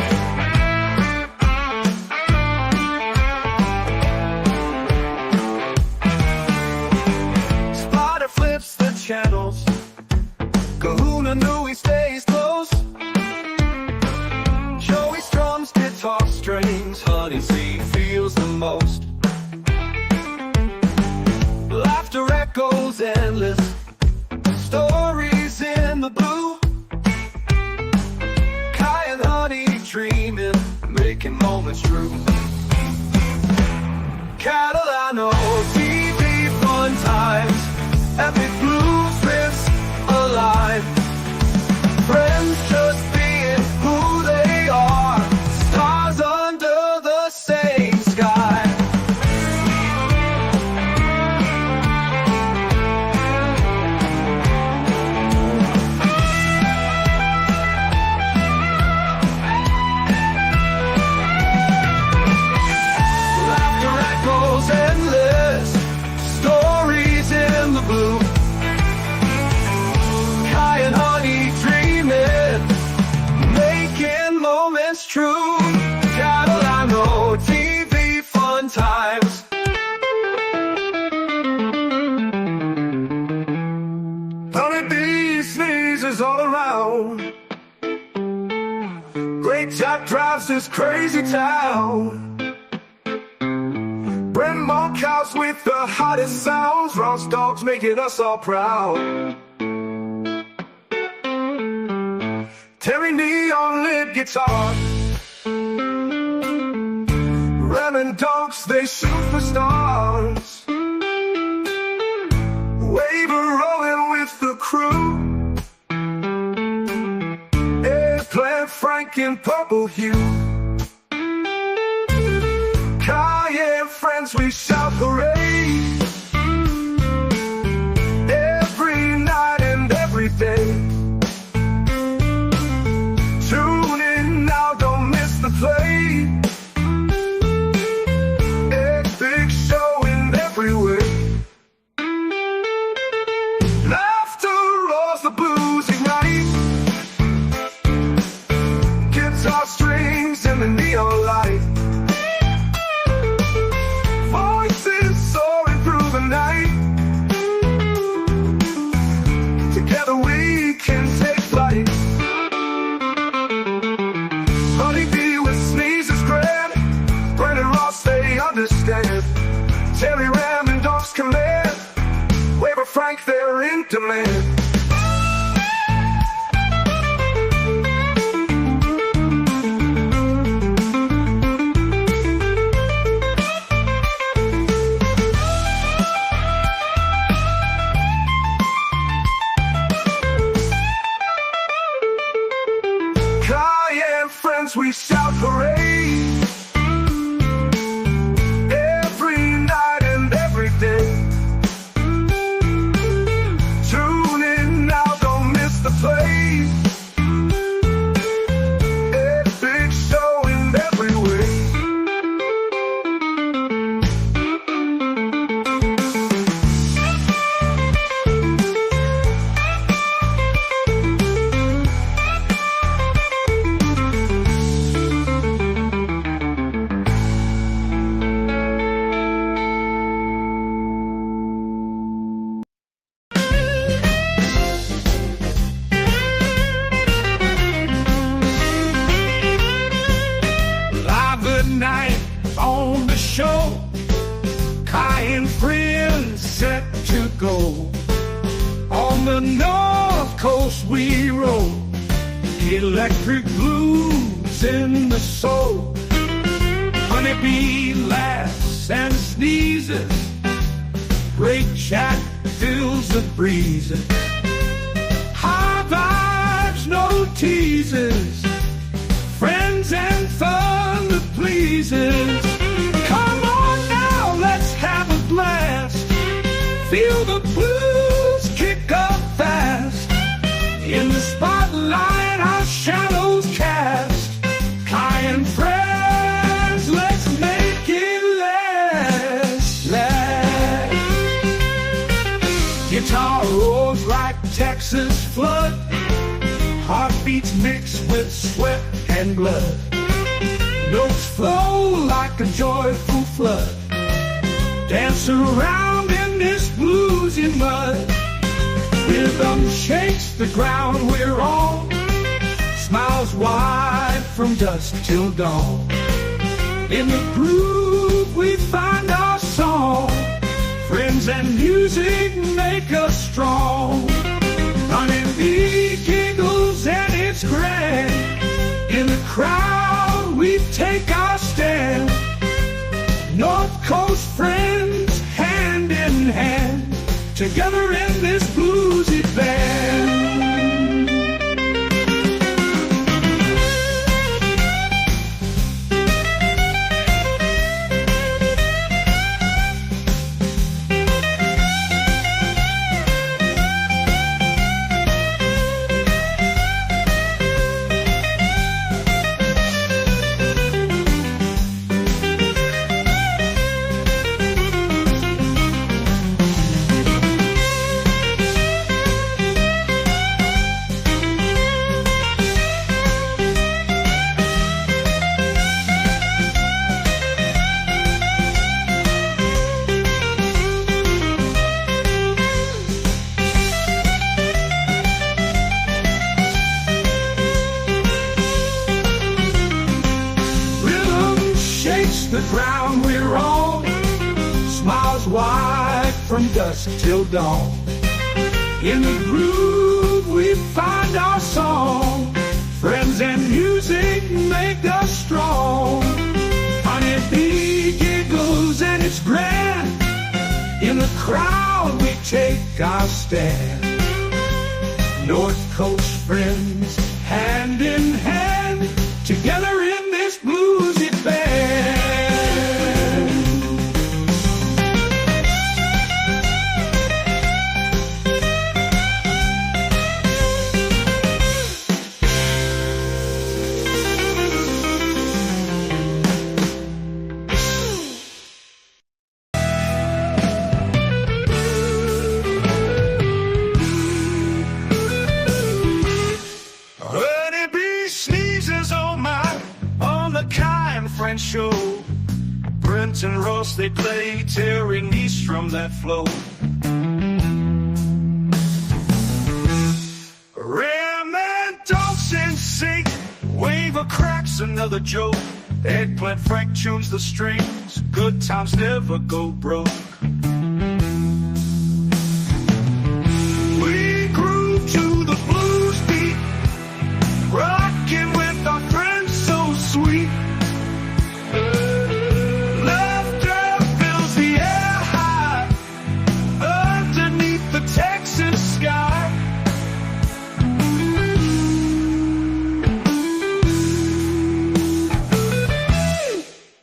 Spider flips the channels, Kahuna knew he stays close. Joey strums guitar strings, Honey C feels the most. Laughter echoes endless, stories in the blue. Ky and Honey dreaming, making moments true. Catalano TV, fun times, epic blues fits alive. Friends just being who they are, stars under the same sky. Laughter echoes endless, stories in the blue. true. Catalano TV, fun times. Honeybee sneezes all around. Great Jack drives this crazy town. Bremont cows with the hottest sounds. Ross dogs making us all proud. Terry neon lit guitar. Ramming dogs, they shoot for stars. Waver rolling with the crew. Eggplant Frank in purple hue. Ky and friends, we shout hooray. Every night and every day. Tune in now, don't miss the play. Epic show in every way. Laughter roars, the blues ignite. Guitar strings in the neon light. Voices soaring through the night. Together we can take flight. Honeybee with sneezes grand. Brandon Ross, they understand. Terry Ram and Dogs command. Waver Frank, they're in demand. Ky and friends, we shout hooray. Every night and every day. Tune in now, don't miss the play. Epic show in every way. Live at night on the show. Ky and friends set to go. On the North Coast we roll. Electric blues in the soul. Honeybee laughs and sneezes. Great chat fills the breezes. High vibes, no teases. Friends and fun that pleases. Come on now, let's have a blast. Feel the blues kick up fast. In the spotlight, our shadows cast. Ky and friends, let's make it last. Guitar roars like Texas flood. Heartbeats mix with sweat and blood. Notes flow like a joyful flood. Dance around in this bluesy mud. Rhythm shakes the ground we're on. Smiles wide from dusk till dawn. In the groove we find our song. Friends and music make us strong. Honeybee giggles and it's grand. In the crowd we take our stand. North Coast friends, hand in hand, together in this bluesy band. the ground we're on. Smiles wide from dusk till dawn. In the groove we find our song. Friends and music make us strong. Honeybee giggles and it's grand. In the crowd we take our stand. North Coast friends, hand in hand, together in this bluesy band. Show. Brent and Ross, they play Terry Nystrom that flow. Ram and Dawson sing. Waver cracks another joke. Eggplant Frank tunes the strings. Good times never go broke. We groove to the blues beat, rocking with our friends so sweet.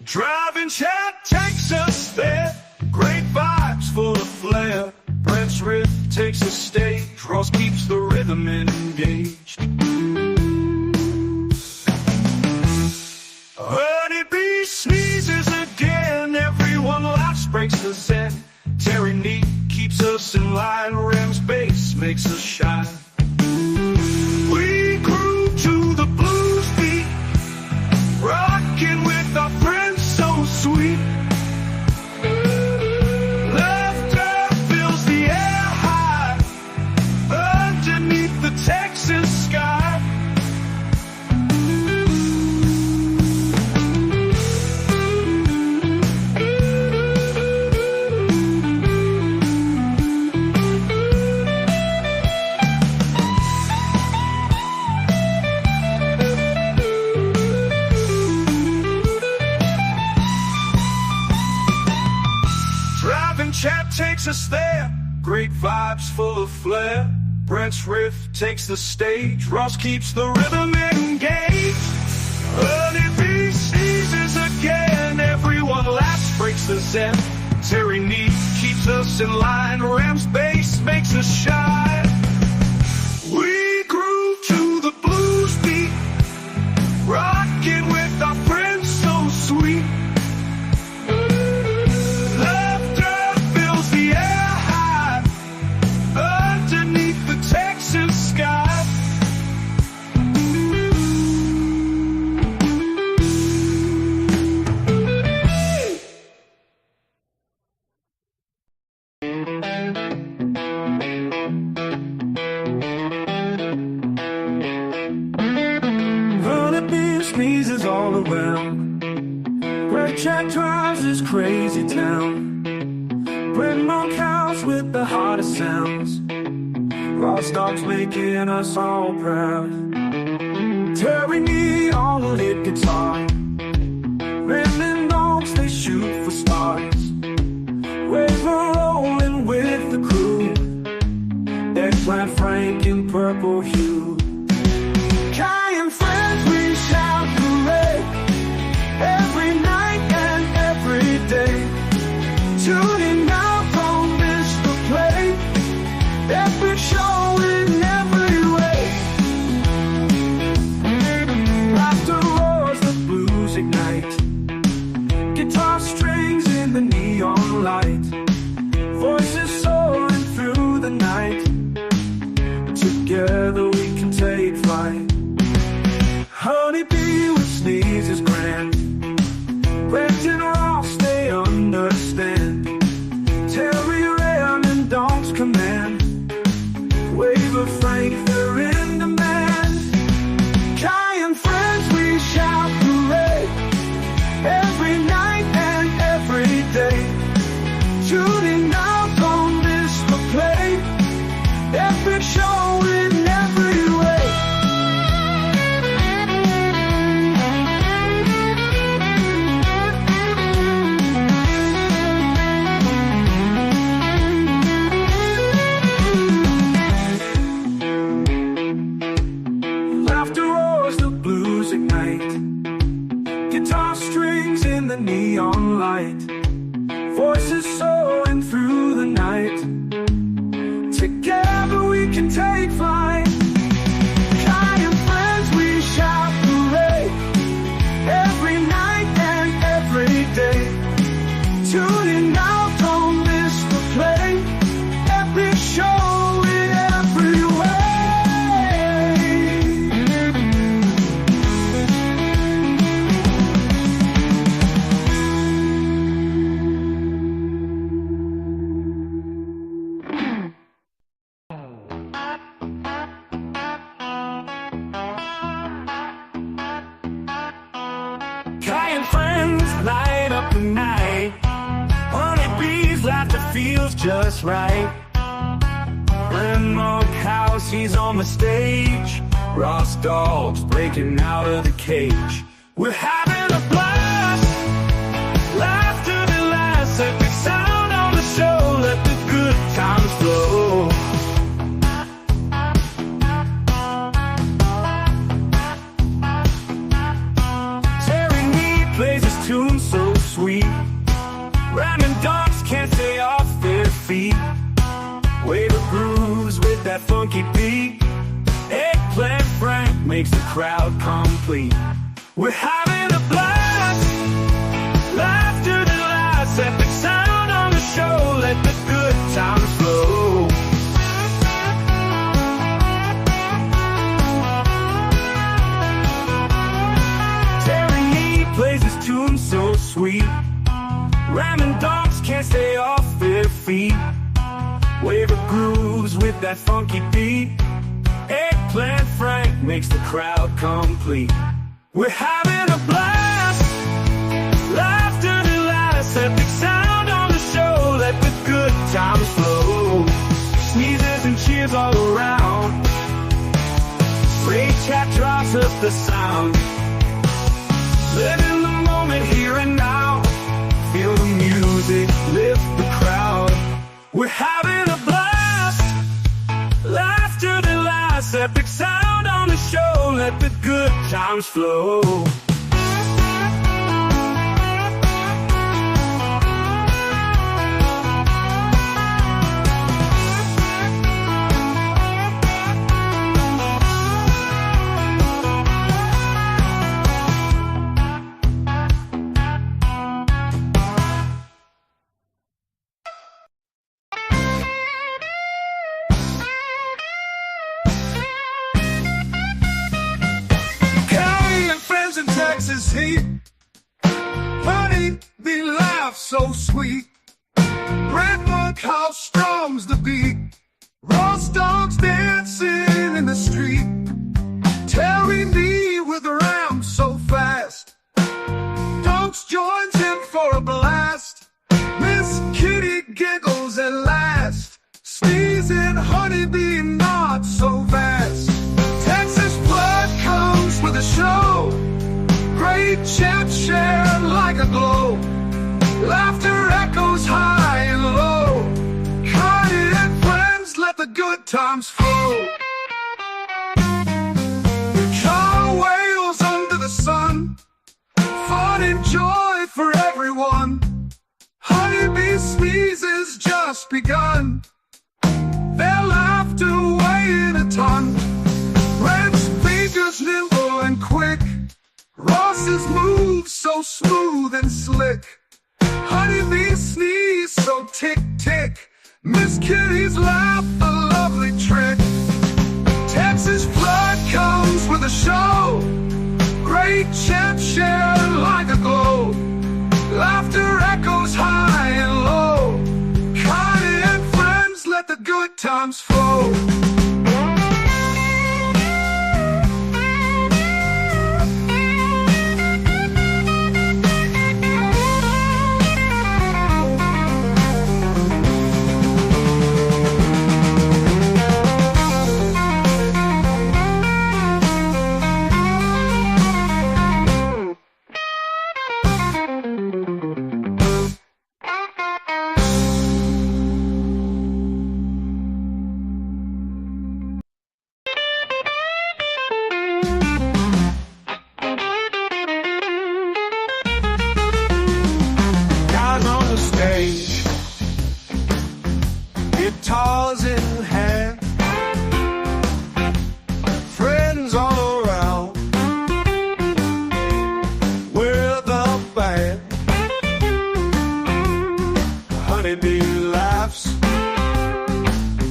Driving chat takes us there. Great vibes full of flair. Brent's riff takes the stage. Ross keeps the rhythm engaged. Honeybee sneezes again. Everyone laughs, breaks the zen. Terry Neat keeps us in line. Ram's bass makes us shine. We groove to the blues beat, rocking with our friends so sweet. Laughter fills the air high underneath the Texas sky. Chat takes us there. Great vibes full of flair. Brent's riff takes the stage. Ross keeps the rhythm engaged. Honeybee sneezes again. Everyone laughs, breaks the zen. Terry Neat keeps us in line. Ram's bass makes us shine. We groove to the blues beat, rocking with our friends so sweet. Sneezes all around. Red Jack drives this crazy town. Brent Monkhouse with the hottest sounds. Ross dogs making us all proud. Terry Neat on the lead guitar. Ram and dogs, they shoot for stars. Waver rolling with the crew. Eggplant Frank in purple hue. Ky and friends, we shout hooray every night and every day. Tuning out, don't miss the play. Epic show in every way. Laughter roars, the blues ignite. Guitar strings in the neon light. Voices soaring through the night. Together we can take flight. Honeybee with sneezes grand. Brent and Ross, they understand. Terry, Ram and Dog's command. Waver Frank, they're in demand. Ky and friends, we shout hooray every night strings in the neon light, voices soaring through the night. Together we can take flight. Ky and friends, we shout hooray every night and every day. Tune in now, don't miss the play. Epic show in every way. Ky and friends light up the night. Honeybees, laughter feels just right. Grandma House, he's on the stage. Ross dogs breaking out of the cage. We're having a blast. Laughter that lasts. Epic sound on the show. Let the good times flow. Plays his tune so sweet. Rhyming dogs can't stay off their feet. Wave of grooves with that funky beat. Eggplant Frank makes the crowd complete. We're having a blast. Laughter that lasts. Epic sound on the show. Let the good times flow. Plays his tune so sweet. Rhyming dogs can't stay off their feet. Wave of grooves with that funky beat. Eggplant Frank makes the crowd complete. We're having a blast. Laughter that lasts. Epic sound on the show. Let the good times flow. Sneezes and cheers all around. Great chat drops up the sound. Live in the moment, here and now. Feel the music, lift the crowd. We're having a blast. Laughter that lasts. Epic sound on the show. Let the good times flow. Texas heat, honey, they laugh so sweet. Grandma Cow strums the beat. Ross dogs dancing in the street. Terry me with a ram so fast. Dogs joins in for a blast. Miss Kitty giggles at last. Sneezing honeybee not so fast. Texas blood comes with a show. Great chat shared like a glow. Laughter echoes high and low. Ky and friends, let the good times flow. Car wails under the sun. Fun and joy for everyone. Honeybee sneezes just begun. Their laughter weighing a ton. Red's fingers nimble and quick. Ross's moves so smooth and slick. Honeybee sneeze so tick-tick. Miss Kitty's laugh a lovely trick. Texas flood comes with a show. Great chat shared like a glow. Laughter echoes high and low. Ky and friends, let the good times flow. grand. Honeybee laughs,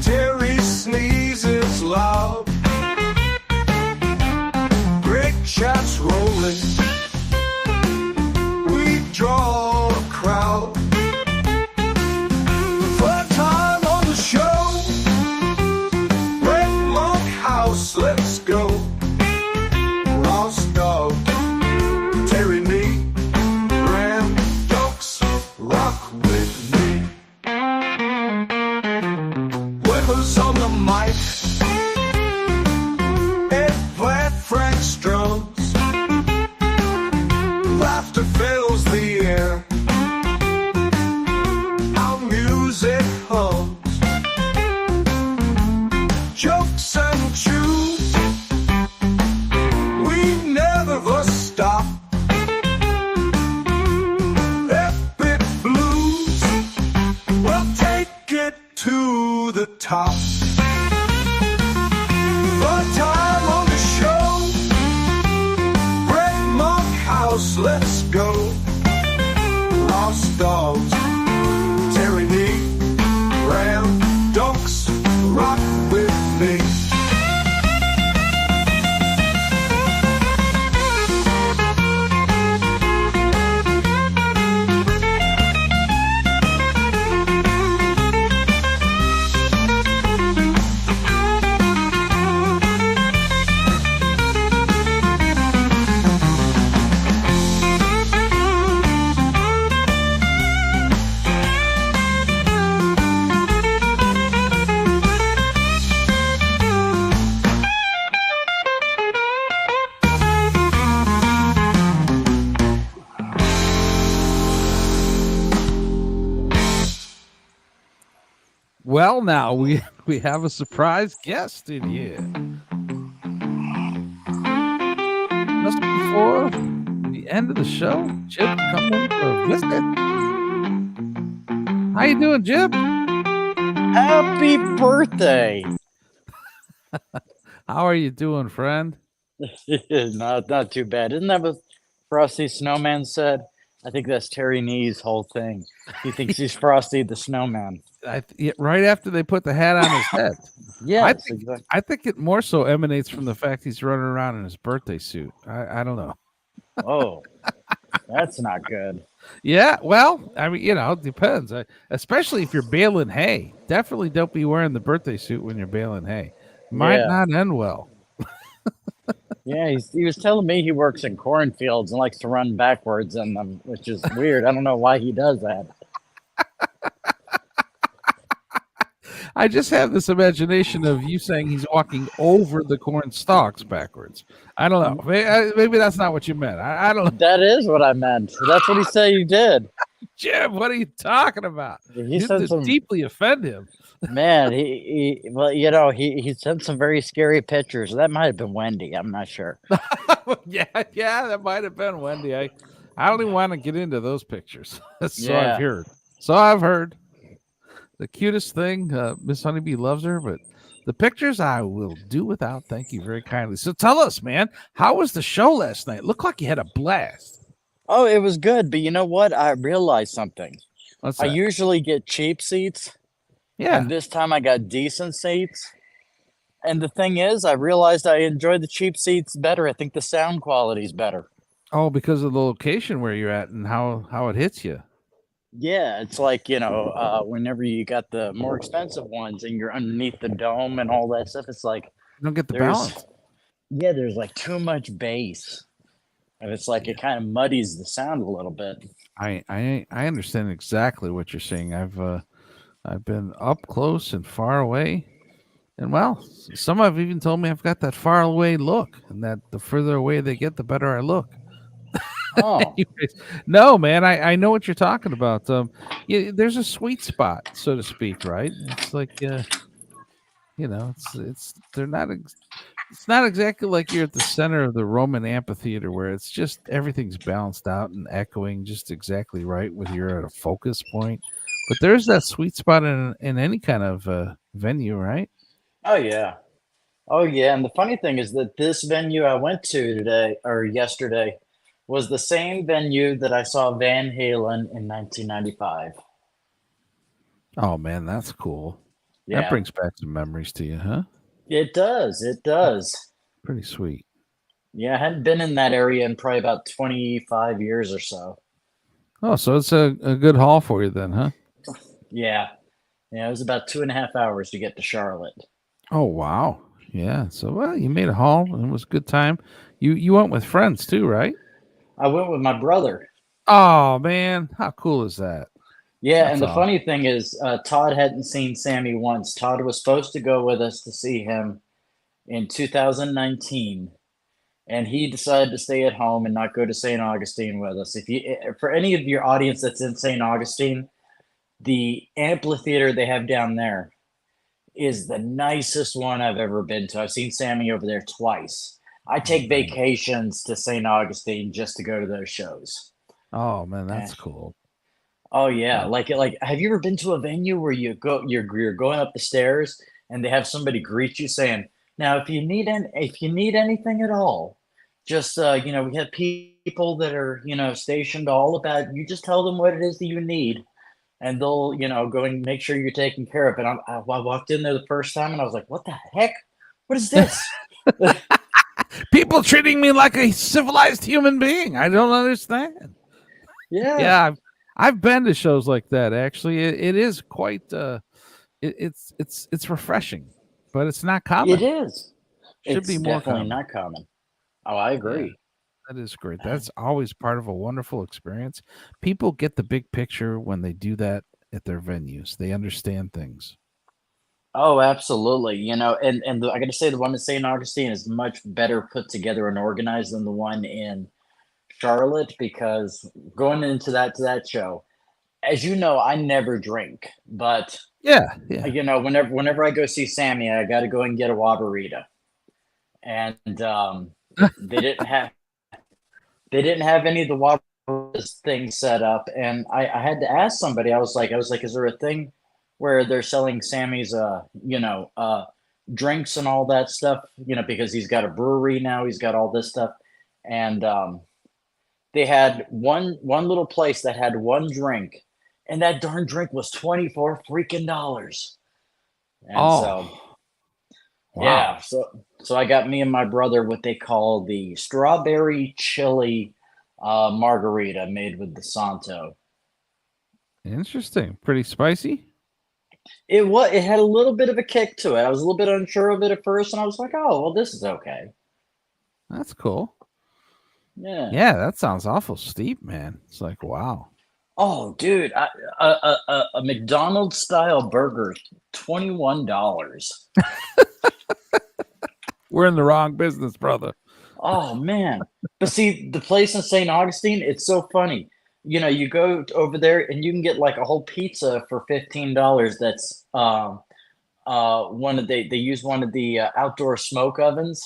Terry sneezes loud. Brick shots rolling, we draw a crowd. Fun time on the show, Red Monk House, let's go. Lost dog, Terry Nee, Ram Ducks, rock with me. Whippers on the mic, Ed Platt, Frank's drums. Laughter fills the air, our music hums. Jokes and chews, we never stop. Epic blues, we'll take it to the top. Fun time on the show, Red Monk House, let's go. Lost dogs, Terry Nee, Ram Dunks, rock with me. Well, now we have a surprise guest in here. Just before the end of the show, Jib come in for a visit. How you doing, Jib? Happy birthday! How are you doing, friend? Not too bad. Isn't that what Frosty Snowman said? I think that's Terry Nee's whole thing. He thinks he's Frosty the Snowman. Right after they put the hat on his head. Yeah, I think it more so emanates from the fact he's running around in his birthday suit. I don't know. Oh, that's not good. Yeah, well, I mean, it depends. Especially if you're baling hay. Definitely don't be wearing the birthday suit when you're baling hay. Might not end well. Yeah, he was telling me he works in cornfields and likes to run backwards in them, which is weird. I don't know why he does that. I just have this imagination of you saying he's walking over the corn stalks backwards. I don't know. Maybe that's not what you meant. I don't know. That is what I meant. That's what he said you did. Jim, what are you talking about? He said some deeply offend him. Man, he sent some very scary pictures. That might have been Wendy. I'm not sure. yeah, that might have been Wendy. I don't even want to get into those pictures. So I've heard. The cutest thing, Miss Honeybee loves her, but the pictures I will do without. Thank you very kindly. So tell us, man, how was the show last night? Looked like you had a blast. Oh, it was good, but you know what? I realized something. What's that? I usually get cheap seats. Yeah. And this time I got decent seats. And the thing is, I realized I enjoy the cheap seats better. I think the sound quality is better. Oh, because of the location where you're at and how it hits you. Yeah, it's like, whenever you got the more expensive ones and you're underneath the dome and all that stuff, it's like you don't get the balance. Yeah, there's like too much bass. And it's like it kind of muddies the sound a little bit. I understand exactly what you're saying. I've been up close and far away. And well, some have even told me I've got that far away look, and that the further away they get, the better I look. Oh. Anyways, no, man, I know what you're talking about. There's a sweet spot, so to speak, right? It's like, it's not exactly like you're at the center of the Roman amphitheater where it's just everything's balanced out and echoing just exactly right with you're at a focus point. But there's that sweet spot in any kind of venue, right? Oh yeah. And the funny thing is that this venue I went to yesterday, was the same venue that I saw Van Halen in 1995. Oh man, that's cool. That Yeah, brings back some memories to you, huh? it does. It does. Pretty sweet. Yeah, I hadn't been in that area in probably about 25 years or so. Oh, so it's a good haul for you then, huh? Yeah. Yeah, it was about 2.5 hours to get to Charlotte. Oh wow. Yeah. So well, you made a haul and it was a good time. You went with friends too, right? I went with my brother. Oh man, how cool is that? Yeah, That's and the awesome. funny thing is, Todd hadn't seen Sammy once. Todd was supposed to go with us to see him in 2019, and he decided to stay at home and not go to St. Augustine with us. For any of your audience that's in St. Augustine, the amphitheater they have down there is the nicest one I've ever been to. I've seen Sammy over there twice. I Oh, take man. vacations to St. Augustine just to go to those shows. Oh man, Eh, that's cool. Oh yeah, Yeah. like have you ever been to a venue where you're going up the stairs and they have somebody greet you saying, "Now if you need anything at all, just we have people that are, stationed all about, you just tell them what it is that you need and they'll, go and make sure you're taken care of." And I walked in there the first time and I was like, "What the heck? What is this?" People treating me like a civilized human being. I don't understand. Yeah, Yeah, I've been to shows like that. Actually, it is quite. It's refreshing, but it's not it common. is. Should It's be more definitely common. not common. Oh, I Yeah, agree. that is great. That's always part of a wonderful experience. People get the big picture when they do that at their venues. They understand things. Oh, absolutely. I got to say, the one in St. Augustine is much better put together and organized than the one in Charlotte because going into that show, as you know, I never drink, but Yeah, yeah. whenever I go see Sammy, I got to go and get a Wabarita, and they didn't have they didn't have any of the Wabaritas things set up, and I had to ask somebody. I was like, is there a thing where they're selling Sammy's drinks and all that stuff, because he's got a brewery now, he's got all this stuff. And they had one little place that had one drink, and that darn drink was 24 freaking dollars. And so Oh, yeah, wow. so I got me and my brother what they call the strawberry chili margarita made with the Santo. Interesting. Pretty spicy. It had a little bit of a kick to it. I was a little bit unsure of it at first, and I was like, "Oh, well, this is okay." That's cool. Yeah. Yeah, that sounds awful steep, man. It's like, wow. Oh, dude, a McDonald's style burger, $21. We're in the wrong business, brother. Oh man. But see, the place in St. Augustine, it's so funny. You go over there and you can get like a whole pizza for $15. That's one of they use one of the outdoor smoke ovens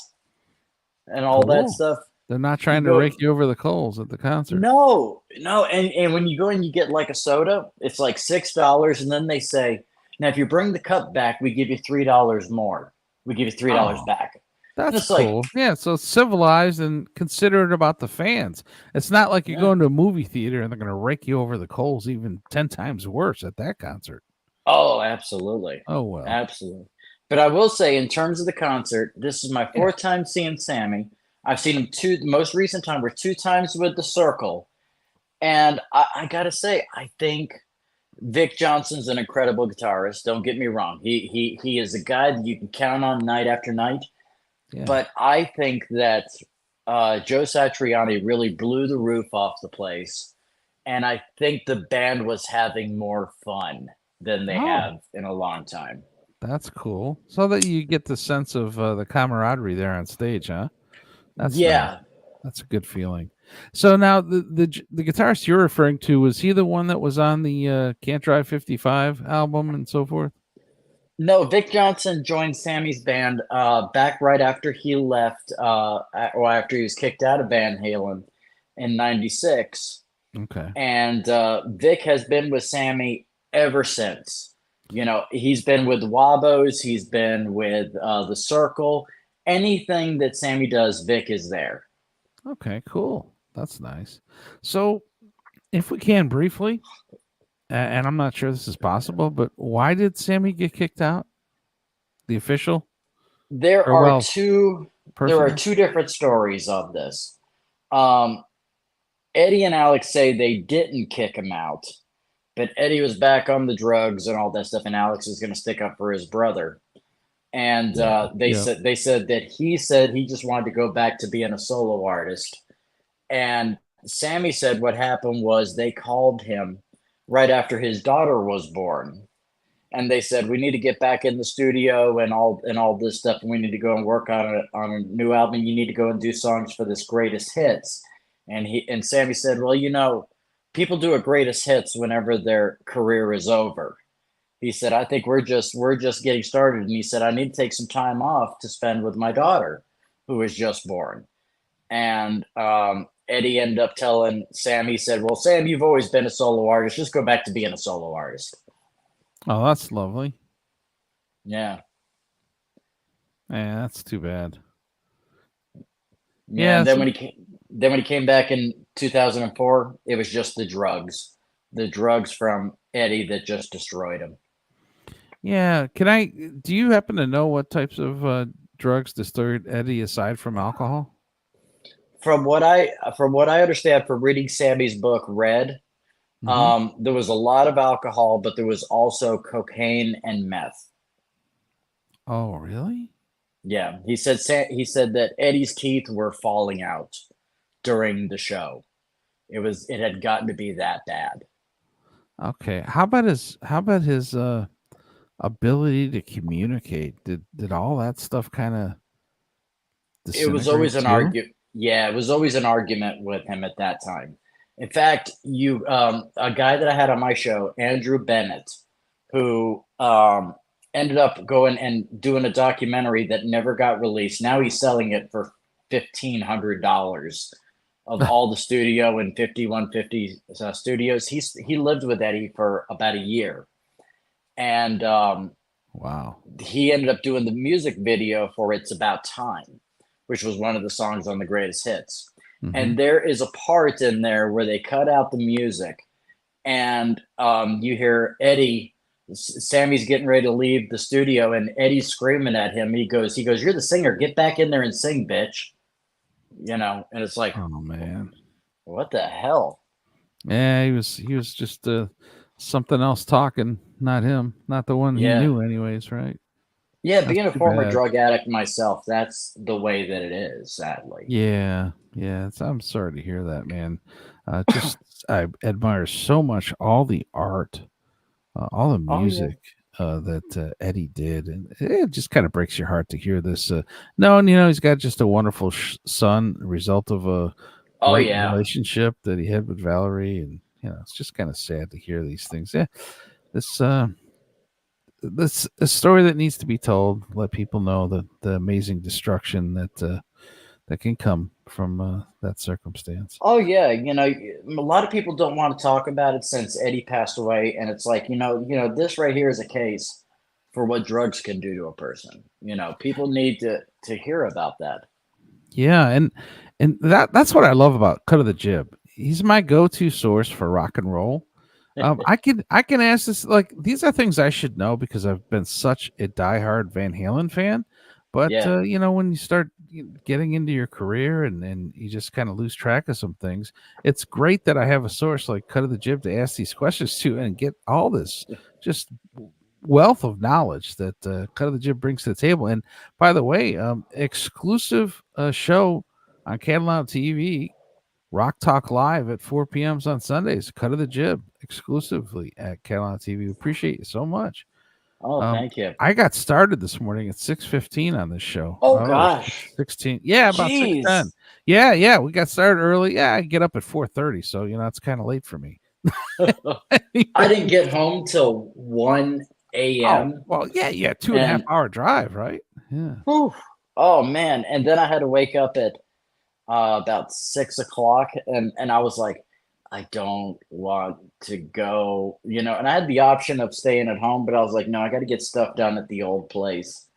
and all that Cool. stuff. They're not You trying to go rake you over the coals at the concert. No, no, and when you go and you get like a soda, it's like $6, and then they say, "Now if you bring the cup back, we give you $3 more. We give you $3 Oh, back." And that's it's like, cool. Yeah, so civilized and considerate about the fans. It's not like you're yeah. going to a movie theater and they're going to rake you over the coals even 10 times worse at that concert. Oh, absolutely. Oh, well. Absolutely. But I will say, in terms of the concert, this is my Yeah. fourth time seeing Sammy. I've seen him the most recent time were two times with the Circle. And I gotta say, I think Vic Johnson's an incredible guitarist. Don't get me wrong. He is a guy that you can count on night after night. Yeah. But I think that Joe Satriani really blew the roof off the place. And I think the band was having more fun than they Oh, have in a long time. that's cool. So that you get the sense of the camaraderie there on stage, huh? That's nice. Yeah. That's a good feeling. So now the guitarist you're referring to, was he the one that was on the Can't Drive 55 album and so forth? No, Vic Johnson joined Sammy's band back right after he left, or after he was kicked out of Van Halen in '96. Okay. And Vic has been with Sammy ever since. He's been with the Wabos, he's been with the Circle. Anything that Sammy does, Vic is there. Okay, cool. That's nice. So, if we can briefly, and I'm not sure this is possible, but why did Sammy get kicked out? The official There or are well two there person are there? two different stories of this. Um, Eddie and Alex say they didn't kick him out, but Eddie was back on the drugs and all that stuff, and Alex is going to stick up for his brother. And Yeah. they Yeah. said that he said he just wanted to go back to being a solo artist. And Sammy said what happened was they called him right after his daughter was born, and they said we need to get back in the studio and all this stuff, and we need to go and work on a new album. You need to go and do songs for this greatest hits. And Sammy said, well, people do a greatest hits whenever their career is over. He said, I think we're just getting started. And he said, I need to take some time off to spend with my daughter, who was just born. And Eddie ended up telling Sam, he said, well, Sam, you've always been a solo artist. Just go back to being a solo artist. Oh, that's lovely. Yeah. Yeah, that's too bad. Yeah. And so- then when he came back in 2004, it was just the drugs from Eddie that just destroyed him. Yeah. Do you happen to know what types of drugs destroyed Eddie aside from alcohol? From what I understand from reading Sammy's book, Red, Mhm. there was a lot of alcohol, but there was also cocaine and meth. Oh, really? Yeah, he said that Eddie's teeth were falling out during the show. It had gotten to be that bad. Okay. How about his ability to communicate? Did all that stuff kind of It was always disintegrate an too? argue. Yeah, it was always an argument with him at that time. In fact, a guy that I had on my show, Andrew Bennett, who ended up going and doing a documentary that never got released. Now he's selling it for $1,500 of all the studio and 5150 studios. He lived with Eddie for about a year, and Wow. he ended up doing the music video for "It's About Time," which was one of the songs on the greatest hits. Mhm. And there is a part in there where they cut out the music, and you hear Eddie. Sammy's getting ready to leave the studio, and Eddie's screaming at him. He goes, "You're the singer. Get back in there and sing, bitch." And it's like, Oh man. what the hell? Yeah, he was just something else talking, not him, not the one he Yeah. knew anyways, right? Yeah, That's being a too former bad. drug addict myself, that's the way that it is, sadly. Yeah, yeah. I'm sorry to hear that, man. Just I admire so much all the art, all the Oh yeah. music that Eddie did, and it just kind of breaks your heart to hear this. Knowing he's got just a wonderful son, result of a Oh great yeah. relationship that he had with Valerie, and it's just kind of sad to hear these things. Yeah, this this a story that needs to be told. Let people know the amazing destruction that can come from that circumstance. Oh yeah. A lot of people don't want to talk about it since Eddie passed away, and it's like, this right here is a case for what drugs can do to a person. People need to hear about that. Yeah, and that's what I love about Cut of the Jib. He's my go-to source for rock and roll. I can ask this, like, these are things I should know because I've been such a diehard Van Halen fan. But Yeah. when you start getting into your career and you just kind of lose track of some things, it's great that I have a source like Cut of the Jib to ask these questions to and get all this just wealth of knowledge that Cut of the Jib brings to the table. And by the way, exclusive show on Catalano TV, Rock Talk Live at 4 p.m. on Sundays. Cut of the Jib exclusively at Catalano TV. Appreciate you so much. Oh, thank you. I got started this morning at 6:15 on this show. Oh Or gosh. 16. Yeah, about 6:10. Jeez. Yeah, we got started early. Yeah, I get up at 4:30, so it's kind of late for me. I didn't get home till 1 Oh, a.m. well, yeah, 2.5 and hour drive, right? Yeah. whew, oh man. And then I had to wake up at about 6 o'clock, and I was like, I don't want to go, and I had the option of staying at home, but I was like, no, I got to get stuff done at the old place.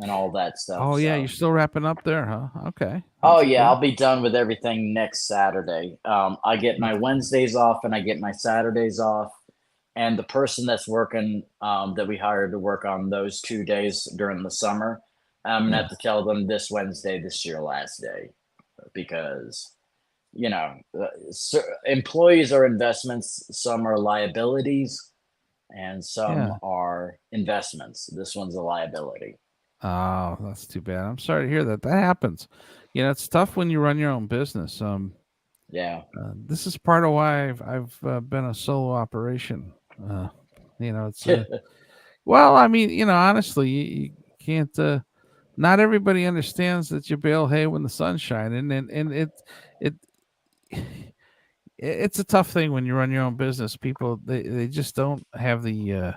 and all that stuff. Oh yeah, So. you're still wrapping up there, huh? Okay. Oh That's yeah, cool. I'll be done with everything next Saturday. I get my Wednesdays off and I get my Saturdays off. And the person that's working that we hired to work on those 2 days during the summer, I'm gonna Yeah. have to tell them this Wednesday, this is your last day, because employees are investments, some are liabilities, and some Yeah. are investments. This one's a liability. Oh, that's too bad. I'm sorry to hear that. That happens. It's tough when you run your own business. Yeah. This is part of why I've been a solo operation. Uh, it's well, I mean, honestly, you can't. Not everybody understands that you bale hay when the sun's shining, and it it's a tough thing when you run your own business. People they just don't have the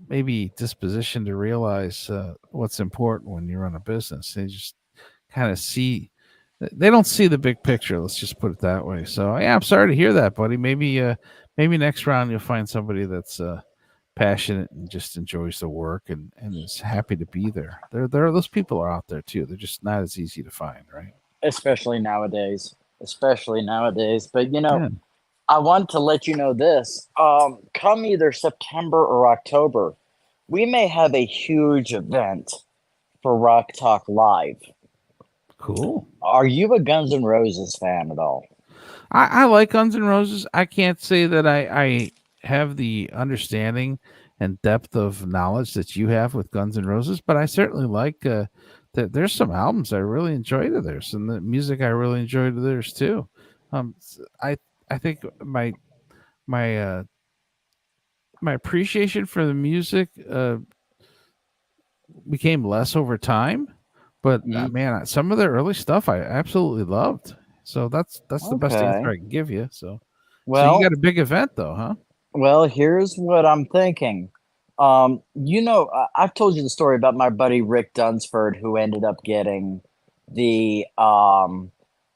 maybe disposition to realize what's important when you run a business. They just kind of they don't see the big picture. Let's just put it that way. So yeah, I'm sorry to hear that, buddy. Maybe next round you'll find somebody that's passionate and just enjoys the work and is happy to be there. Those people are out there too. They're just not as easy to find, right? Especially nowadays. Especially nowadays. But Yeah. I want to let you know this. Come either September or October, we may have a huge event for Rock Talk Live. Cool. Are you a Guns N' Roses fan at all? I like Guns N' Roses. I can't say that I have the understanding and depth of knowledge that you have with Guns N' Roses, but I certainly like that. There's some albums I really enjoyed of theirs, and the music I really enjoyed of theirs too. I think my my appreciation for the music became less over time, but Mhm. man, some of the early stuff I absolutely loved. So that's the best answer Okay. I can give you. So you got Well, a big event though, huh? here's what I'm thinking. I've told you the story about my buddy Rick Dunsford, who ended up getting the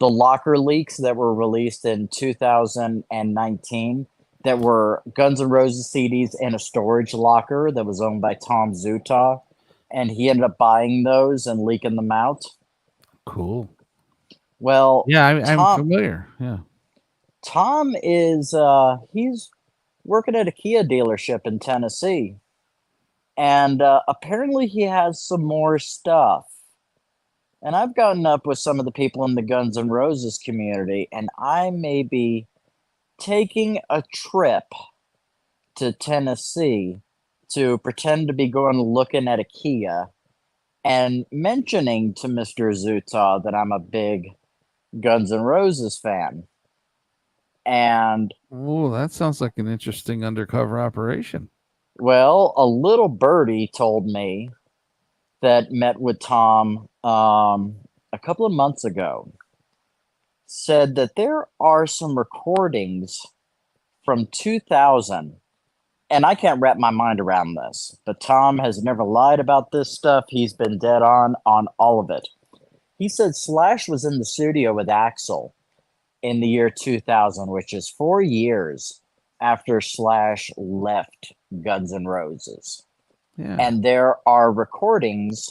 locker leaks that were released in 2019 that were Guns N' Roses CDs in a storage locker that was owned by Tom Zutaw, and he ended up buying those and leaking them out. Cool. Well, Yeah, I'm Tom familiar. Yeah. Tom is he's working at a Kia dealership in Tennessee, and apparently he has some more stuff. And I've gotten up with some of the people in the Guns N' Roses community, and I may be taking a trip to Tennessee to pretend to be going looking at a Kia and mentioning to Mr. Zutaw that I'm a big Guns N' Roses fan. And Oh, that sounds like an interesting undercover operation. well, a little birdie told me that met with Tom a couple of months ago said that there are some recordings from 2000, and I can't wrap my mind around this, but Tom has never lied about this stuff. He's been dead on all of it. He said Slash was in the studio with Axl in the year 2000, which is 4 years after Slash left Guns N' Roses. Yeah. And there are recordings,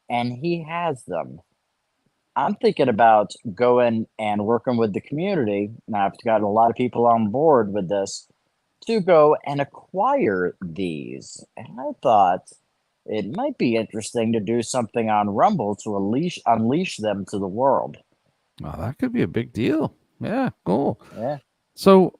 and he has them. I'm thinking about going and working with the community. Now, I've got a lot of people on board with this to go and acquire these. And I thought it might be interesting to do something on Rumble to unleash them to the world. Oh, that could be a big deal. Yeah, cool. Yeah. So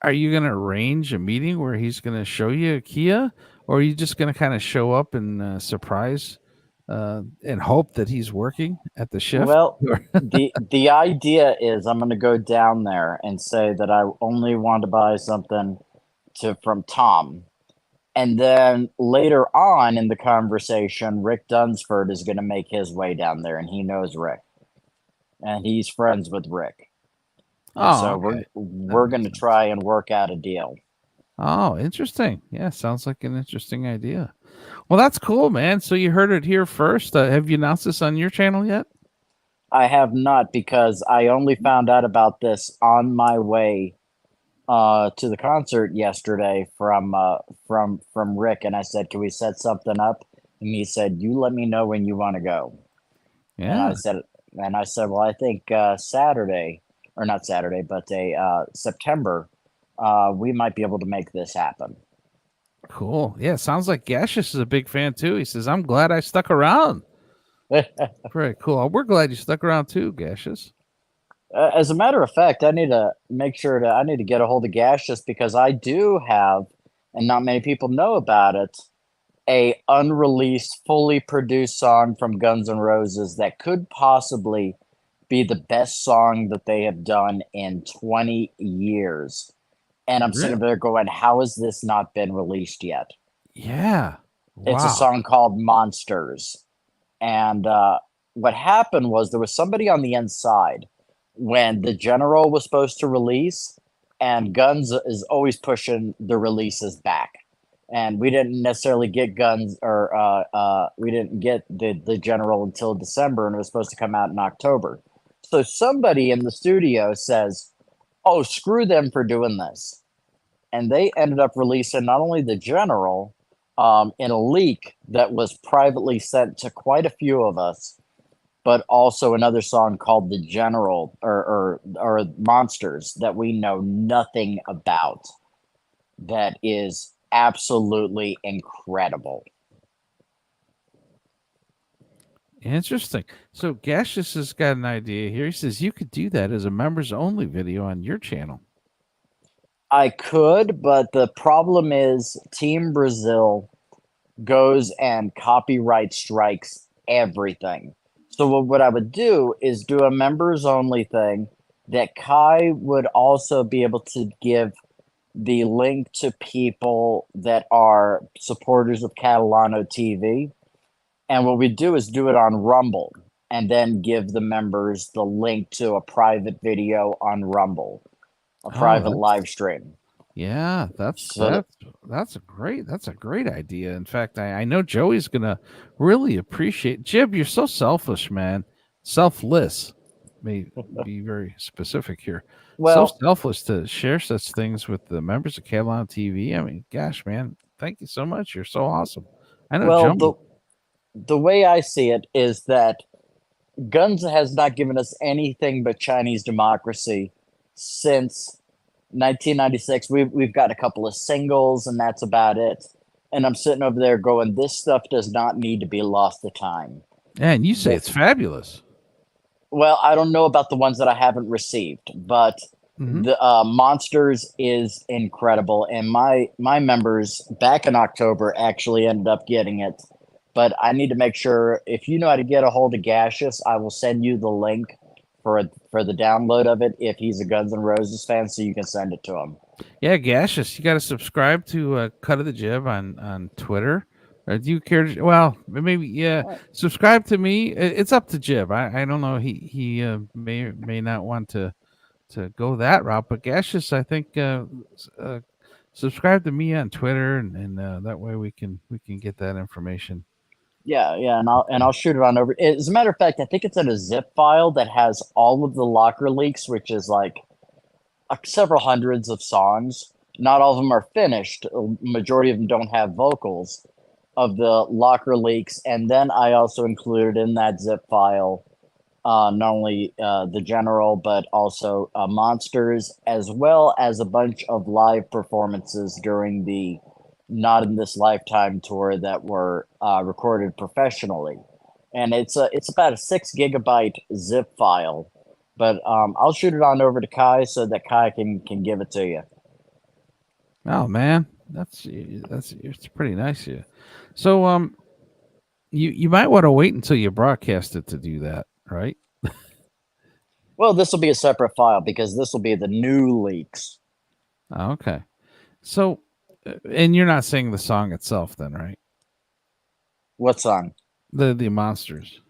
are you going to arrange a meeting where he's going to show you a Kia, or are you just going to kind of show up and surprise and hope that he's working at the shift? Well, the idea is I'm going to go down there and say that I only want to buy something from Tom. And then later on in the conversation, Rick Dunsford is going to make his way down there, and he knows Rick. And he's friends with Rick. Oh, So okay. we're going to try and work out a deal. Oh, interesting. Yeah, sounds like an interesting idea. Well, that's cool, man. So you heard it here first. Have you announced this on your channel yet? I have not, because I only found out about this on my way to the concert yesterday from Rick, and I said, "Can we set something up?" And he said, "You let me know when you want to go." And Yeah. I said, "Well, I think Saturday, or not Saturday, but September, we might be able to make this happen." Cool. Yeah. Sounds like Gaseous is a big fan too. He says, I'm glad I stuck around. Very cool. We're glad you stuck around too, Gaseous. As a matter of fact, I need to I need to get a hold of Gash just because I do have, and not many people know about it, a unreleased, fully produced song from Guns N' Roses that could possibly be the best song that they have done in 20 years. And I'm Really? sitting there going, how has this not been released yet? Yeah. It's a Wow. song called Monsters. And what happened was there was somebody on the inside when the General was supposed to release, and Guns is always pushing the releases back. And we didn't necessarily get Guns, or we didn't get the General until December, and it was supposed to come out in October. So somebody in the studio says, "Oh, screw them for doing this," and they ended up releasing not only the General, in a leak that was privately sent to quite a few of us, but also another song called "The General" or "Monsters" that we know nothing about. That is absolutely incredible. Interesting. So Gaseous has got an idea here. He says you could do that as a members only video on your channel. I could, but the problem is Team Brazil goes and copyright strikes everything. So what I would do is do a members only thing that Kai would also be able to give the link to people that are supporters of Catalano TV. And what we do is do it on Rumble and then give the members the link to a private video on Rumble, a Oh, private live stream. yeah, So that, that's a great idea. In fact, I know Joey's gonna really appreciate. Jib, you're so selfish, man. Selfless. May be very specific here. So well, selfless to share such things with the members of Catalan TV. I mean, gosh, man, thank you so much. You're so awesome. I know well, Joey. the way I see it is that Guns has not given us anything but Chinese democracy since 1996. We've got a couple of singles, and that's about it. And I'm sitting over there going, this stuff does not need to be lost to time. And you say The, it's fabulous. well, I don't know about the ones that I haven't received, but Hmm. the Monsters is incredible, and my members back in October actually ended up getting it. But I need to make sure if you know how to get a hold of Gaseous, I will send you the link for the download of it if he's a Guns N' Roses fan, so you can send it to him. Yeah, Gaseous, you got to subscribe to Cut of the Jib on Twitter. Or do you care? Well, maybe yeah. Subscribe to me. It's up to Jib. I don't know. He may or may not want to go that route, but Gaseous, I think subscribe to me on Twitter, and that way we can get that information. Yeah, and I'll shoot it on over. As a matter of fact, I think it's in a zip file that has all of the locker leaks, which is like several hundreds of songs. Not all of them are finished. A majority of them don't have vocals of the locker leaks. And then I also included in that zip file not only the General, but also Monsters, as well as a bunch of live performances during the Not in This Lifetime tour that were recorded professionally. And it's about a 6 gigabyte zip file, but I'll shoot it on over to Kai so that Kai can give it to you. Oh man, that's it's pretty nice. Yeah. So you might want to wait until you broadcast it to do that, right? Well, this will be a separate file because this will be the new leaks. Oh, okay. So, and you're not singing the song itself, then, right? What song? The monsters.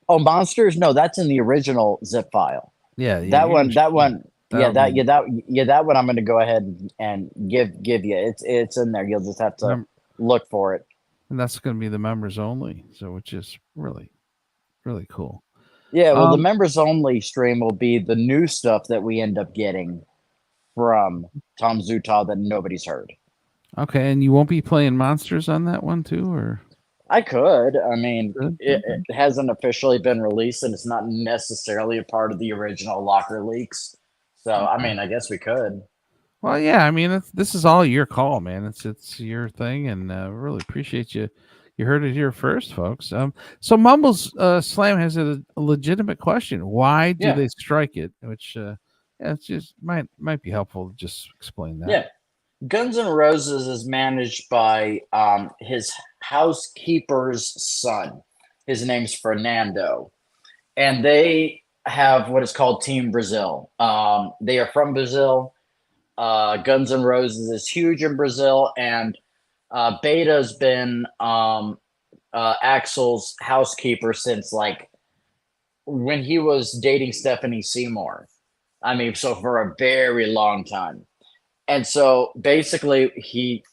Oh, Monsters? No, that's in the original zip file. Yeah, yeah. That one, that Yeah, one, yeah, that one. that one. I'm going to go ahead and give you. It's in there. You'll just have to look for it. And that's going to be the members only. So, which is really cool. Yeah, well, the members only stream will be the new stuff that we end up getting from Tom Zutaw that nobody's heard. Okay, and you won't be playing monsters on that one too, or? I could. I mean, Good. it hasn't officially been released, and it's not necessarily a part of the original Locker leaks. So, I mean, I guess we could. Well, yeah. I mean, this is all your call, man. It's your thing, and really appreciate you. You heard it here first, folks. So Mumbles Slam has a legitimate question. Why do Yeah. they strike it? Which, yeah, it's just might be helpful to just explain that. Yeah. Guns N' Roses is managed by his housekeeper's son. His name's Fernando. And they have what is called Team Brazil. They are from Brazil. Guns N' Roses is huge in Brazil. And Beta's been Axel's housekeeper since like when he was dating Stephanie Seymour. I mean, so for a very long time. And so basically, he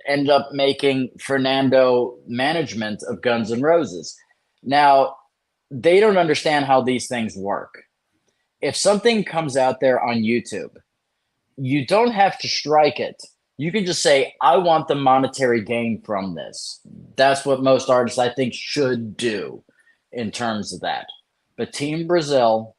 ended up making Fernando management of Guns N' Roses. Now, they don't understand how these things work. If something comes out there on YouTube, you don't have to strike it. You can just say, I want the monetary gain from this. That's what most artists, I think, should do in terms of that. But Team Brazil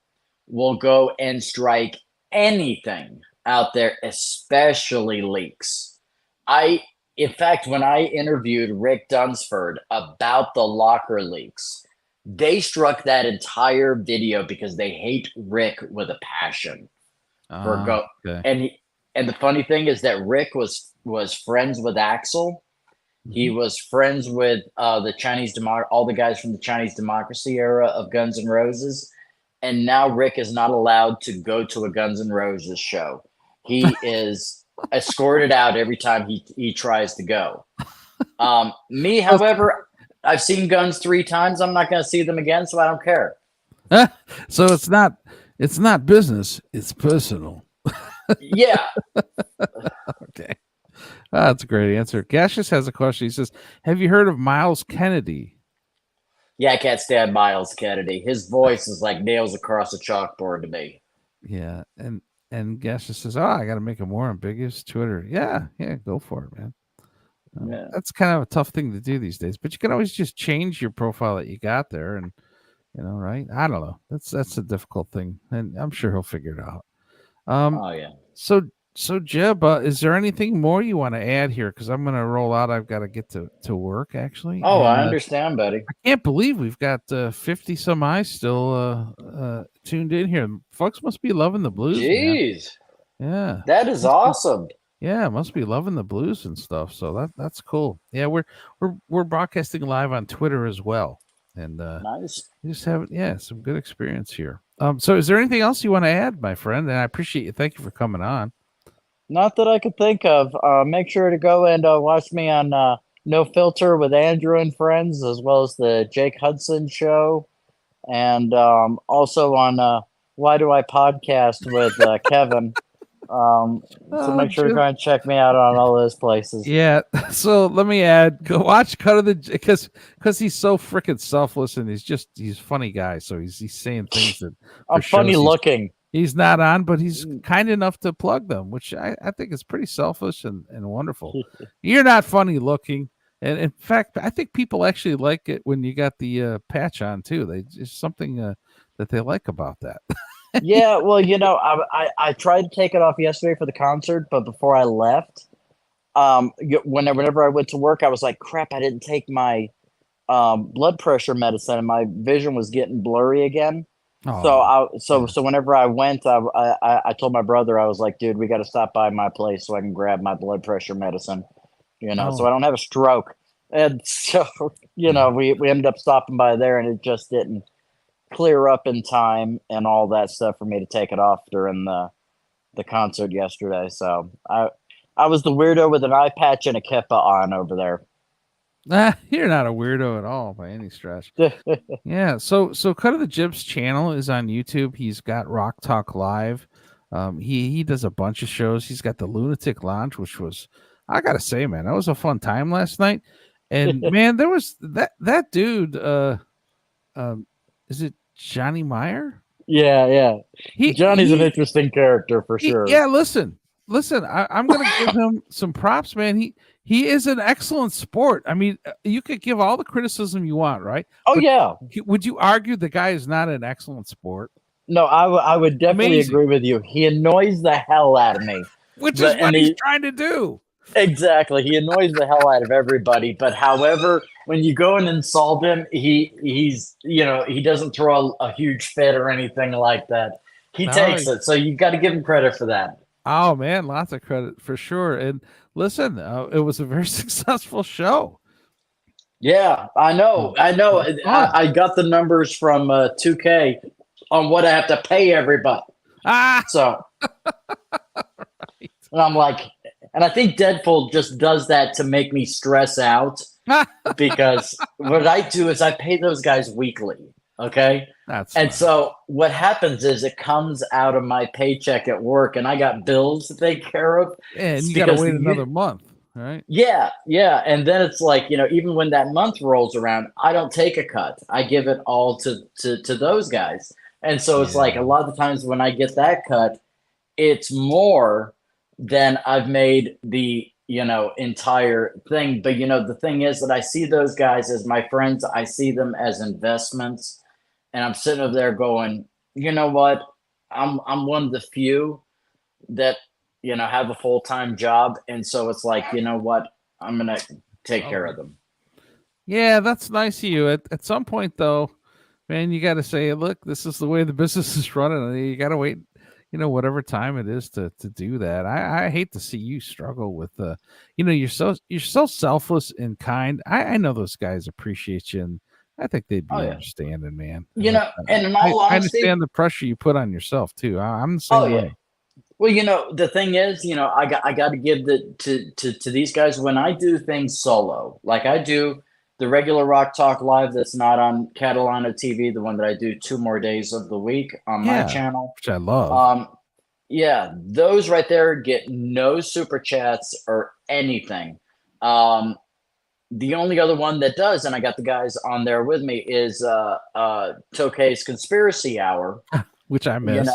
will go and strike anything out there, especially leaks. In fact, when I interviewed Rick Dunsford about the Locker leaks, they struck that entire video because they hate Rick with a passion. Okay. And the funny thing is that Rick was friends with Axel. He was friends with the Chinese all the guys from the Chinese Democracy era of Guns N' Roses. And now Rick is not allowed to go to a Guns N' Roses show. He is escorted out every time he tries to go. Me, however, I've seen Guns 3 times. I'm not going to see them again, so I don't care. So it's not business, it's personal. Yeah. Okay. That's a great answer. Gaseous has a question. He says, have you heard of Miles Kennedy? Yeah, I can't stand Miles Kennedy. His voice is like nails across a chalkboard to me. Yeah, and Gaseous says, "Oh, I got to make it more ambiguous." Twitter, yeah, go for it, man. Yeah. That's kind of a tough thing to do these days, but you can always just change your profile that you got there, and right? I don't know. That's a difficult thing, and I'm sure he'll figure it out. Oh yeah. So Jeb, is there anything more you want to add here? Because I'm going to roll out. I've got to get to work, actually. Oh, and, I understand, buddy. I can't believe we've got 50 some eyes still tuned in here. Folks must be loving the blues. Jeez. Man. Yeah. That is awesome. Yeah, must be loving the blues and stuff. So that's cool. Yeah, we're broadcasting live on Twitter as well. And nice. You just have some good experience here. So is there anything else you want to add, my friend? And I appreciate you. Thank you for coming on. Not that I could think of. Make sure to go and watch me on No Filter with Andrew and Friends, as well as the Jake Hudson show, and also on Why Do I Podcast with Kevin. So make sure to go and check me out on all those places. Yeah. So let me add, go watch Cut of the, because he's so freaking selfless and he's a funny guy. So he's saying things that I'm funny looking. He's not on, but he's kind enough to plug them, which I think is pretty selfish and wonderful. You're not funny looking. And in fact, I think people actually like it when you got the patch on too. It's something that they like about that. Yeah, well, I tried to take it off yesterday for the concert, but before I left, whenever I went to work, I was like, crap, I didn't take my blood pressure medicine and my vision was getting blurry again. Oh, so whenever I went, I told my brother, I was like, dude, we got to stop by my place so I can grab my blood pressure medicine, so I don't have a stroke. And so, we ended up stopping by there and it just didn't clear up in time and all that stuff for me to take it off during the concert yesterday. So I was the weirdo with an eye patch and a kippa on over there. You're not a weirdo at all by any stretch. Yeah. So Cut of the Jib's channel is on YouTube. He's got Rock Talk Live. He does a bunch of shows. He's got the Lunatic Lounge, which was, I gotta say, man, that was a fun time last night. And man, there was that dude. Is it Johnny Meyer? Yeah. He Johnny's an he- interesting character for sure. Yeah, listen. I'm going to give him some props, man. He is an excellent sport. I mean, you could give all the criticism you want, right? Oh, But yeah. would you argue the guy is not an excellent sport? No, I would definitely Amazing. agree with you. He annoys the hell out of me. Which But- is what and he's he- trying to do. Exactly. He annoys the hell out of everybody. But however, when you go and insult him, he's he doesn't throw a huge fit or anything like that. He No, takes it. So you got to give him credit for that. Oh man, lots of credit for sure. And listen, it was a very successful show. Yeah, I know. I got the numbers from 2K on what I have to pay everybody. So, and I'm like, and I think Deadpool just does that to make me stress out because what I do is I pay those guys weekly. Okay. That's And fine. so what happens is it comes out of my paycheck at work and I got bills to take care of. and it's you got to because wait you- another month, right? Yeah. And then it's like, even when that month rolls around, I don't take a cut. I give it all to those guys. And so it's like a lot of the times when I get that cut, it's more than I've made the, entire thing. But, the thing is that I see those guys as my friends. I see them as investments. And I'm sitting over there going, you know what? I'm one of the few that, have a full-time job. And so it's like, you know what? I'm going to take care of them. Yeah, that's nice of you. At some point, though, man, you got to say, look, this is the way the business is running. And you got to wait, whatever time it is to do that. I hate to see you struggle with you're so selfless and kind. I know those guys appreciate you, and I think they'd be understanding, man. And in all I honesty, understand the pressure you put on yourself too. I'm the same way. Well, the thing is, I got to give to these guys when I do things solo, like I do the regular Rock Talk Live that's not on Catalano TV, the one that I do 2 more days of the week on my channel, which I love. Those right there get no super chats or anything. The only other one that does, and I got the guys on there with me, is Tokay's Conspiracy Hour, which I miss.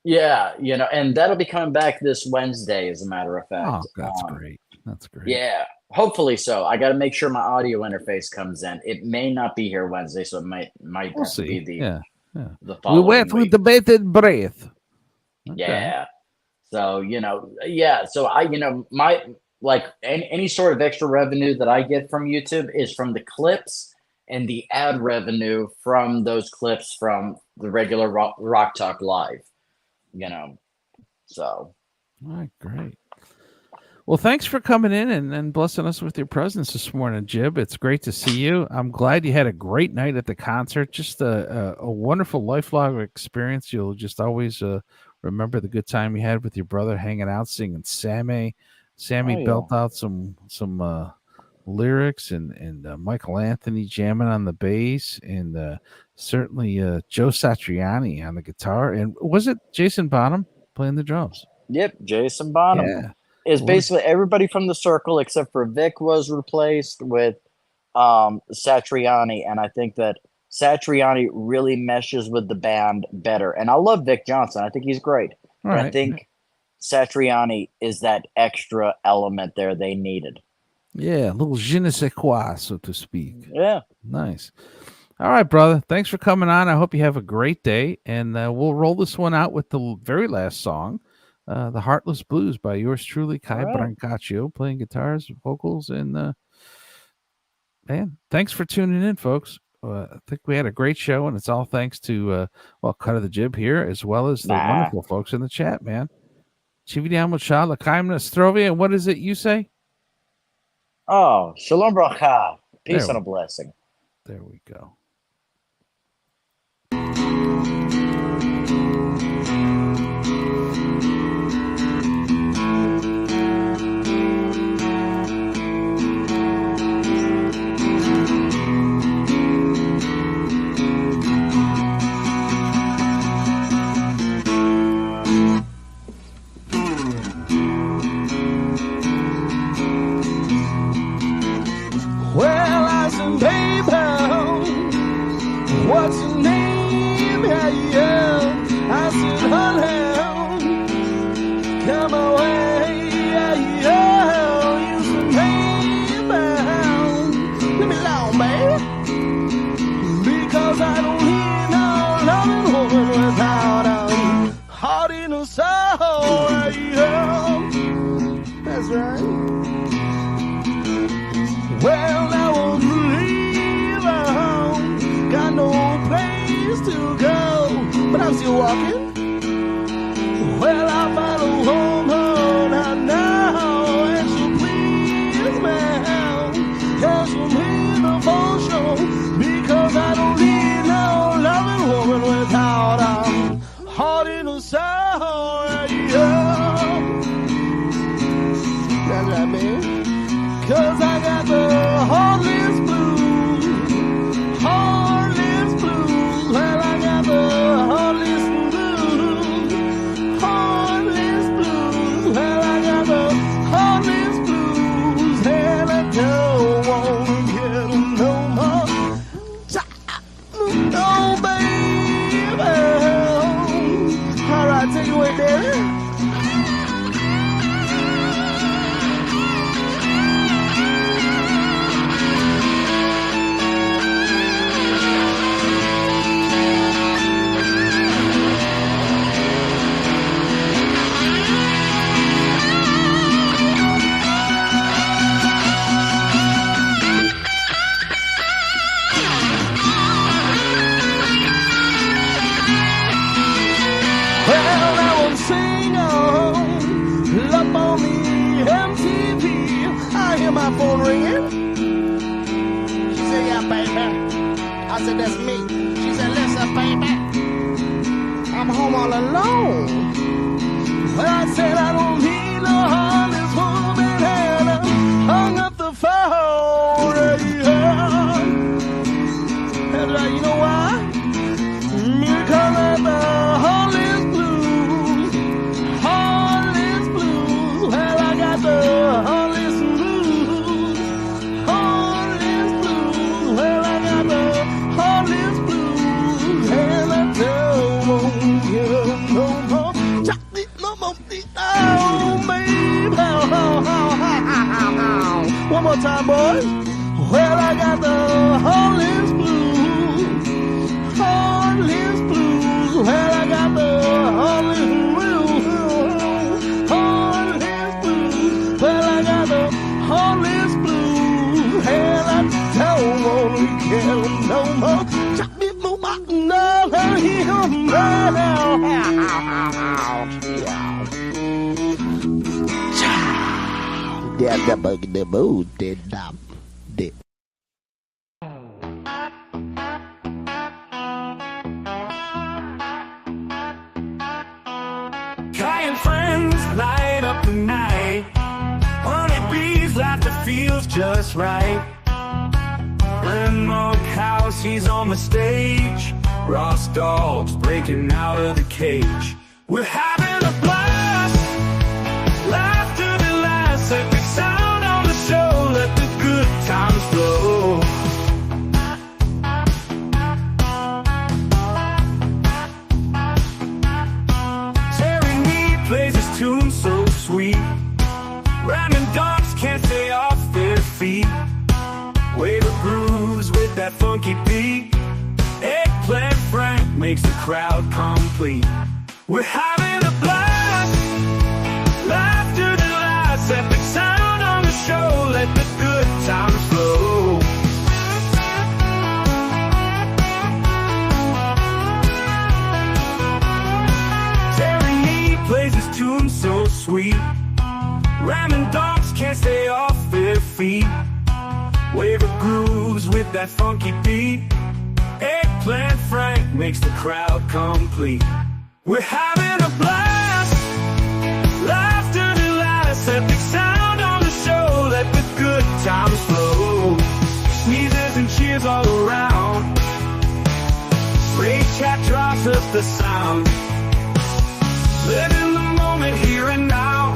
And that'll be coming back this Wednesday, as a matter of fact. Oh, that's great. That's great. Yeah, hopefully so. I got to make sure my audio interface comes in. It may not be here Wednesday, so it might We'll see. be the the we following wait with week. the bated breath. Okay. Yeah. So, so I, my, like any sort of extra revenue that I get from YouTube is from the clips and the ad revenue from those clips from the regular Rock Talk Live, so. All right, great. Well, thanks for coming in and blessing us with your presence this morning, Jib. It's great to see you. I'm glad you had a great night at the concert. Just a wonderful lifelong experience. You'll just always remember the good time you had with your brother hanging out, singing Sammy. Sammy built out some lyrics and Michael Anthony jamming on the bass, and certainly Joe Satriani on the guitar. And was it Jason Bonham playing the drums? Yep, Jason Bonham. Yeah. Is basically everybody from the circle except for Vic was replaced with Satriani, and I think that Satriani really meshes with the band better. And I love Vic Johnson. I think he's great. But I think Satriani is that extra element there they needed. Yeah, a little je ne sais quoi, so to speak. Yeah. Nice. All right, brother. Thanks for coming on. I hope you have a great day. And we'll roll this one out with the very last song, The Heartless Blues by yours truly, Ky Brancaccio, playing guitars, vocals, and man, thanks for tuning in, folks. I think we had a great show, and it's all thanks to Cut of the Jib here, as well as the wonderful folks in the chat, man. Ci vediamo ciao, la kaimna strovia. And what is it you say? Oh, shalom bracha. Peace and a blessing. There we go. Well, I said, baby, come away. You should pay bound. Let me alone, baby. Because I don't hear no loving woman without a heart in her soul. That's right. Well, I won't leave home. Got no place to go, but I'm still walking. Well, I follow home, now, and she'll please me. And she'll be the full show, because I don't need no loving woman without a heart in her soul. That's right, man. 'Cause I got the heartless blues, heartless blues. Well, I got the heartless blues, heartless blues. Well, I got the heartless blues, and I don't wanna get them no more. No, baby. All right, take it away, baby. My phone ringing. She said, yeah, baby. I said, that's me. She said, listen, baby, I'm home all alone. Well, I said, I don't need no heartless woman, and I hung up the phone. That's right, you know why? Because of the heartless blues, heartless blues. Well, I got the heartless one more time, boys. Well, I got the heartless blues, heartless blues. Well, I got the heartless blues, heartless blues. Well, I got the heartless blues, and I don't want to get them no more. Chop me, move my no, yeah, the bug in the mood did not did. Ky and friends light up the night. Honeybees, laughter feels just right. Grandma House, he's on the stage. Ross dogs breaking out of the cage. We're having a blast. Laughter that lasts. Epic sound on the show. Let the good times flow. Terry Mead plays his tune so sweet. Random dogs can't stay off their feet. Wave of grooves with that funky beat. Eggplant Frank makes the crowd complete. We're having a blast. Laughter that lasts. Epic sound on the show. Let the good times flow. Terry Mead plays his tune so sweet. Ramming dogs can't stay off their feet. Wave of grooves with that funky beat. Eggplant Frank makes the crowd complete. We're having a blast. Laughter that lasts. Epic sound on the show. Let the good times flow. Sneezes and cheers all around. Great chat drops up the sound. Live in the moment here and now.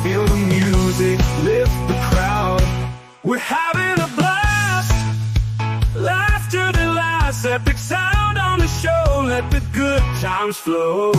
Feel the music, lift the crowd. We're having a blast. Laughter that lasts. Epic sound on the show. Let the good times flow.